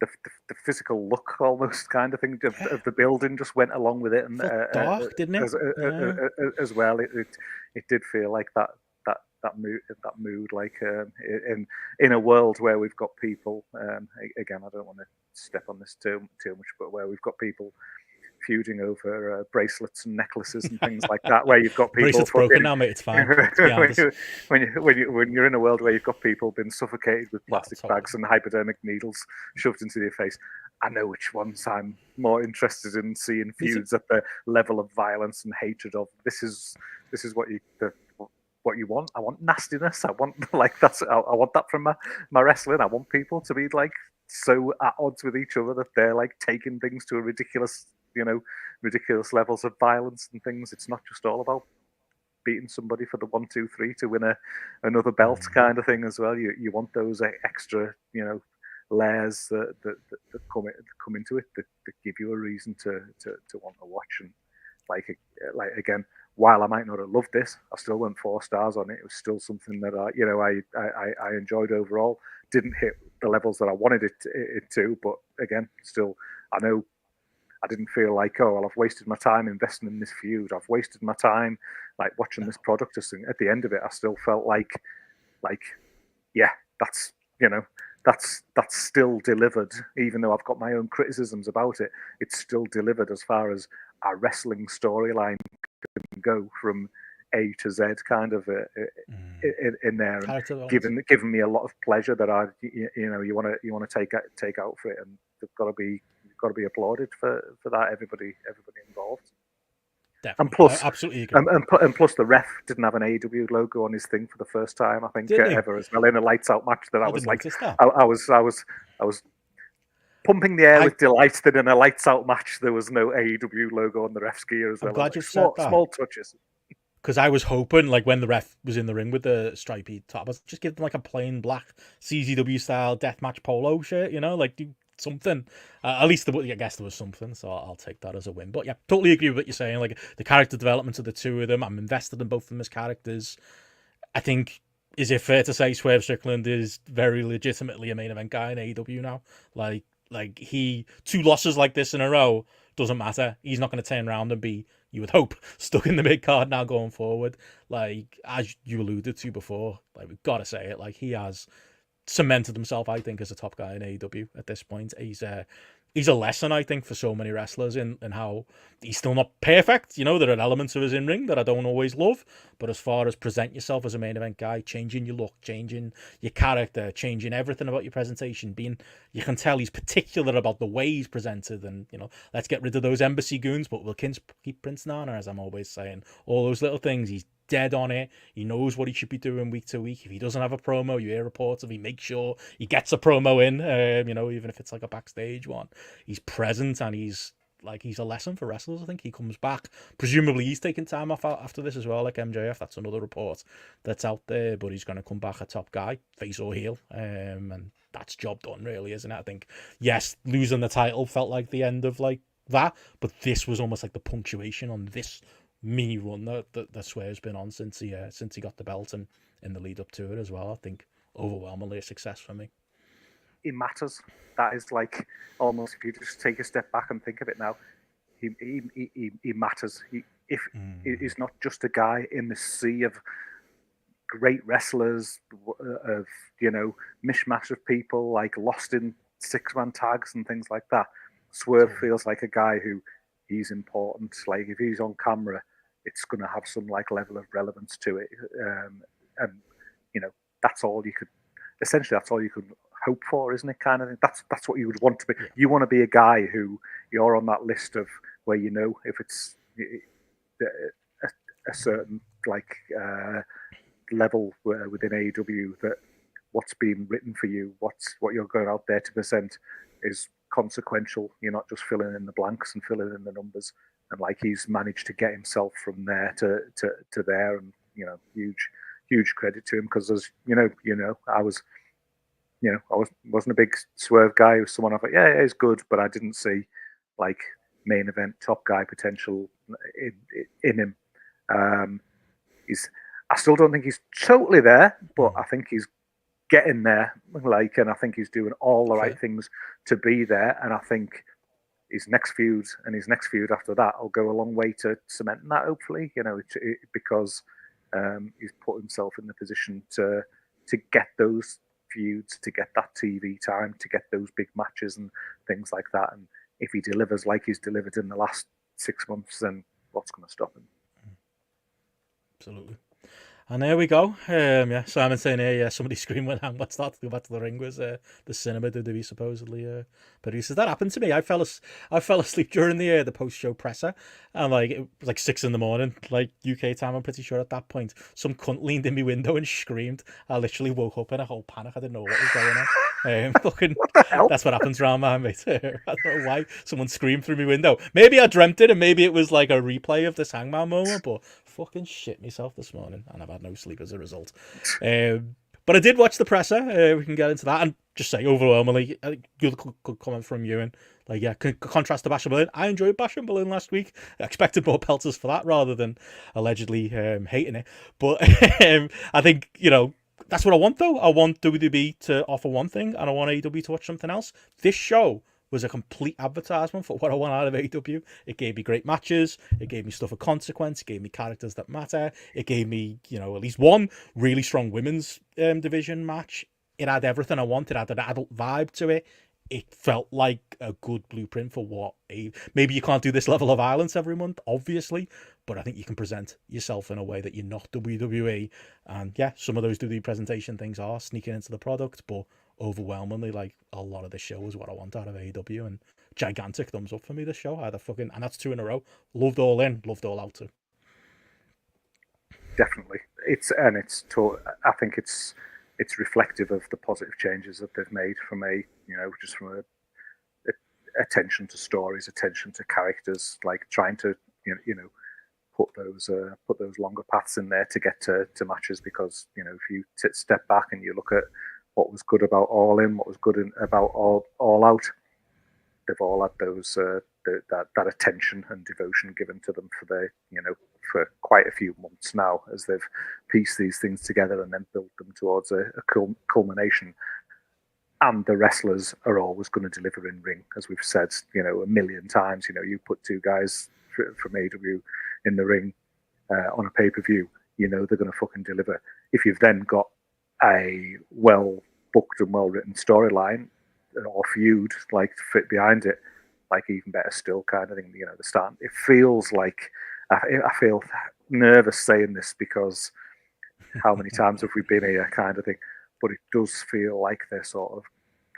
the physical look, almost kind of thing of the building, just went along with it, and dark, didn't it? As well. It did feel like that mood, like in a world where we've got people. Again, I don't want to step on this too much, but where we've got people feuding over bracelets and necklaces and things like that, where you've got people bracelets broken now, mate. It's fine. when you're in a world where you've got people being suffocated with plastic bags and hypodermic needles shoved into their face, I know which ones I'm more interested in seeing feuds at the level of violence and hatred of. This is what you want. I want nastiness. I want like I want that from my wrestling. I want people to be like so at odds with each other that they're like taking things to a ridiculous levels of violence and things. It's not just all about beating somebody for the 1, 2, 3 to win another belt kind of thing as well. You want those extra, layers that come into it that give you a reason to want to watch. And like again, while I might not have loved this, I still went 4 stars on it. It was still something that I enjoyed overall. Didn't hit the levels that I wanted it to, but again, still, I know I didn't feel like, oh, well, I've wasted my time investing in this feud. I've wasted my time like watching this product. At the end of it, I still felt like, yeah, that's still delivered. Even though I've got my own criticisms about it, it's still delivered as far as a wrestling storyline can go from A to Z, kind of in there, and giving me a lot of pleasure that you want to take out for it, and they've got to be applauded for that. Everybody involved. definitely. And plus, I absolutely agree. and plus, the ref didn't have an AEW logo on his thing for the first time, I think, Didn't he? ever as well in a lights out match. That I was didn't like, notice that. I was pumping the air I with delight that in a lights out match there was no AEW logo on the ref's gear as I'm well. glad Like, you've said that. small touches. Because I was hoping, like, when the ref was in the ring with the stripy top, I was just give them like a plain black CZW style deathmatch polo shirt, you know, like do something. At least I guess there was something, so I'll take that as a win. But yeah, totally agree with what you're saying. Like the character development of the two of them, I'm invested in both of them as characters. I think, is it fair to say Swerve Strickland is very legitimately a main event guy in AEW now? Like he 2 losses like this in a row doesn't matter. He's not going to turn around and be, you would hope, stuck in the mid card now going forward. Like as you alluded to before, like we've got to say it, like he has cemented himself, I think, as a top guy in AEW at this point. He's a lesson, I think, for so many wrestlers in how he's still not perfect. You know, there are elements of his in-ring that I don't always love, but as far as present yourself as a main event guy, changing your look, changing your character, changing everything about your presentation, you can tell he's particular about the way he's presented, and, you know, let's get rid of those embassy goons, but we'll keep Prince Nana, as I'm always saying. All those little things, he's dead on it. He knows what he should be doing week to week. If he doesn't have a promo, you hear reports of he makes sure he gets a promo in, you know, even if it's like a backstage one. He's present, and he's a lesson for wrestlers. I think he comes back. Presumably he's taking time off after this as well, like MJF. That's another report that's out there, but he's going to come back a top guy, face or heel, and that's job done, really, isn't it? I think, yes, losing the title felt like the end of like that, but this was almost like the punctuation on this mini run that Swerve's been on since he got the belt, and in the lead up to it as well. I think overwhelmingly a success for me. It matters. That is like almost, if you just take a step back and think of it now, he matters. He's not just a guy in the sea of great wrestlers, of, you know, mishmash of people, like lost in 6-man tags and things like that. Swerve feels like a guy who, he's important. Like if he's on camera, it's going to have some like level of relevance to it, and you know, that's all you could hope for, isn't it? Kind of thing. That's what you would want to be. You want to be a guy who you're on that list of where, you know, if it's a certain like level within AEW, that what's being written for you, what you're going out there to present is consequential. You're not just filling in the blanks and filling in the numbers. And like he's managed to get himself from there to there, and, you know, huge credit to him, because as you know, I wasn't a big Swerve guy. He was someone I thought, yeah, he's good, but I didn't see like main event top guy potential in him. I still don't think he's totally there, but I think he's getting there. Like, and I think he's doing all the right things to be there. And I think his next feud and his next feud after that will go a long way to cementing that, hopefully, you know, because he's put himself in the position to get those feuds, to get that TV time, to get those big matches and things like that. And if he delivers like he's delivered in the last 6 months, then what's going to stop him? Absolutely. And there we go. Yeah, Simon saying here, yeah, somebody screamed when Hangman started to go back to the ring was the cinema WWE supposedly produces. That happened to me. I fell asleep during the post-show presser, and like it was like 6 a.m, like UK time. I'm pretty sure at that point, some cunt leaned in my window and screamed. I literally woke up in a whole panic. I didn't know what was going on. Fucking, what the hell? That's what happens around my mate. I don't know why someone screamed through my window. Maybe I dreamt it, and maybe it was like a replay of this Hangman moment, but fucking shit myself this morning, and I've had no sleep as a result. But I did watch the presser. We can get into that and just say overwhelmingly, good comment from you, and like, yeah, contrast to Bash and Berlin. I enjoyed Bash and Berlin last week. I expected more pelters for that rather than allegedly hating it. But I think, you know, that's what I want, though. I want WWE to offer one thing, and I want AEW to watch something else. This show was a complete advertisement for what I want out of AEW. It gave me great matches. It gave me stuff of consequence. It gave me characters that matter. It gave me, you know, at least one really strong women's division match. It had everything I wanted. It had an adult vibe to it. It felt like a good blueprint for what maybe you can't do this level of violence every month, obviously, but I think you can present yourself in a way that you're not WWE. And yeah, some of those WWE presentation things are sneaking into the product, but overwhelmingly, like, a lot of the show is what I want out of AEW, and gigantic thumbs up for me this show. And that's 2 in a row. Loved All In, loved All Out too. Definitely, I think it's reflective of the positive changes that they've made from a attention to stories, attention to characters, like trying to put those longer paths in there to get to matches, because if you step back and you look at what was good about All In, what was good about All Out, they've all had those that attention and devotion given to them for quite a few months now, as they've pieced these things together and then built them towards a culmination. And the wrestlers are always going to deliver in ring, as we've said, a million times. You put 2 guys from AEW in the ring on a pay-per-view, they're going to fucking deliver. If you've then got a well-booked and well-written storyline or feud, like, fit behind it, like, even better still kind of thing, the start. It feels like, I feel nervous saying this, because how many times have we been here kind of thing, but it does feel like they're sort of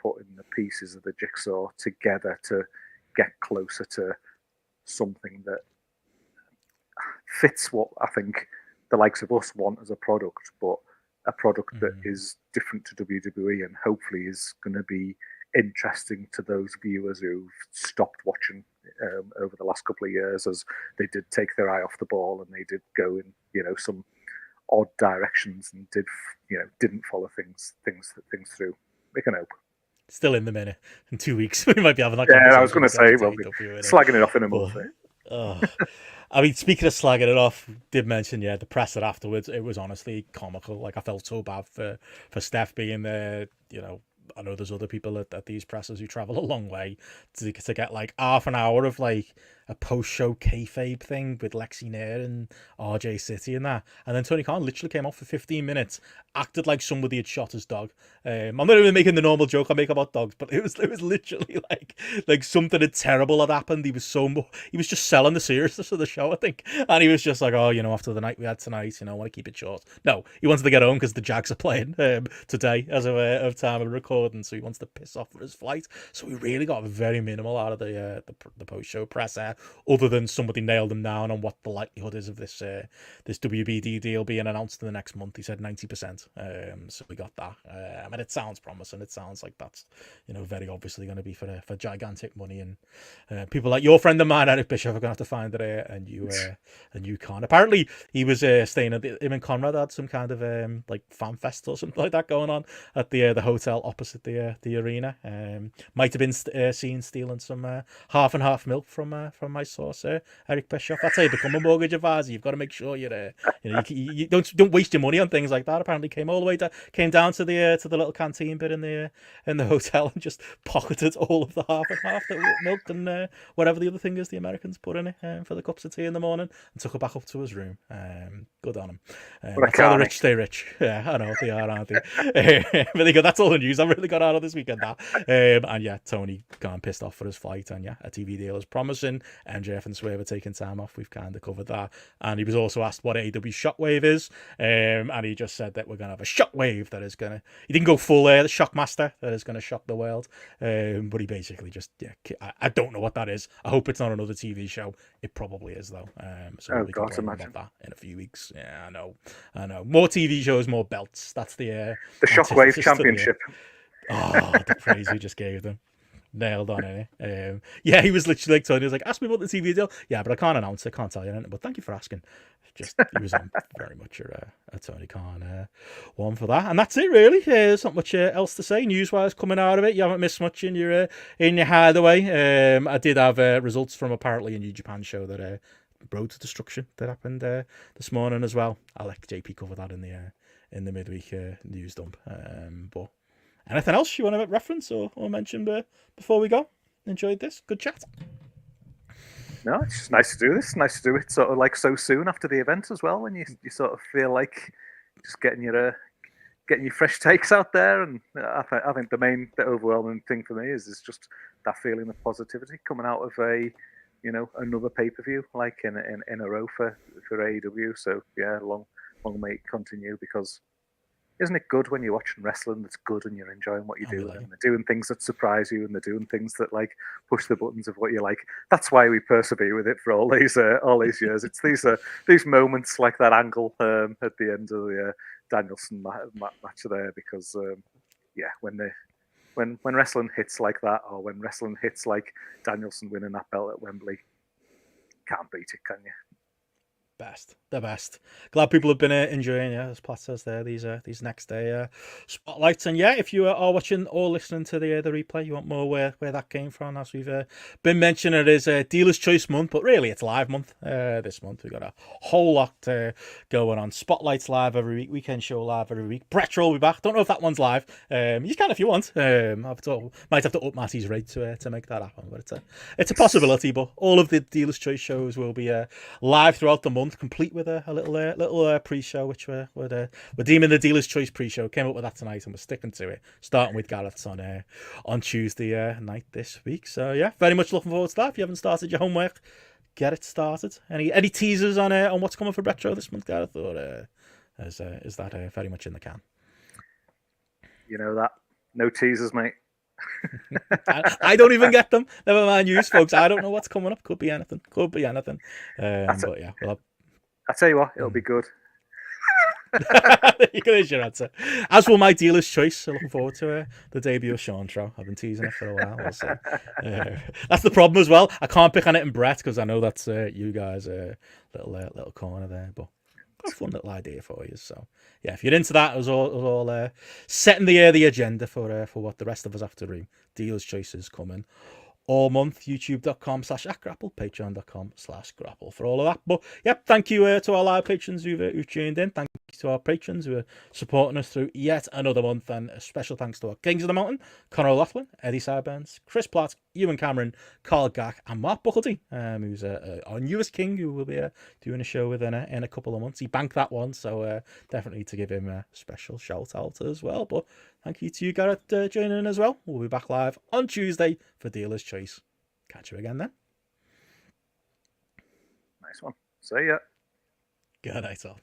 putting the pieces of the jigsaw together to get closer to something that fits what I think the likes of us want as a product, but a product that is different to WWE and hopefully is going to be interesting to those viewers who've stopped watching over the last couple of years, as they did take their eye off the ball and they did go in some odd directions and didn't follow things through. We can hope. Still in the minute. In 2 weeks, we might be having that Yeah, conversation. I was going to say, well, slagging it off in a month. I mean, speaking of slagging it off, did mention, the presser afterwards, it was honestly comical. Like, I felt so bad for Steph being there, I know there's other people at these pressers who travel a long way to get like half an hour of like a post-show kayfabe thing with Lexi Nair and RJ City and that. And then Tony Khan literally came off for 15 minutes, acted like somebody had shot his dog. I'm not even making the normal joke I make about dogs, but it was literally like something terrible had happened. He was just selling the seriousness of the show, I think. And he was just like, after the night we had tonight, I want to keep it short. No, he wanted to get home because the Jags are playing today as of time of recording, so he wants to piss off for his flight. So we really got very minimal out of the post-show presser, other than somebody nailed him down on what the likelihood is of this WBD deal being announced in the next month. He said 90%. So we got that. I mean, it sounds promising. It sounds like that's very obviously going to be for gigantic money, and people like your friend of mine, Eric Bischoff, are going to have to find it, and you can't. Apparently, he was staying at him and Conrad had some kind of like fan fest or something like that going on at the hotel opposite the arena. Might have been seen stealing some half and half milk from my source, Eric Bischoff. That's how you become a mortgage advisor. You've got to make sure you don't waste your money on things like that. Apparently, came down to the little canteen bit in the hotel and just pocketed all of the half and half milk and whatever the other thing is the Americans put in it for the cups of tea in the morning, and took it back up to his room. Good on him. That's how the rich stay rich. Yeah, I know they are, aren't they? But they go. That's all the news I really got out of this weekend. And Tony gone pissed off for his flight, and a TV deal is promising. MJF and Swerve are taking time off. We've kind of covered that. And he was also asked what AEW Shockwave is, and he just said that we're going to have a shockwave that is going to... He didn't go full the Shockmaster that is going to shock the world, but he basically just... I don't know what that is. I hope it's not another TV show. It probably is, though. So we can talk about that in a few weeks. Yeah, I know. More TV shows, more belts. That's the Shockwave Championship. The praise we just gave them. Nailed on it. He was literally like, Tony was like, ask me about the TV deal. Yeah, but I can't announce it, can't tell you anything. But thank you for asking. Just he was on very much a Tony Khan one for that, and that's it really. There's not much else to say news-wise coming out of it. You haven't missed much in your hideaway. I did have results from apparently a New Japan show that Road to Destruction that happened this morning as well. I'll let JP cover that in the midweek news dump. But anything else you want to reference or mention before we go? Enjoyed this. Good chat. No, it's just nice to do this. Nice to do it sort of like so soon after the event as well, when you sort of feel like just getting your fresh takes out there. And I think the overwhelming thing for me is just that feeling of positivity coming out of another pay-per-view like in a row for AEW. So yeah, long may it continue, because isn't it good when you're watching wrestling that's good and you're enjoying what you're doing, like and they're doing things that surprise you, and they're doing things that like push the buttons of what you like. That's why we persevere with it for all these years. It's these moments like that angle at the end of the Danielson match there, because yeah, when wrestling hits like that, or when wrestling hits like Danielson winning that belt at Wembley, can't beat it, can you? The best. Glad people have been enjoying, as Pat says there, these next day spotlights. And yeah, if you are watching or listening to the replay, you want more where that came from, as we've been mentioning, it is Dealer's Choice month, but really it's live month. This month we've got a whole lot going on. Spotlights live every week, weekend show live every week. Retro will be back. Don't know if that one's live. You can if you want. Might have to up Matty's rate to make that happen, but it's a possibility. But all of the Dealer's Choice shows will be live throughout the month, complete with a little pre-show, which we're deeming the Dealer's Choice pre-show. Came up with that tonight, and we're sticking to it. Starting with Gareth's on Tuesday night this week. So yeah, very much looking forward to that. If you haven't started your homework, get it started. Any teasers on what's coming for Retro this month, Gareth, or is that very much in the can? You know that. No teasers, mate. I don't even get them. Never mind you, folks. I don't know what's coming up. Could be anything. But yeah, I tell you what, it'll be good. There's your answer. As will my Dealer's Choice. So looking forward to the debut of Sean Trow. I've been teasing it for a while. So, that's the problem as well. I can't pick on it in Brett because I know that's you guys' little corner there. But got a fun little idea for you. So yeah, if you're into that, it was all setting the agenda for what the rest of us have to do. Dealer's Choice is coming all month. YouTube.com/@grapple, Patreon.com/grapple for all of that. But yep, thank you to all our patrons who've tuned in. Thank you to our patrons who are supporting us through yet another month, and a special thanks to our Kings of the Mountain, Conor O'Loughlin, Eddie Sideburns, Chris Platt, Ewan Cameron, Carl Gack, and Mark Buckledy, who's our newest king, who will be doing a show with in a couple of months. He banked that one, so definitely to give him a special shout out as well. But thank you to you, Gareth, joining in as well. We'll be back live on Tuesday for Dealer's Choice. Catch you again then. Nice one. See ya. Good night, all.